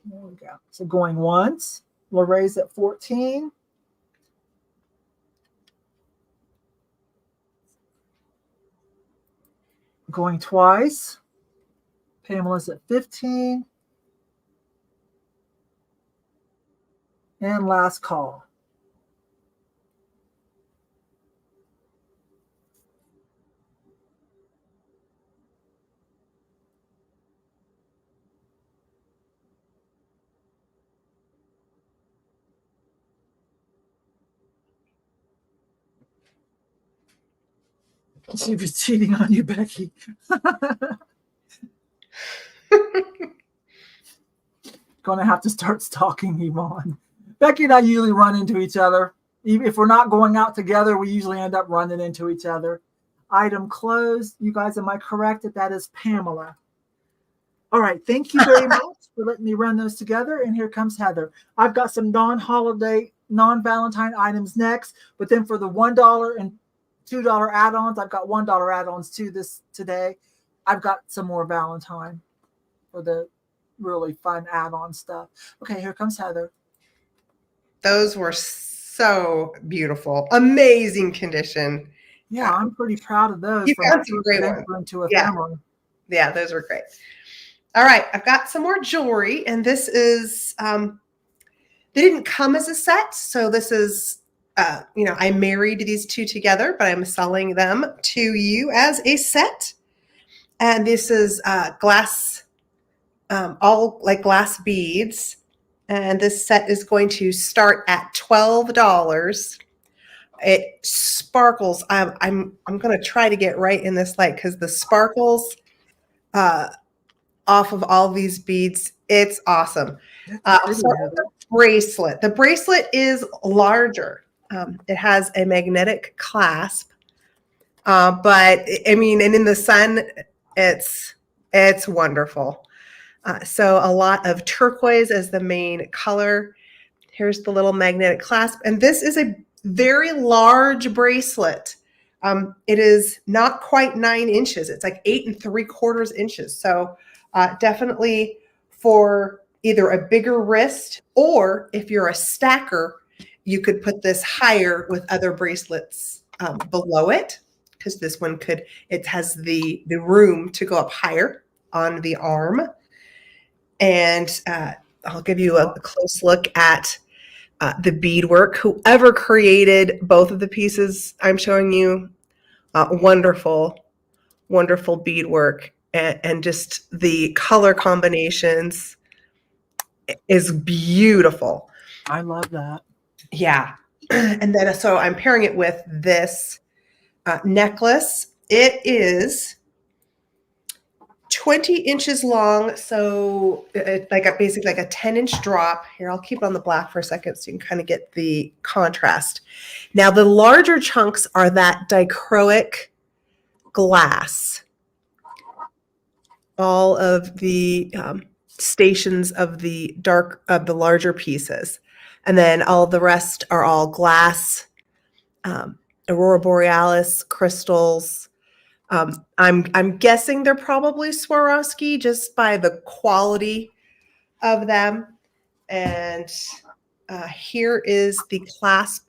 we go. So going once, Lorraine's at 14. Going twice, Pamela's at 15. And last call. She was cheating on you, Becky. Gonna have to start stalking Yvon. Becky and I usually run into each other. Even if we're not going out together, we usually end up running into each other. Item closed. You guys, am I correct that is Pamela? All right. Thank you very much for letting me run those together. And here comes Heather. I've got some non-holiday, non-Valentine items next. But then for the $1 and $2 add-ons, I've got $1 add-ons to this today. I've got some more Valentine for the really fun add-on stuff. Okay, here comes Heather. Those were so beautiful. Amazing condition. Yeah, I'm pretty proud of those. You found some great ones. Into a family. Yeah, those were great. All right, I've got some more jewelry, and this is, they didn't come as a set. So this is, I married these two together, but I'm selling them to you as a set. And this is glass, all like glass beads. And this set is going to start at $12. It sparkles. I'm going to try to get right in this light because the sparkles off of all these beads, it's awesome. So the bracelet. The bracelet is larger. It has a magnetic clasp, but I mean, and in the sun, it's wonderful. So a lot of turquoise as the main color. Here's the little magnetic clasp, and this is a very large bracelet. It is not quite 9 inches. It's like 8 3/4 inches. So definitely for either a bigger wrist, or if you're a stacker, you could put this higher with other bracelets below it, because this one it has the room to go up higher on the arm. And I'll give you a close look at the beadwork. Whoever created both of the pieces I'm showing you, wonderful, wonderful beadwork. And just the color combinations is beautiful. I love that. Yeah. And then, so I'm pairing it with this necklace. It is 20 inches long. So it's basically like a 10-inch drop. Here, I'll keep it on the black for a second so you can kind of get the contrast. Now, the larger chunks are that dichroic glass. All of the stations of the larger pieces. And then all the rest are all glass, aurora borealis, crystals. I'm guessing they're probably Swarovski just by the quality of them. And here is the clasp.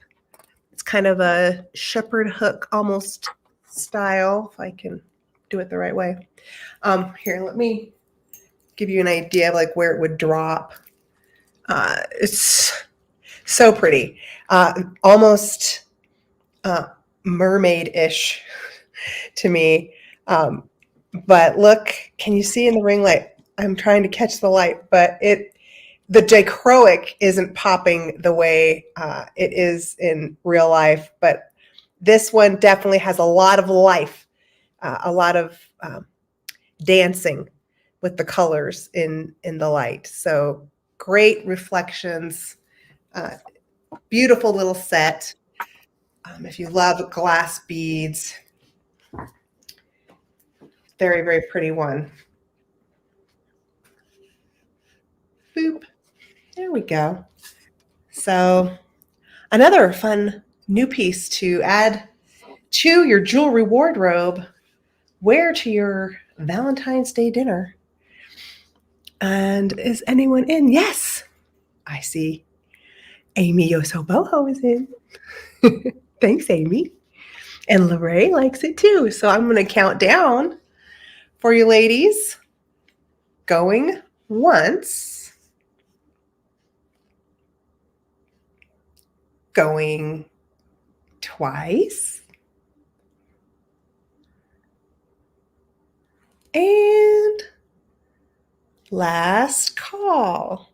It's kind of a shepherd hook almost style, if I can do it the right way. Here, let me give you an idea of like where it would drop. It's so pretty, almost mermaid-ish to me. But look, can you see in the ring light? I'm trying to catch the light, but the dichroic isn't popping the way it is in real life. But this one definitely has a lot of life, a lot of dancing with the colors in the light. So great reflections, beautiful little set. If you love glass beads, very, very pretty one. Boop. There we go. So another fun new piece to add to your jewelry wardrobe. Wear to your Valentine's Day dinner. And is anyone in? Yes, I see. Amy Yoso Boho is in. Thanks, Amy. And Lorraine likes it too. So I'm going to count down for you ladies. Going once. Going twice. And last call.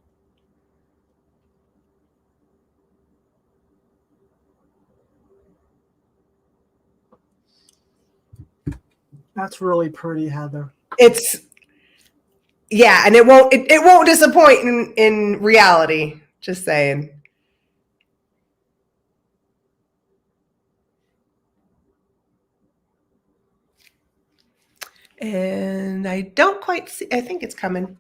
That's really pretty, Heather. It's, yeah, and it won't disappoint in reality. Just saying. And I don't quite see, I think it's coming.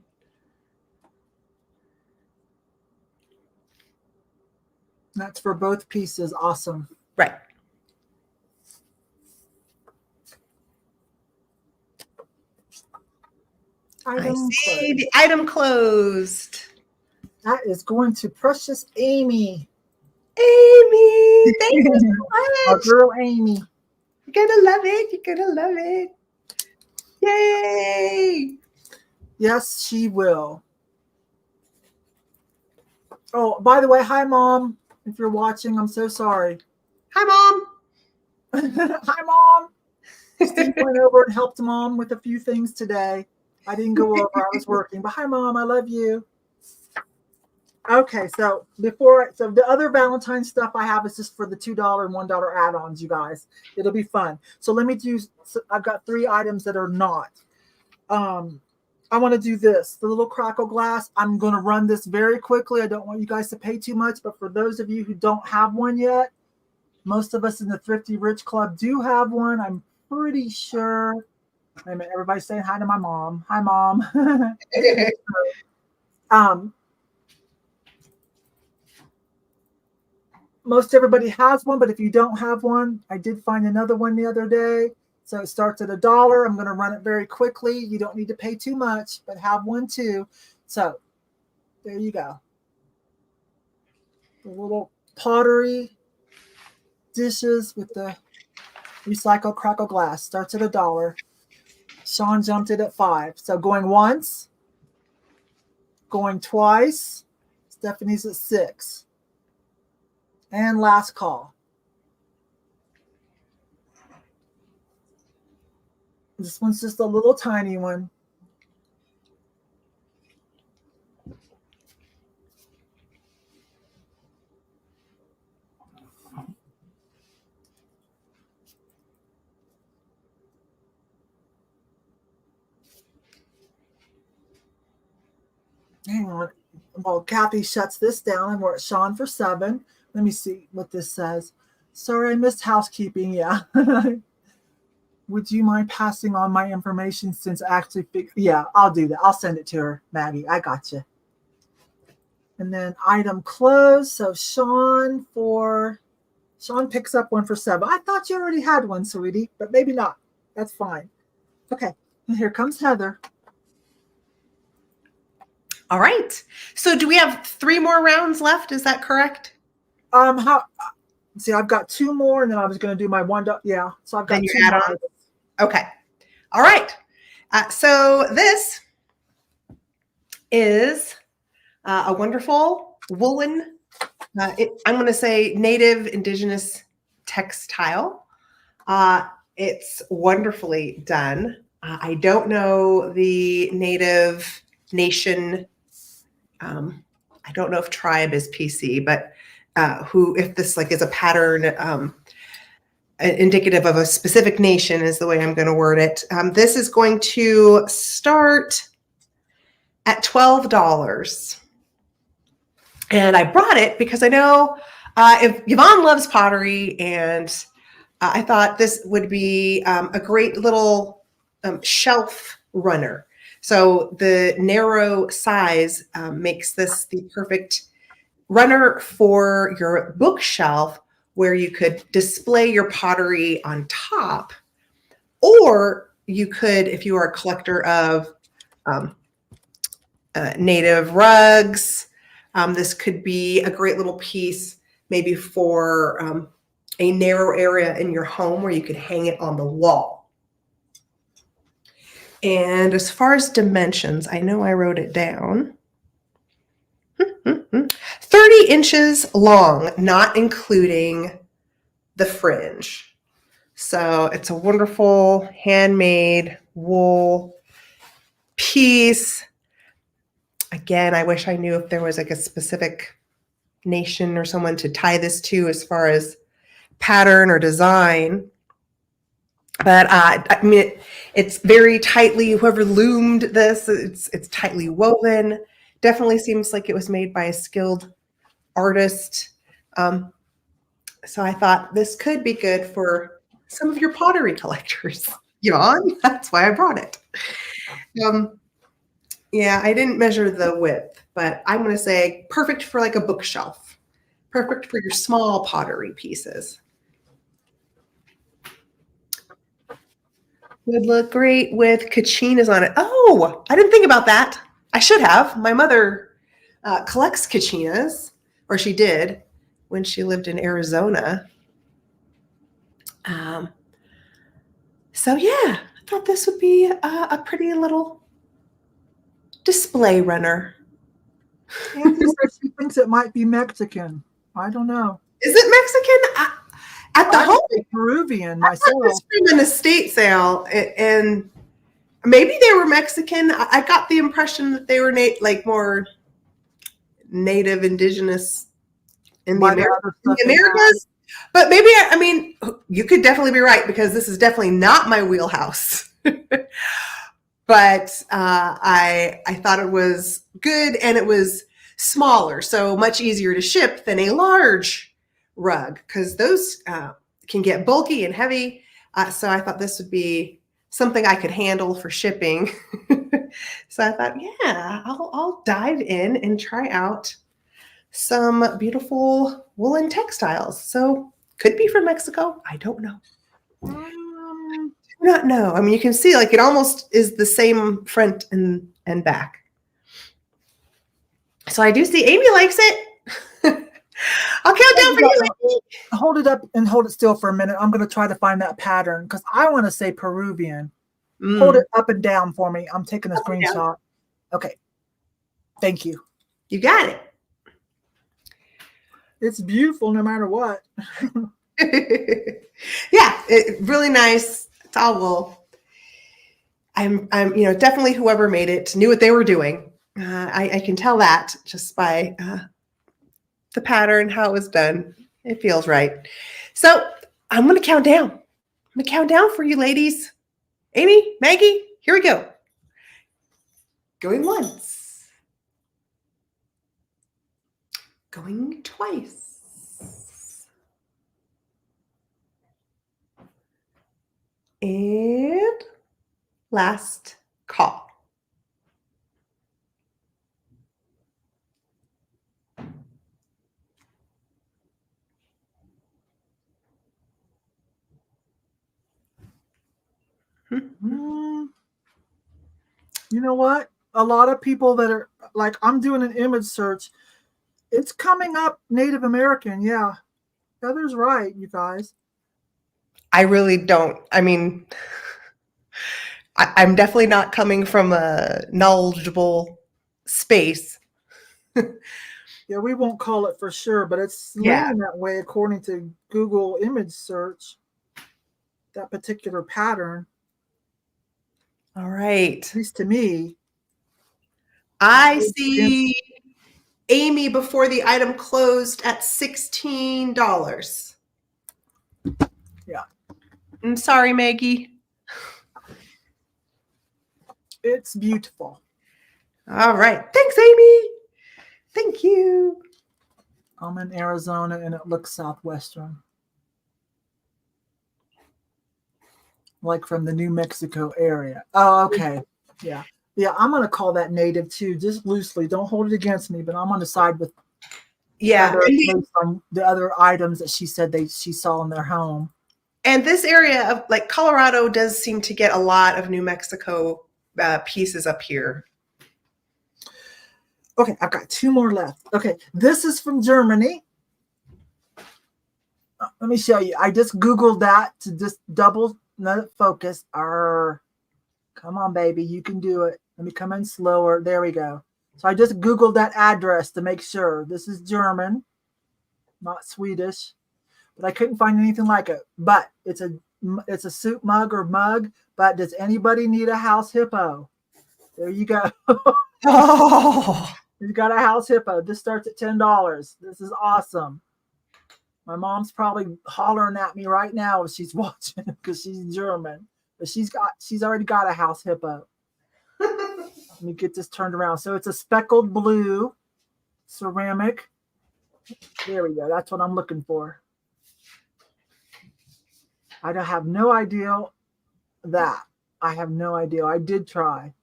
That's for both pieces. Awesome. Right. I see the item closed. That is going to precious Amy. Amy, thank you so much. Our girl Amy. You're gonna love it. You're gonna love it. Yay! Yes, she will. Oh, by the way, hi, Mom. If you're watching, I'm so sorry. Hi, Mom. Hi, Mom. Steve went over and helped Mom with a few things today. I didn't go over. I was working. But hi, Mom. I love you. Okay, so the other Valentine stuff I have is just for the $2 and $1 add-ons, you guys. It'll be fun. So let me do. I've got 3 items that are not. I want to do this, the little crackle glass. I'm going to run this very quickly. I don't want you guys to pay too much, but for those of you who don't have one yet, most of us in the Thrifty Rich Club do have one. I'm pretty sure. Wait a minute, everybody's saying hi to my mom. Hi, Mom. Most everybody has one, but if you don't have one, I did find another one the other day. So it starts at $1. I'm going to run it very quickly. You don't need to pay too much, but have one too. So there you go. The little pottery dishes with the recycled crackle glass starts at $1. Sean jumped it at $5. So going once, going twice. Stephanie's at $6. And last call. This one's just a little tiny one. Hang on. Well, Kathy shuts this down and we're at Sean for $7. Let me see what this says. Sorry, I missed housekeeping. Yeah. Would you mind passing on my information since actually, yeah, I'll do that. I'll send it to her, Maggie. I got you. And then item closed. So Sean picks up one for $7. I thought you already had one, sweetie, but maybe not. That's fine. Okay. And here comes Heather. All right. So do we have 3 more rounds left? Is that correct? See, I've got 2 more, and then I was going to do my $1. Yeah. So I've got then 2 more. Okay. All right. So this is a wonderful woolen, I'm going to say native indigenous textile. It's wonderfully done. I don't know the native nation. I don't know if tribe is PC, but if this is a pattern indicative of a specific nation is the way I'm going to word it. This is going to start at $12. And I brought it because I know if Yvon loves pottery, and I thought this would be a great little shelf runner. So the narrow size makes this the perfect runner for your bookshelf where you could display your pottery on top, or you could, if you are a collector of native rugs, this could be a great little piece maybe for a narrow area in your home where you could hang it on the wall. And as far as dimensions, I know I wrote it down. 30 inches long, not including the fringe. So it's a wonderful handmade wool piece. Again, I wish I knew if there was like a specific nation or someone to tie this to as far as pattern or design. But I mean, it's very tightly, whoever loomed this, it's tightly woven. Definitely seems like it was made by a skilled artist. So I thought this could be good for some of your pottery collectors. Yvon, that's why I brought it. Yeah, I didn't measure the width, but I'm going to say perfect for like a bookshelf. Perfect for your small pottery pieces. Would look great with kachinas on it. Oh, I didn't think about that. I should have. My mother collects kachinas, or she did when she lived in Arizona. So yeah, I thought this would be a pretty little display runner. Angie says she thinks it might be Mexican. I don't know. Is it Mexican? At the home, Peruvian I myself. got this from an estate sale, and maybe they were Mexican. I got the impression that they were like more native, indigenous in the Americas. But maybe, I mean, you could definitely be right, because this is definitely not my wheelhouse. But I thought it was good, and it was smaller, so much easier to ship than a large rug, because those can get bulky and heavy. So I thought this would be something I could handle for shipping. So I thought, yeah, I'll dive in and try out some beautiful woolen textiles. So could be from Mexico. I don't know. Do not know. I mean, you can see like it almost is the same front and back. So I do see Amy likes it. I'll count down for you, Amy. Hold it up and hold it still for a minute. I'm going to try to find that pattern, because I want to say Peruvian. Hold it up and down for me. I'm taking a screenshot. Okay. Thank you. You got it. It's beautiful no matter what. Yeah, really nice. It's all wool. I'm definitely whoever made it knew what they were doing. I can tell that just by the pattern, how it was done. It feels right. So I'm going to count down. I'm going to count down for you, ladies. Amy, Maggie, here we go. Going once. Going twice. And last call. You know what? A lot of people that are like, I'm doing an image search. It's coming up Native American. Yeah. Heather's right, you guys. I really don't. I mean, I'm definitely not coming from a knowledgeable space. Yeah, we won't call it for sure, but it's leaning that way according to Google image search. That particular pattern. All right. At least to me. I see Amy before the item closed at $16. Yeah. I'm sorry, Maggie. It's beautiful. All right. Thanks, Amy. Thank you. I'm in Arizona and it looks southwestern. Like from the New Mexico area. Oh, okay. Yeah. Yeah, I'm going to call that native too, just loosely. Don't hold it against me, but I'm on the side with Yeah. based on the other items that she said she saw in their home. And this area of like Colorado does seem to get a lot of New Mexico pieces up here. Okay, I've got 2 more left. Okay, this is from Germany. Let me show you. I just Googled that to just double focus. Come on, baby. You can do it. Let me come in slower. There we go. So I just Googled that address to make sure. This is German, not Swedish. But I couldn't find anything like it. But it's a soup mug. But does anybody need a house hippo? There you go. Oh, You've got a house hippo. This starts at $10. This is awesome. My mom's probably hollering at me right now if she's watching because she's German. But she's already got a house hippo. Let me get this turned around. So it's a speckled blue ceramic. There we go. That's what I'm looking for. I have no idea that. I have no idea. I did try.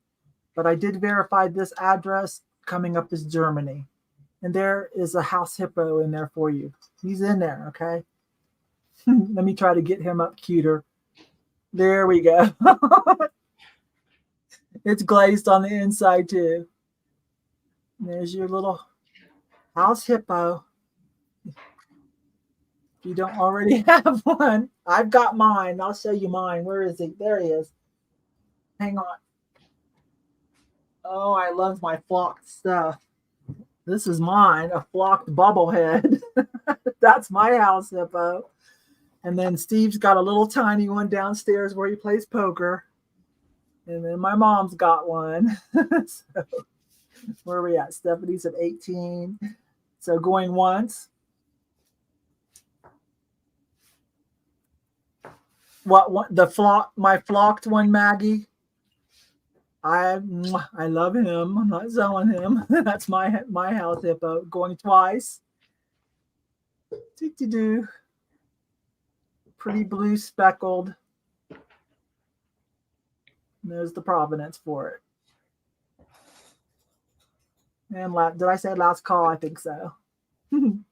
But I did verify this address coming up as Germany. And there is a house hippo in there for you. He's in there, okay? Let me try to get him up cuter. There we go. It's glazed on the inside too. There's your little house hippo. If you don't already have one, I've got mine. I'll show you mine. Where is he? There he is. Hang on. Oh, I love my flocked stuff. This is mine, a flocked bobblehead. That's my house hippo. And then Steve's got a little tiny one downstairs where he plays poker. And then my mom's got one. So where are we at? Stephanie's at 18. So going once. What one? My flocked one, Maggie. I love him. I'm not selling him. That's my house hippo. Going twice. Do. Pretty blue speckled. And there's the provenance for it. And did I say last call? I think so. There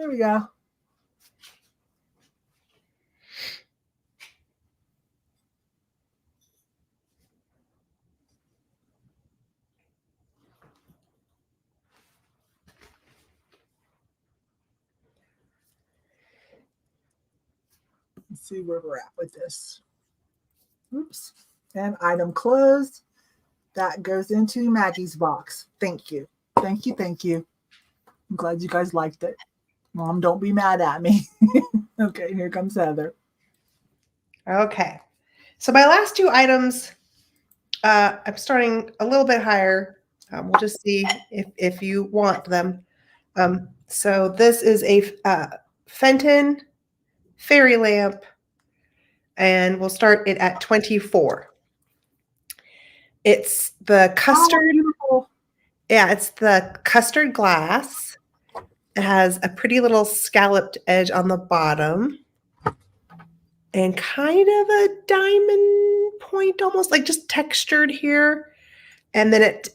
we go. Let's see where we're at with this. Oops. And item closed. That goes into Maggie's box. Thank you. Thank you. Thank you. I'm glad you guys liked it. Mom, don't be mad at me. Okay, here comes Heather. okay. So my last 2 items, I'm starting a little bit higher. We'll just see if you want them. So this is a Fenton fairy lamp, and we'll start it at 24. It's the custard. Oh, yeah, it's the custard glass. It has a pretty little scalloped edge on the bottom and kind of a diamond point, almost like just textured here. And then it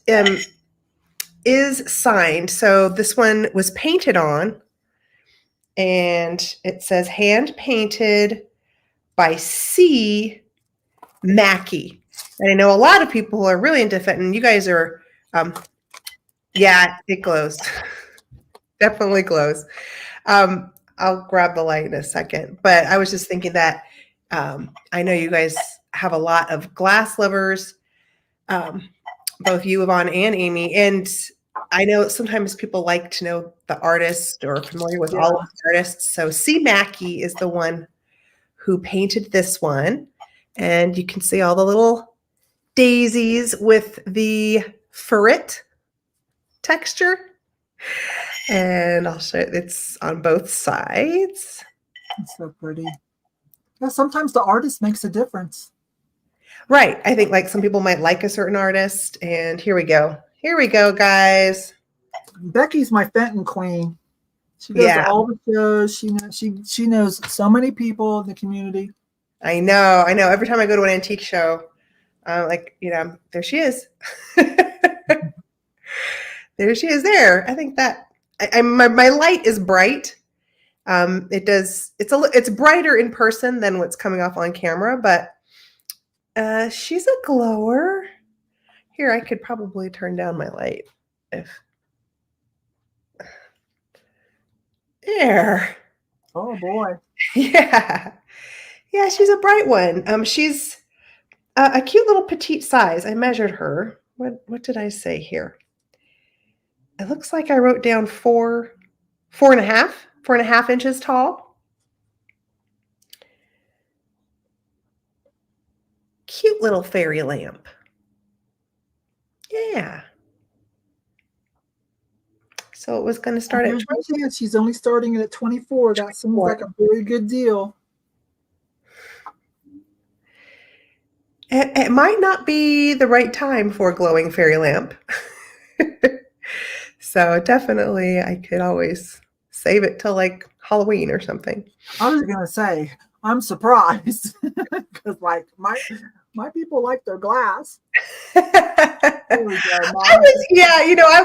is signed. So this one was painted on, and it says hand painted by C. Mackey. And I know a lot of people are really into Fenton. You guys are, yeah, it glows. Definitely glows. I'll grab the light in a second. But I was just thinking that I know you guys have a lot of glass lovers, both you, Yvon, and Amy. And I know sometimes people like to know the artist or familiar with all of the artists. So C. Mackey is the one who painted this one. And you can see all the little daisies with the ferret texture. And I'll show you, it's on both sides. it's so pretty. Yeah, sometimes the artist makes a difference. Right. I think like some people might like a certain artist. And here we go. Here we go, guys. Becky's my Fenton queen. She goes to all the shows. She knows so many people in the community. I know. Every time I go to an antique show, like, there she is. There she is there. I think that my light is bright. It's brighter in person than what's coming off on camera, but she's a glower. Here, I could probably turn down my light if there. Oh boy. Yeah. Yeah, she's a bright one. She's a cute little petite size. I measured her. What did I say here? It looks like I wrote down 4.5 inches tall. Cute little fairy lamp. Yeah. So it was going to start at 20. She's only starting it at 24. That seems like a very good deal. It might not be the right time for a glowing fairy lamp. So definitely I could always save it till like Halloween or something. I was going to say, I'm surprised because like my people like their glass. I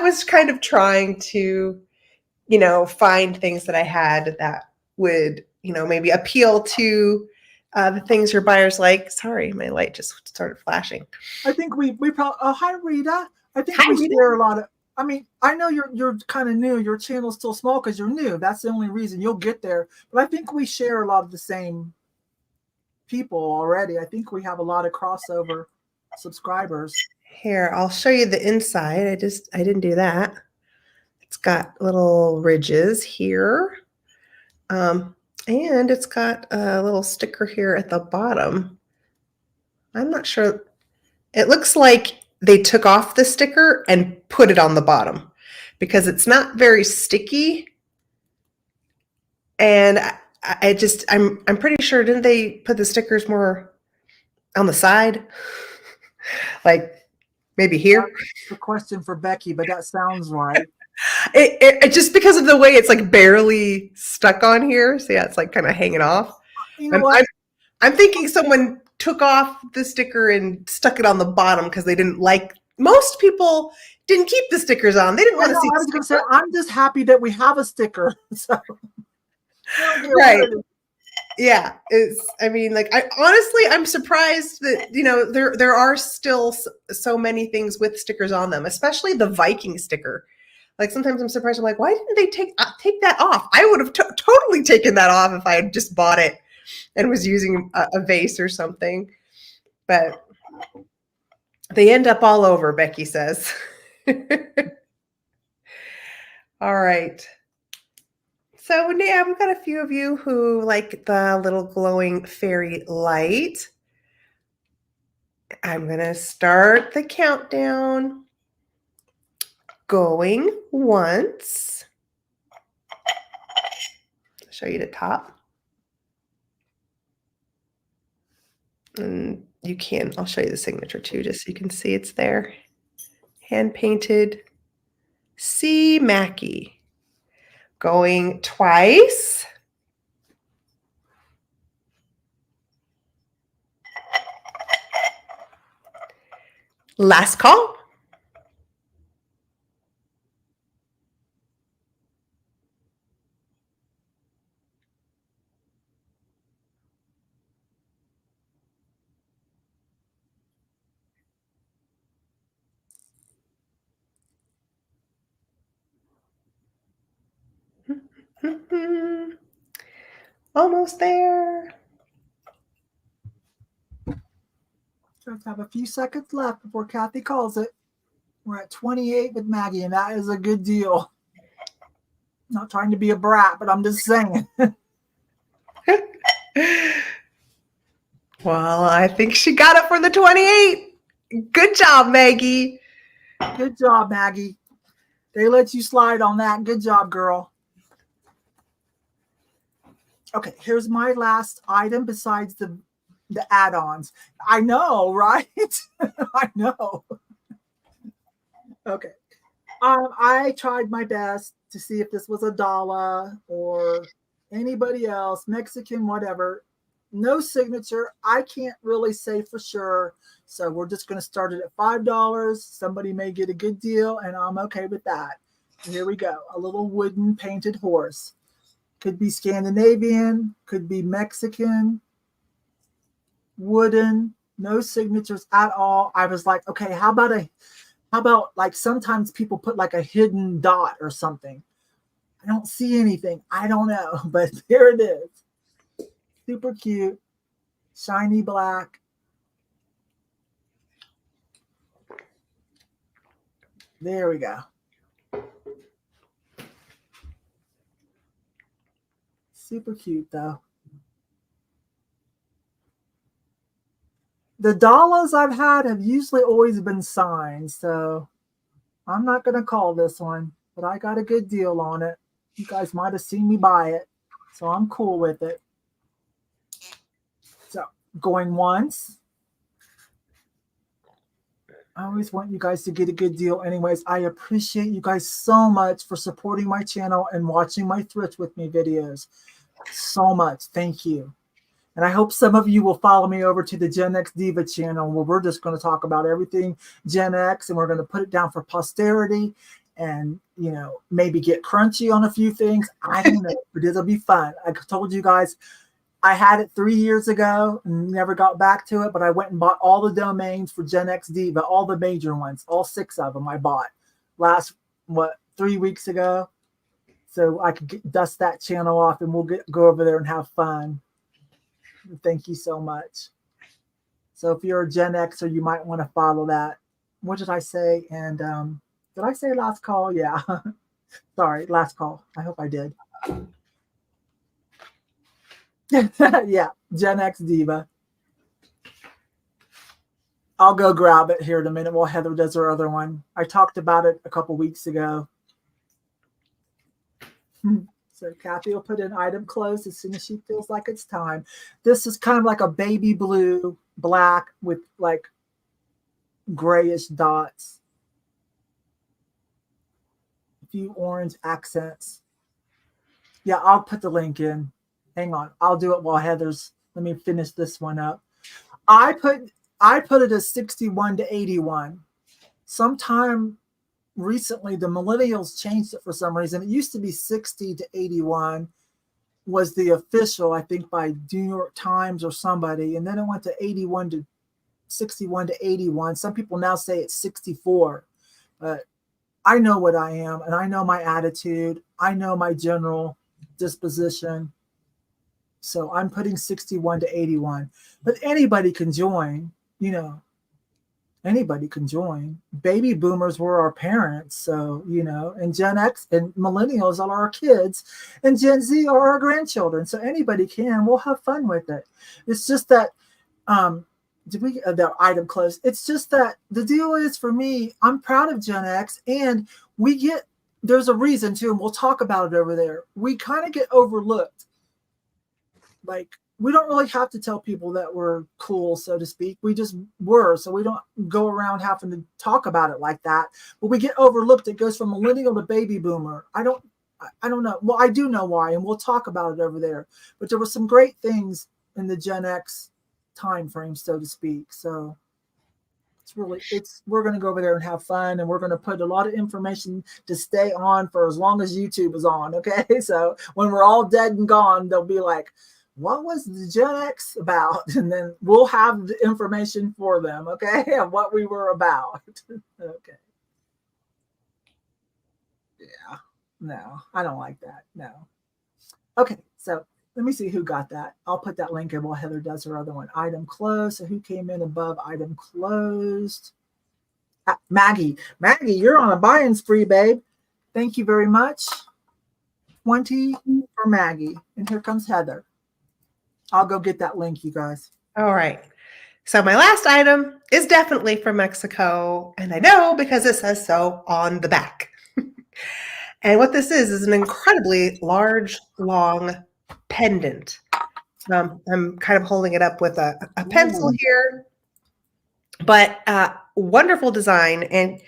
was kind of trying to, find things that I had that would, maybe appeal to the things your buyers like. Sorry, my light just started flashing. I think we probably. Oh, hi, Rita. I think we share a lot of. I mean, I know you're kind of new. Your channel's still small because you're new. That's the only reason you'll get there. But I think we share a lot of the same people already. I think we have a lot of crossover subscribers. Here, I'll show you the inside. I didn't do that. It's got little ridges here. And it's got a little sticker here at the bottom. I'm not sure. It looks like they took off the sticker and put it on the bottom because it's not very sticky. And I'm pretty sure, didn't they put the stickers more on the side? Like maybe here? That's a question for Becky, but that sounds right. It just because of the way it's like barely stuck on here. So yeah, it's like kind of hanging off. You know what? I'm thinking someone took off the sticker and stuck it on the bottom because they didn't like. Most people didn't keep the stickers on. They didn't want to see. I was going to say, I'm just happy that we have a sticker. So. Right. Yeah. I'm surprised that, there are still so many things with stickers on them, especially the Viking sticker. Like sometimes I'm surprised. I'm like, why didn't they take that off? I would have totally taken that off if I had just bought it and was using a vase or something. But they end up all over, Becky says. All right. So yeah, we've got a few of you who like the little glowing fairy light. I'm going to start the countdown. Going once. I'll show you the top. And I'll show you the signature too, just so you can see it's there. Hand painted C. Mackey. Going twice. Last call. Almost there. Just have a few seconds left before Kathy calls it. We're at 28 with Maggie, and that is a good deal. Not trying to be a brat, but I'm just saying. Well, I think she got it for the 28. Good job, Maggie. Good job, Maggie. They let you slide on that. Good job, girl. Okay, here's my last item besides the add-ons. I know, right? I know. Okay. I tried my best to see if this was a dollar or anybody else, Mexican, whatever. no signature. I can't really say for sure. So we're just going to start it at $5. Somebody may get a good deal, and I'm okay with that. Here we go. A little wooden painted horse. Could be Scandinavian, could be Mexican, wooden, no signatures at all. I was like, okay, how about like sometimes people put like a hidden dot or something. I don't see anything. I don't know, but there it is. Super cute, shiny black. There we go. Super cute though. The dollars I've had have usually always been signed, so I'm not going to call this one, but I got a good deal on it. You guys might have seen me buy it, so I'm cool with it. So going once. I always want you guys to get a good deal anyways. I appreciate you guys so much for supporting my channel and watching my Thrift With Me videos. So much. Thank you. And I hope some of you will follow me over to the Gen X Diva channel where we're just going to talk about everything Gen X, and we're going to put it down for posterity and, you know, maybe get crunchy on a few things. I don't know, but it'll be fun. I told you guys I had it 3 years ago and never got back to it, but I went and bought all the domains for Gen X Diva, all the major ones, all 6 of them I bought last, 3 weeks ago. So I could dust that channel off and we'll go over there and have fun. Thank you so much. So if you're a Gen Xer, you might want to follow that. What did I say? And did I say last call? Yeah. Sorry, last call. I hope I did. Yeah, Gen X Diva. I'll go grab it here in a minute while Heather does her other one. I talked about it a couple weeks ago. So Kathy will put in item closed as soon as she feels like it's time. This is kind of like a baby blue, black with like grayish dots. A few orange accents. Yeah, I'll put the link in. Hang on. I'll do it while Heather's. Let me finish this one up. I put it as 61 to 81. Sometime recently, the millennials changed it for some reason. It used to be 60 to 81 was the official, I think, by New York Times or somebody. And then it went to 81 to 61 to 81. Some people now say it's 64. But I know what I am, and I know my attitude. I know my general disposition. So I'm putting 61 to 81. But anybody can join, you know. Anybody can join. Baby boomers were our parents, so, you know, and Gen X and millennials are our kids, and Gen Z are our grandchildren. So anybody can. We'll have fun with it. It's just that, did we get the item closed? It's just that the deal is, for me, I'm proud of Gen X, and there's a reason too, and we'll talk about it over there. We kind of get overlooked. Like, we don't really have to tell people that we're cool, so to speak. We just were, so we don't go around having to talk about it like that. But we get overlooked. It goes from millennial to baby boomer. I don't know. Well, I do know why, and we'll talk about it over there. But there were some great things in the Gen X time frame, so to speak. So we're going to go over there and have fun, and we're going to put a lot of information to stay on for as long as YouTube is on. Okay, so when we're all dead and gone, they'll be like, what was the Gen X about? And then we'll have the information for them, okay, of what we were about. Okay. Yeah. No, I don't like that. No. Okay, so let me see who got that. I'll put that link in while Heather does her other one. Item closed. So who came in above item closed? Maggie. Maggie, you're on a buying spree, babe. Thank you very much. 20 for Maggie. And here comes Heather. I'll go get that link, you guys. All right. So my last item is definitely from Mexico, and I know because it says so on the back. And what this is an incredibly large, long pendant. I'm kind of holding it up with a pencil here, but wonderful design. And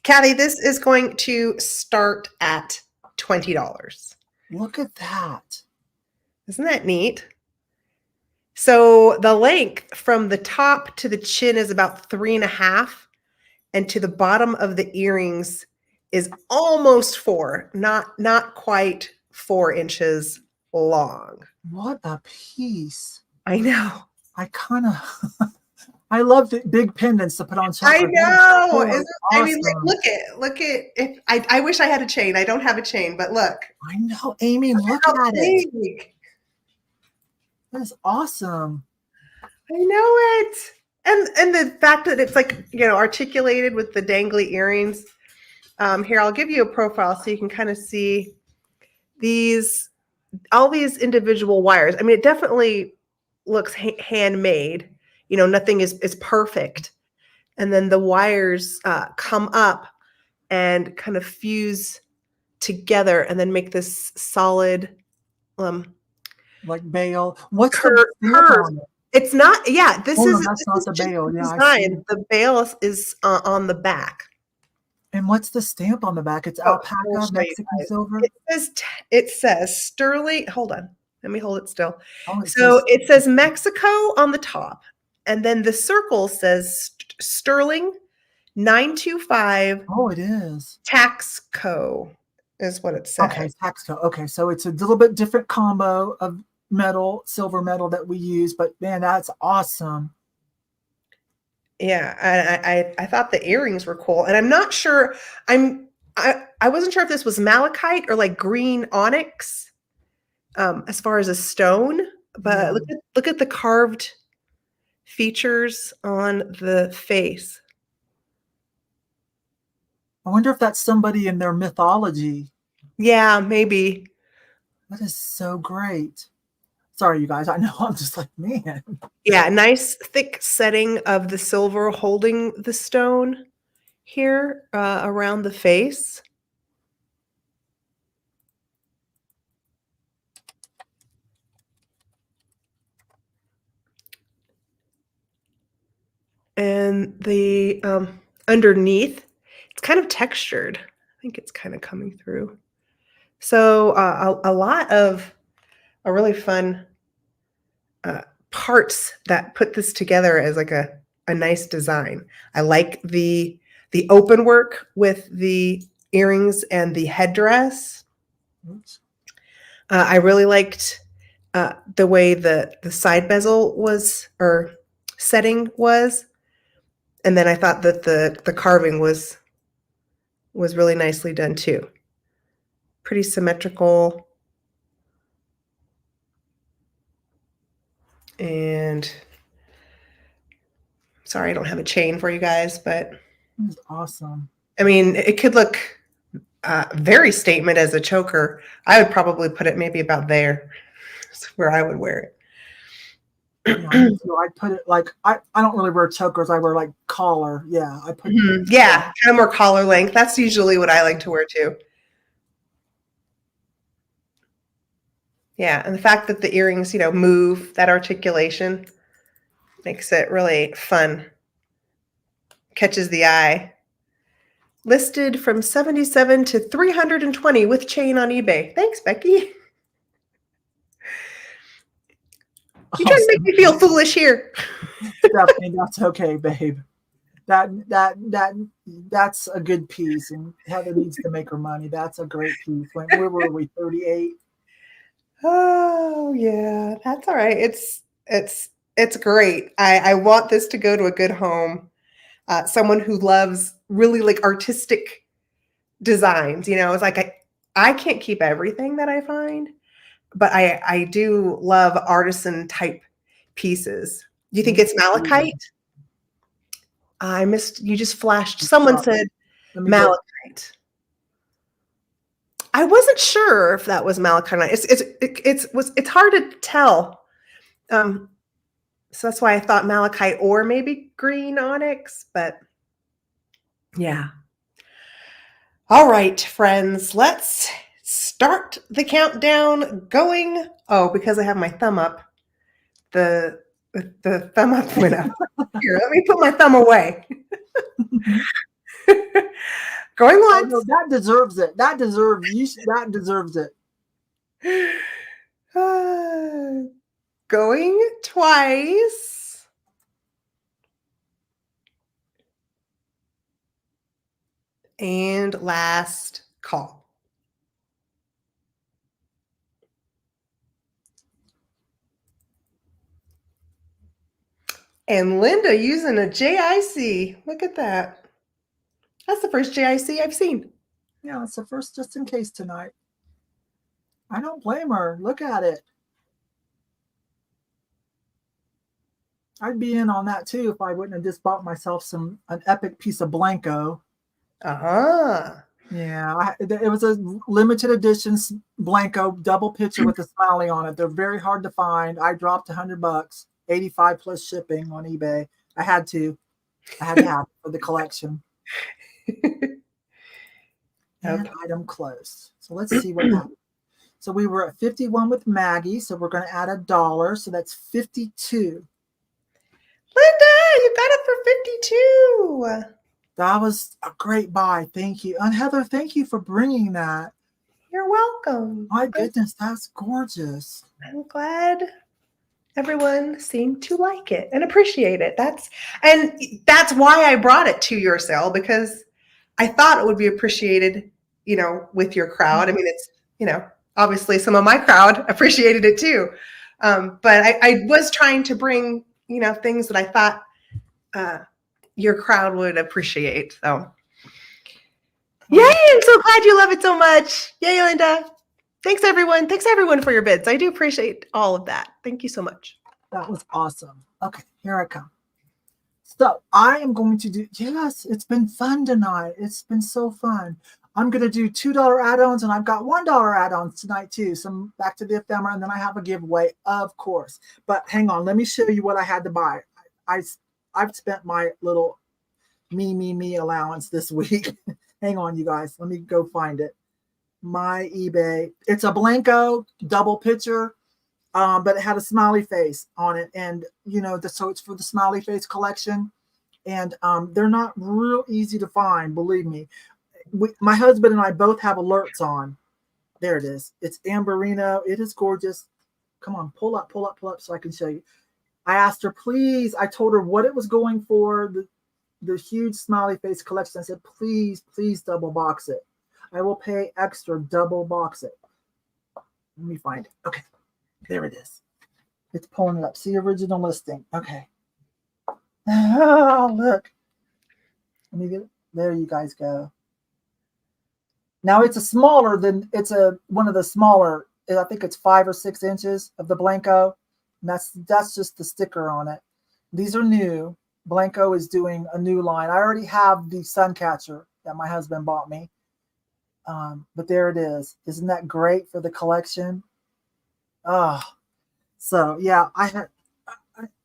Kathy, this is going to start at $20. Look at that. Isn't that neat? So the length from the top to the chin is about 3.5, and to the bottom of the earrings is almost 4, not quite 4 inches long. What a piece. I know. I kind of, I love the big pendants to put on I chokers. know. So Isn't, I mean, awesome. look at if I wish I had a chain. I don't have a chain, but look. I know, Amy, look at it. That is awesome. I know it. And the fact that it's like, articulated with the dangly earrings. Here, I'll give you a profile so you can kind of see all these individual wires. I mean, it definitely looks handmade. Nothing is perfect. And then the wires come up and kind of fuse together and then make this solid like bail. What's curve. the curve on it? It's not. Yeah, this no, is that's not the bail. Yeah, design. The bail is on the back. And what's the stamp on the back? It's alpaca, Mexican silver. It says sterling. Hold on, let me hold it still. Oh, it says Mexico on the top, and then the circle says sterling 925. Oh, it is Taxco is what it says. Okay, Taxco. Okay, so it's a little bit different combo of silver metal that we use, but man, that's awesome. Yeah, I thought the earrings were cool, and I'm not sure. I wasn't sure if this was malachite or like green onyx, as far as a stone. But look at the carved features on the face. I wonder if that's somebody in their mythology. Yeah, maybe. That is so great. Sorry, you guys. I know I'm just like, man. Yeah, nice thick setting of the silver holding the stone here around the face. And the underneath, it's kind of textured. I think it's kind of coming through. So a lot of really fun parts that put this together as like a nice design. I like the open work with the earrings and the headdress. I really liked the way the side bezel was, or setting was. And then I thought that the carving was really nicely done too. Pretty symmetrical. And sorry, I don't have a chain for you guys, but That's awesome. I mean, it could look very statement as a choker. I would probably put it maybe about there. That's where I would wear it. Yeah, so I put it like I don't really wear chokers. I wear like collar. Yeah, I put yeah, kind of more collar length. That's usually what I like to wear too. Yeah, and the fact that the earrings, move, that articulation makes it really fun. Catches the eye. Listed from $77 to $320 with chain on eBay. Thanks, Becky. You're trying to make me feel foolish here. Stephanie, that's okay, babe. That's a good piece, and Heather needs to make her money. That's a great piece. Where were we? 38. Oh yeah, that's all right. It's great. I want this to go to a good home. Someone who loves really like artistic designs. It's like I can't keep everything that I find, but I do love artisan type pieces. Do you think it's malachite? I missed. You just flashed. Someone said malachite. I wasn't sure if that was malachite. It's hard to tell. So that's why I thought malachite or maybe green onyx, but yeah. All right, friends, let's start the countdown going. Oh, because I have my thumb up, the thumb up went up. Here, let me put my thumb away. Going once. Oh, no, that deserves it. That deserves it. Going twice. And last call. And Linda using a JIC. Look at that. That's the first JIC I've seen. Yeah, it's the first just in case tonight. I don't blame her. Look at it. I'd be in on that too if I wouldn't have just bought myself an epic piece of Blanco. Uh-huh. Yeah, it was a limited edition Blanco double picture with a smiley on it. They're very hard to find. I dropped $100, 85 plus shipping on eBay. I had to have it for the collection. And item closed. So let's see what happened. So we were at 51 with Maggie. So we're going to add $1. So that's 52. Linda, you got it for 52. That was a great buy. Thank you. And Heather, thank you for bringing that. You're welcome. My goodness, that's gorgeous. I'm glad everyone seemed to like it and appreciate it. That's why I brought it to your sale, because I thought it would be appreciated, with your crowd. I mean, it's, obviously some of my crowd appreciated it too. But I was trying to bring, things that I thought your crowd would appreciate. So yay, I'm so glad you love it so much. Yay, Linda. Thanks everyone. Thanks everyone for your bids. I do appreciate all of that. Thank you so much. That was awesome. Okay, here I come. So I am going to do, yes, it's been fun tonight. It's been so fun. I'm going to do $2 add-ons, and I've got $1 add-ons tonight too. Some back to the ephemera, and then I have a giveaway, of course. But hang on, let me show you what I had to buy. I've spent my little me allowance this week. Hang on, you guys. Let me go find it. My eBay. It's a Blanco double picture, but it had a smiley face on it, and so it's for the smiley face collection. And they're not real easy to find, believe me. My husband and I both have alerts on. There it is. It's Amberino. It is gorgeous. Come on, pull up so I can show you. I asked her, please. I told her what it was going for, the huge smiley face collection. I said, please double box it. I will pay extra, double box it. Let me find it. Okay, there it is. It's pulling it up. See original listing. Okay. Oh, look. Let me get it. There you guys go. Now it's one of the smaller. I think it's 5 or 6 inches of the Blanco. And that's just the sticker on it. These are new. Blanco is doing a new line. I already have the sun catcher that my husband bought me. But there it is. Isn't that great for the collection? Oh, so yeah,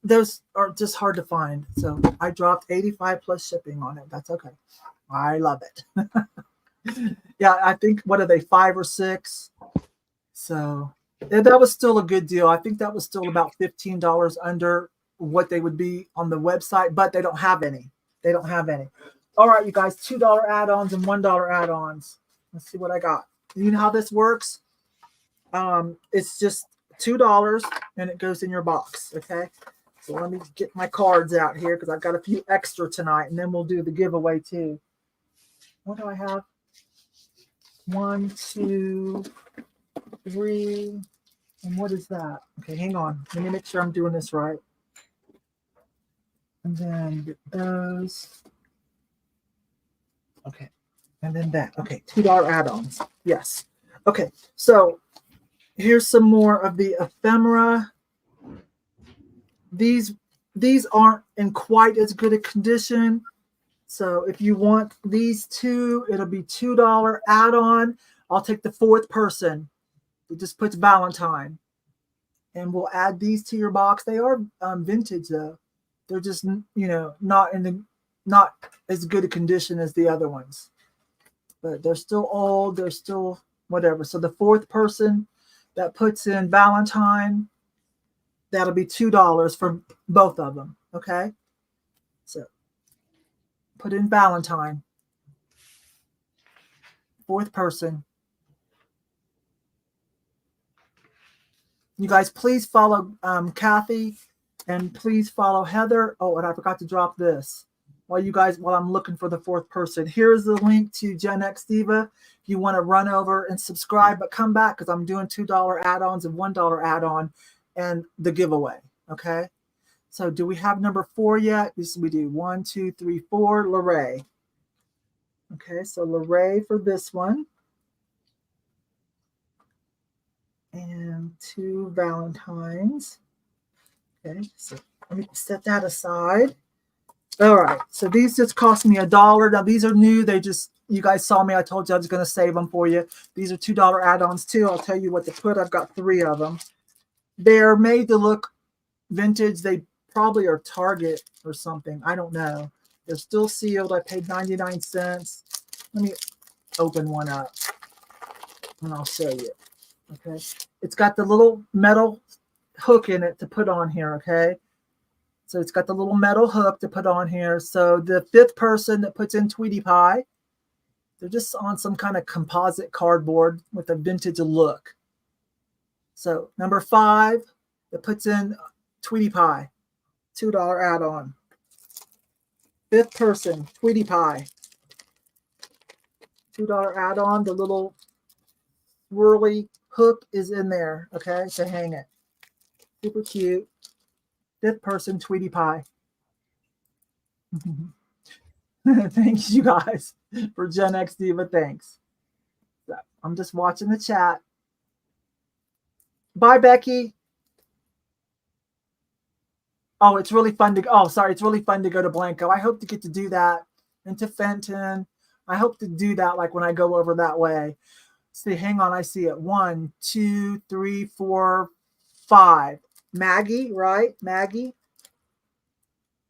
those are just hard to find. So I dropped 85 plus shipping on it. That's okay. I love it. Yeah, I think, what are they, 5 or 6? So that was still a good deal. I think that was still about $15 under what they would be on the website, but they don't have any. All right, you guys, $2 add-ons and $1 add-ons. Let's see what I got. You know how this works? It's just $2 and it goes in your box. Okay. So let me get my cards out here because I've got a few extra tonight, and then we'll do the giveaway too. What do I have? 1, 2, 3. And what is that? Okay, hang on. Let me make sure I'm doing this right. And then get those. Okay. And then that. Okay, $2 add-ons. Yes. Okay, so here's some more of the ephemera. These aren't in quite as good a condition. So if you want these two, it'll be $2 add-on. I'll take the 4th person. It just puts Valentine. And we'll add these to your box. They are vintage though. They're just, not as good a condition as the other ones. But they're still old. They're still whatever. So the 4th person that puts in Valentine, that'll be $2 for both of them. Okay. So put in Valentine. 4th person. You guys, please follow Kathy, and please follow Heather. Oh, and I forgot to drop this. While I'm looking for the fourth person, here's the link to Gen X Diva. If you want to run over and subscribe, but come back because I'm doing $2 add-ons and $1 add-on and the giveaway. Okay. So do we have number 4 yet? Yes, we do. 1, 2, 3, 4. Lorraine. Okay, so Lorraine for this one. And 2 Valentines. Okay, so let me set that aside. All right, so these just cost me $1. Now these are new. You guys saw me. I told you I was going to save them for you. These are $2 add-ons too. I'll tell you what to put. I've got 3 of them. They're made to look vintage. They probably are Target or something. I don't know. They're still sealed. I paid 99 cents. Let me open one up and I'll show you. Okay. It's got the little metal hook in it to put on here. Okay. So it's got the little metal hook to put on here. So the 5th person that puts in Tweety Pie, they're just on some kind of composite cardboard with a vintage look. So number 5 that puts in Tweety Pie, $2 add-on. 5th person, Tweety Pie, $2 add-on. The little swirly hook is in there, okay, to hang it. Super cute. 5th person, Tweety Pie. Thanks, you guys, for Gen X Diva. Thanks. So, I'm just watching the chat. Bye, Becky. Oh, it's really fun to. Oh, sorry, it's really fun to go to Blanco. I hope to get to do that, and to Fenton. I hope to do that like when I go over that way. See, hang on, I see it. 1, 2, 3, 4, 5. Maggie, right? Maggie.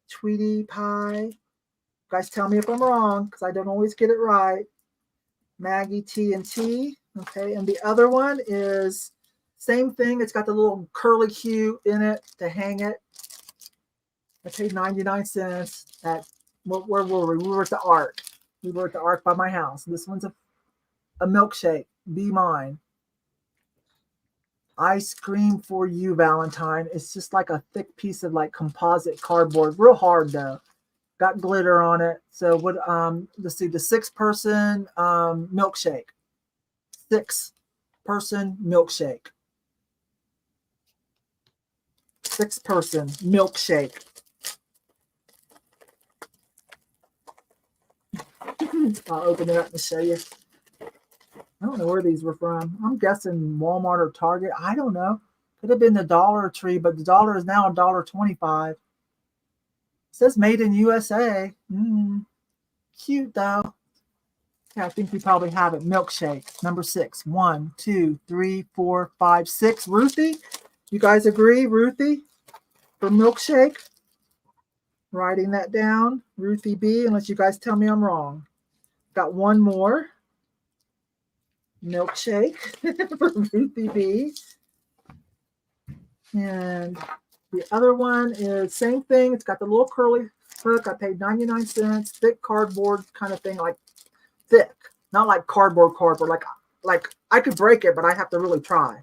Tweety Pie. Guys, tell me if I'm wrong because I don't always get it right. Maggie T&T. Okay, and the other one is same thing. It's got the little curly Q in it to hang it. I paid 99 cents at, where were we? We were at the Ark. We were at the Ark by my house. This one's a milkshake. Be mine. Ice cream for you, Valentine. It's just like a thick piece of like composite cardboard. Real hard though. Got glitter on it. So what? Let's see. The 6th person milkshake. 6th person milkshake. 6th person milkshake. I'll open it up and show you. I don't know where these were from. I'm guessing Walmart or Target. I don't know. Could have been the Dollar Tree, but the dollar is now $1.25. It says made in USA. Cute though. Yeah, I think we probably have it. Milkshake. Number 6. 1, 2, 3, 4, 5, 6. Ruthie? You guys agree, Ruthie? For milkshake? Writing that down. Ruthie B, unless you guys tell me I'm wrong. Got one more. Milkshake for Ruthie B. And the other one is same thing. It's got the little curly hook. I paid 99 cents. Thick cardboard kind of thing, like thick. Not like cardboard. Like I could break it, but I have to really try.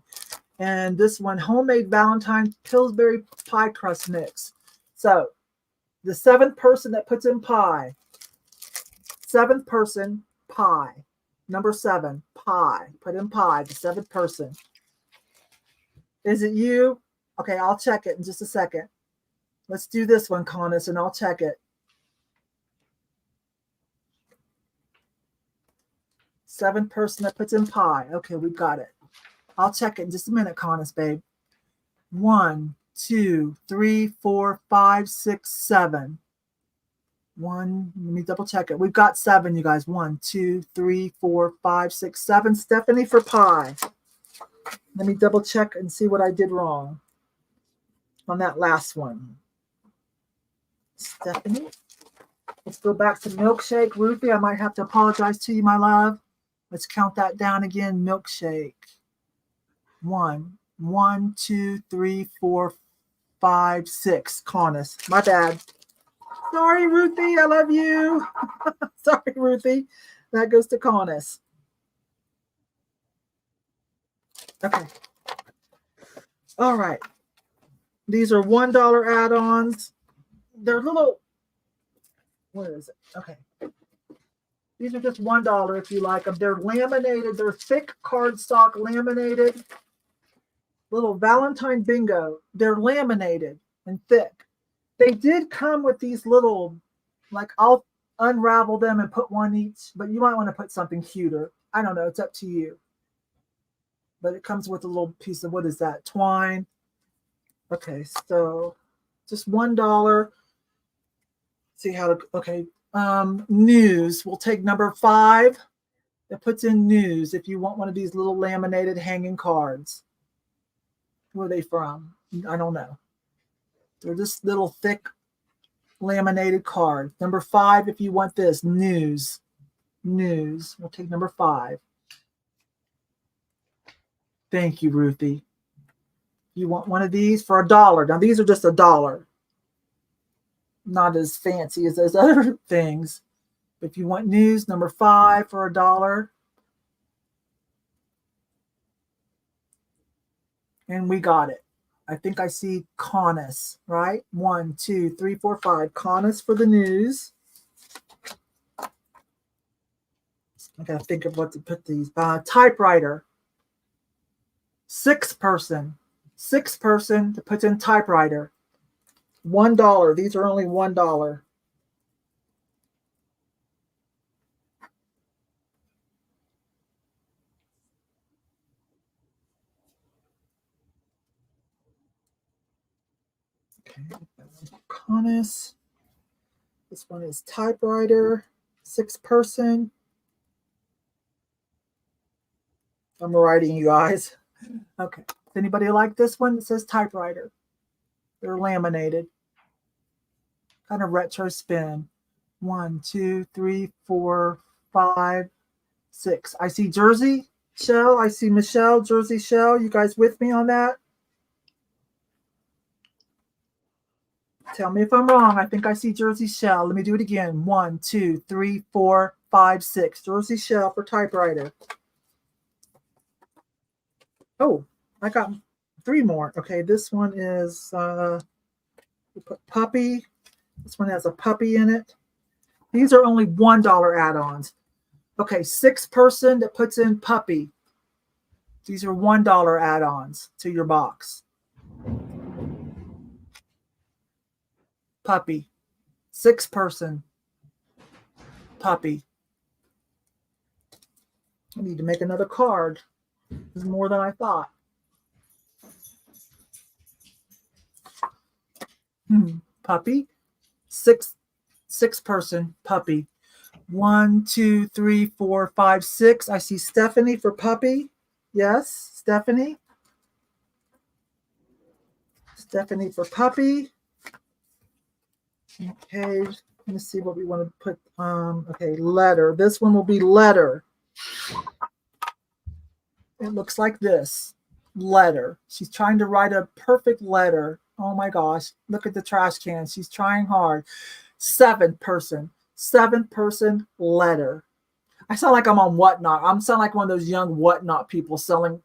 And this one, homemade Valentine Pillsbury pie crust mix. So the 7th person that puts in pie. 7th person, pie. Number 7, pie. Put in pie, the 7th person. Is it you? Okay, I'll check it in just a second. Let's do this one, Conus, and I'll check it. 7th person that puts in pie. Okay, we've got it. I'll check it in just a minute, Conus, babe. 1, 2, 3, 4, 5, 6, 7. Let me double check it. We've got 7, you guys. 1, 2, 3, 4, 5, 6, 7. Stephanie for pie. Let me double check and see what I did wrong on that last one. Stephanie. Let's go back to milkshake. Ruthie, I might have to apologize to you, my love. Let's count that down again. Milkshake. 1, 2, 3, 4, 5, 6. Conus. My bad. Sorry, Ruthie. I love you. Sorry, Ruthie. That goes to Conus. Okay. All right. These are $1 add-ons. They're little, what is it? Okay. These are just $1 if you like them. They're laminated. They're thick cardstock laminated. Little Valentine bingo. They're laminated and thick. They did come with these little, like I'll unravel them and put one each, but you might want to put something cuter. I don't know. It's up to you. But it comes with a little piece of, what is that? Twine. Okay, so just $1. See how to, okay. News. We'll take number 5. It puts in news if you want one of these little laminated hanging cards. Where are they from? I don't know. They're just little thick laminated card. Number 5 if you want this. News. News. We'll take number 5. Thank you, Ruthie. You want one of these for $1. Now these are just $1. Not as fancy as those other things. If you want news, number 5 for $1. And we got it. I think I see Connus, right? 1, 2, 3, 4, 5. Connus for the news. I gotta think of what to put these. Typewriter. 6 person. 6 person that puts in typewriter. $1. These are only $1. Okay, Connus. This one is typewriter. 6 person. I'm writing, you guys. Okay. Does anybody like this one? It says typewriter. They're laminated. Kind of retro spin. 1, 2, 3, 4, 5, 6. I see Jersey Shell. I see Michelle, Jersey Shell. You guys with me on that? Tell me if I'm wrong. I think I see Jersey Shell. Let me do it again. 1, 2, 3, 4, 5, 6. Jersey Shell for typewriter. Oh, I got 3 more. Okay, this one is we put puppy. This one has a puppy in it. These are only $1 add-ons. Okay, 6 person that puts in puppy. These are $1 add-ons to your box. Puppy. 6 person. Puppy. I need to make another card. This is more than I thought. Puppy. 6 person puppy. 1, 2, 3, 4, 5, 6. I see Stephanie for puppy. Yes, Stephanie. Stephanie for puppy. Okay, let me see what we want to put. Okay, letter. This one will be letter. It looks like this. Letter. She's trying to write a perfect letter. Oh my gosh. Look at the trash can. She's trying hard. 7 person. 7 person letter. I sound like I'm on Whatnot. I'm sound like one of those young Whatnot people selling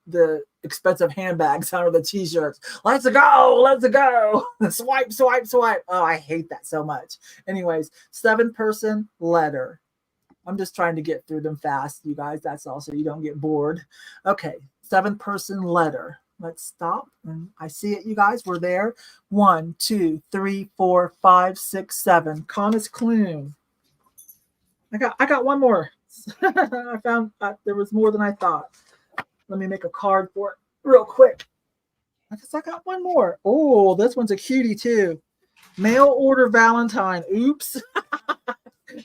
the expensive handbags under the t-shirts. Let's go. Let's go. Swipe, swipe, swipe. Oh, I hate that so much. Anyways, 7 person letter. I'm just trying to get through them fast, you guys. That's all, so you don't get bored. Okay, 7 person letter. Let's stop. And I see it, you guys. We're there. 1, 2, 3, 4, 5, 6, 7. Connus Clune. I got one more. I found there was more than I thought. Let me make a card for it real quick. I guess I got one more. Oh, this one's a cutie too. Mail order Valentine. Oops.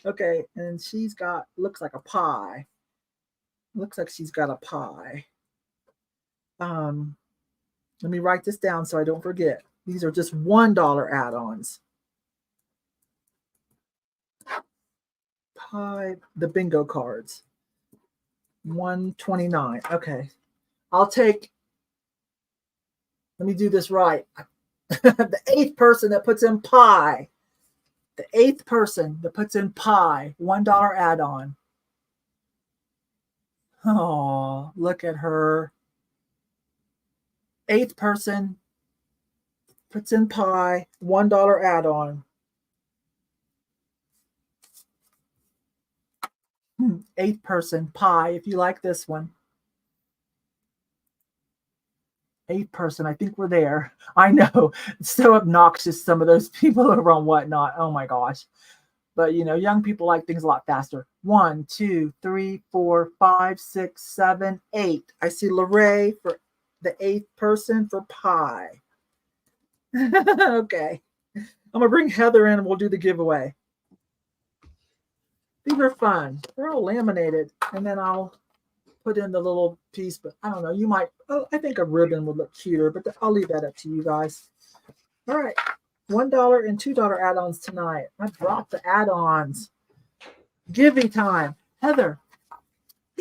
Okay, and she's got, looks like a pie. Looks like she's got a pie. Let me write this down so I don't forget. These are just $1 add-ons. Pie, the bingo cards. $1.29. Okay. I'll take, let me do this right. The 8th person that puts in pie. The 8th person that puts in pie. $1 add-on. Oh, look at her. 8th person puts in pie, $1 add-on. 8th person, pie, if you like this one. 8th person, I think we're there. I know, it's so obnoxious, some of those people over on Whatnot. Oh my gosh. But you know, young people like things a lot faster. 1, 2, 3, 4, 5, 6, 7, 8. I see Lorraine for the 8th person for pie. Okay. I'm gonna bring Heather in and we'll do the giveaway. These are fun. They're all laminated. And then I'll put in the little piece, but I don't know. You might, oh, I think a ribbon would look cuter, but I'll leave that up to you guys. All right. $1 and $2 add-ons tonight. I dropped the add-ons. Giving time. Heather,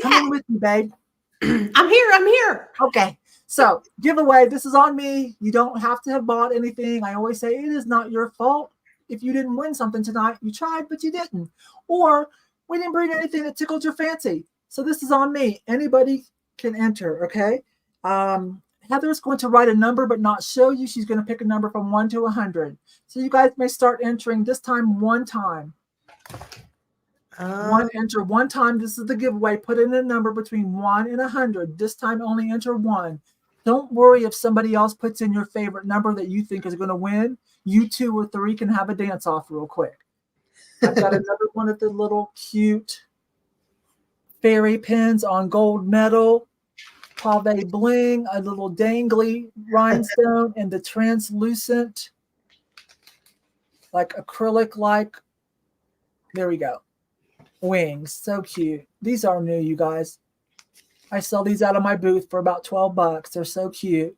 come in with me, babe. I'm here. Okay. So giveaway, this is on me. You don't have to have bought anything. I always say it is not your fault if you didn't win something tonight. You tried, but you didn't. Or we didn't bring anything that tickled your fancy. So this is on me. Anybody can enter, okay? Heather's going to write a number but not show you. She's going to pick a number from 1 to 100. So you guys may start entering this time one time. Enter one time. This is the giveaway. Put in a number between 1 and 100. This time only enter 1. Don't worry if somebody else puts in your favorite number that you think is going to win. You 2 or 3 can have a dance off real quick. I've got another one of the little cute fairy pins on gold metal, pave bling, a little dangly rhinestone, and the translucent, like acrylic, there we go, wings. So cute. These are new, you guys. I sell these out of my booth for about 12 bucks. They're so cute.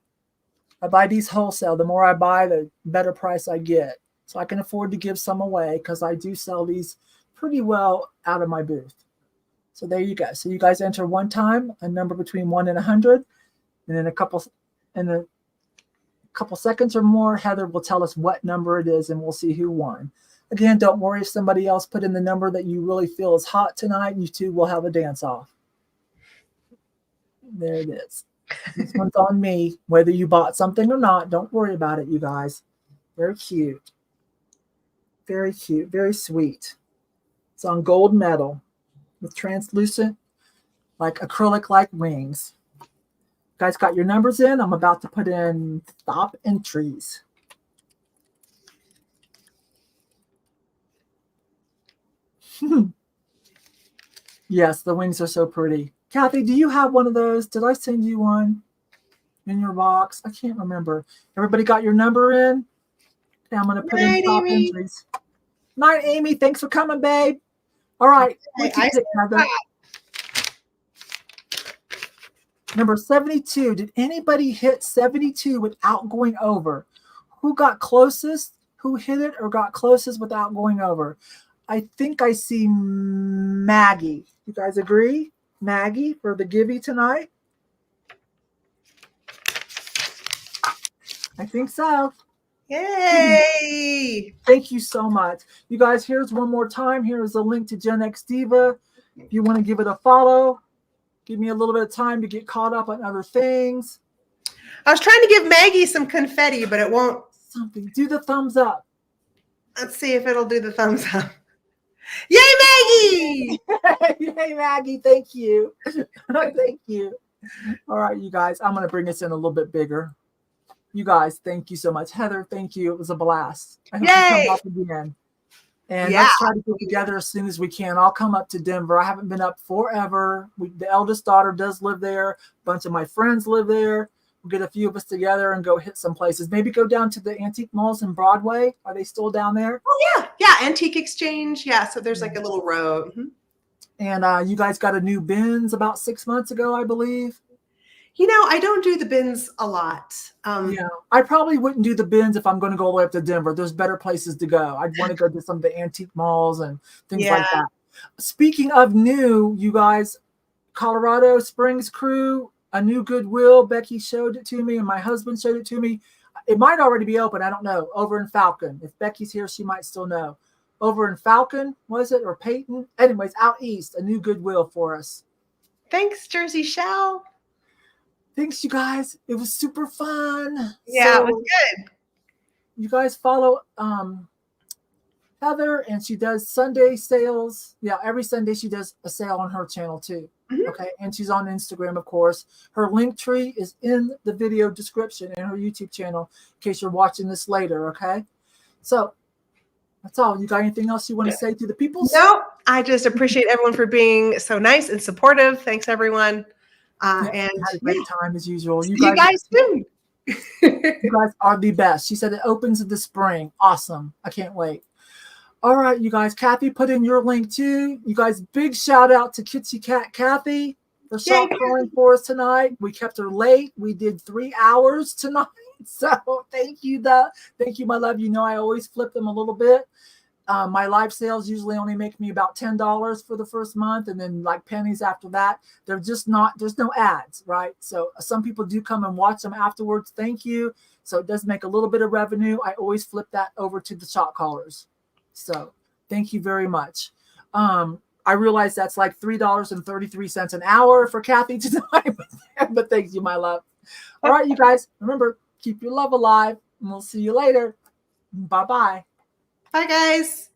I buy these wholesale. The more I buy, the better price I get. So I can afford to give some away because I do sell these pretty well out of my booth. So there you go. So you guys enter one time, a number between 1 and 100, and in a couple seconds or more, Heather will tell us what number it is, and we'll see who won. Again, don't worry if somebody else put in the number that you really feel is hot tonight. You 2 will have a dance off. There it is. This one's on me. Whether you bought something or not, don't worry about it, you guys. Very cute. Very cute. Very sweet. It's on gold metal with translucent, like acrylic-like wings. Guys got your numbers in. I'm about to put in stop entries. Yes, the wings are so pretty. Kathy, do you have one of those? Did I send you one in your box? I can't remember. Everybody got your number in? Okay, I'm going to put in stop entries. Night, Amy. Thanks for coming, babe. All right. Number 72. Did anybody hit 72 without going over? Who got closest? Who hit it or got closest without going over? I think I see Maggie. You guys agree? Maggie for the givey tonight? I think so. Yay! Thank you so much. You guys, here's one more time. Here is a link to Gen X Diva. If you want to give it a follow, give me a little bit of time to get caught up on other things. I was trying to give Maggie some confetti, but it won't. Something. Do the thumbs up. Let's see if it'll do the thumbs up. Yay, Maggie! Yay, Maggie. Thank you. Thank you. All right, you guys. I'm going to bring this in a little bit bigger. You guys, thank you so much. Heather, thank you. It was a blast. I hope you come back again. And let's try to get together as soon as we can. I'll come up to Denver. I haven't been up forever. The eldest daughter does live there. A bunch of my friends live there. We'll get a few of us together and go hit some places. Maybe go down to the antique malls in Broadway. Are they still down there? Oh, yeah. Yeah, Antique Exchange. Yeah, so there's like a little row. Mm-hmm. And you guys got a new bins about 6 months ago, I believe. You know, I don't do the bins a lot. Yeah, I probably wouldn't do the bins if I'm going to go all the way up to Denver. There's better places to go. I'd want to go to some of the antique malls and things like that. Speaking of new, you guys, Colorado Springs crew, a new Goodwill. Becky showed it to me and my husband showed it to me. It might already be open. I don't know. Over in Falcon. If Becky's here, she might still know. Over in Falcon, was it? Or Peyton? Anyways, out east, a new Goodwill for us. Thanks, Jersey Shell. Thanks, you guys. It was super fun. Yeah, So, it was good. you guys follow Heather, and she does Sunday sales. Yeah, every Sunday she does a sale on her channel too. Mhm. Okay, and she's on Instagram, of course. Her link tree is in the video description in her YouTube channel in case you're watching this later. Okay, so that's all. You got anything else you want to say to the people? No, I just appreciate everyone for being so nice and supportive. Thanks, everyone. Yeah, And had a great time as usual. see you guys soon. You guys are the best. She said it opens in the spring. Awesome. I can't wait. All right, you guys. Kathy put in your link too. You guys, big shout out to Kitsy Cat Kathy for shop calling for us tonight. We kept her late. We did 3 hours tonight. So thank you, my love. You know I always flip them a little bit. My live sales usually only make me about $10 for the first month, and then like pennies after that. They're just not, there's no ads, right? So some people do come and watch them afterwards. Thank you. So it does make a little bit of revenue. I always flip that over to the shop callers. So thank you very much. I realize that's like $3.33 an hour for Kathy tonight, but thank you, my love. All right, you guys, remember, keep your love alive, and we'll see you later. Bye-bye. Bye, guys.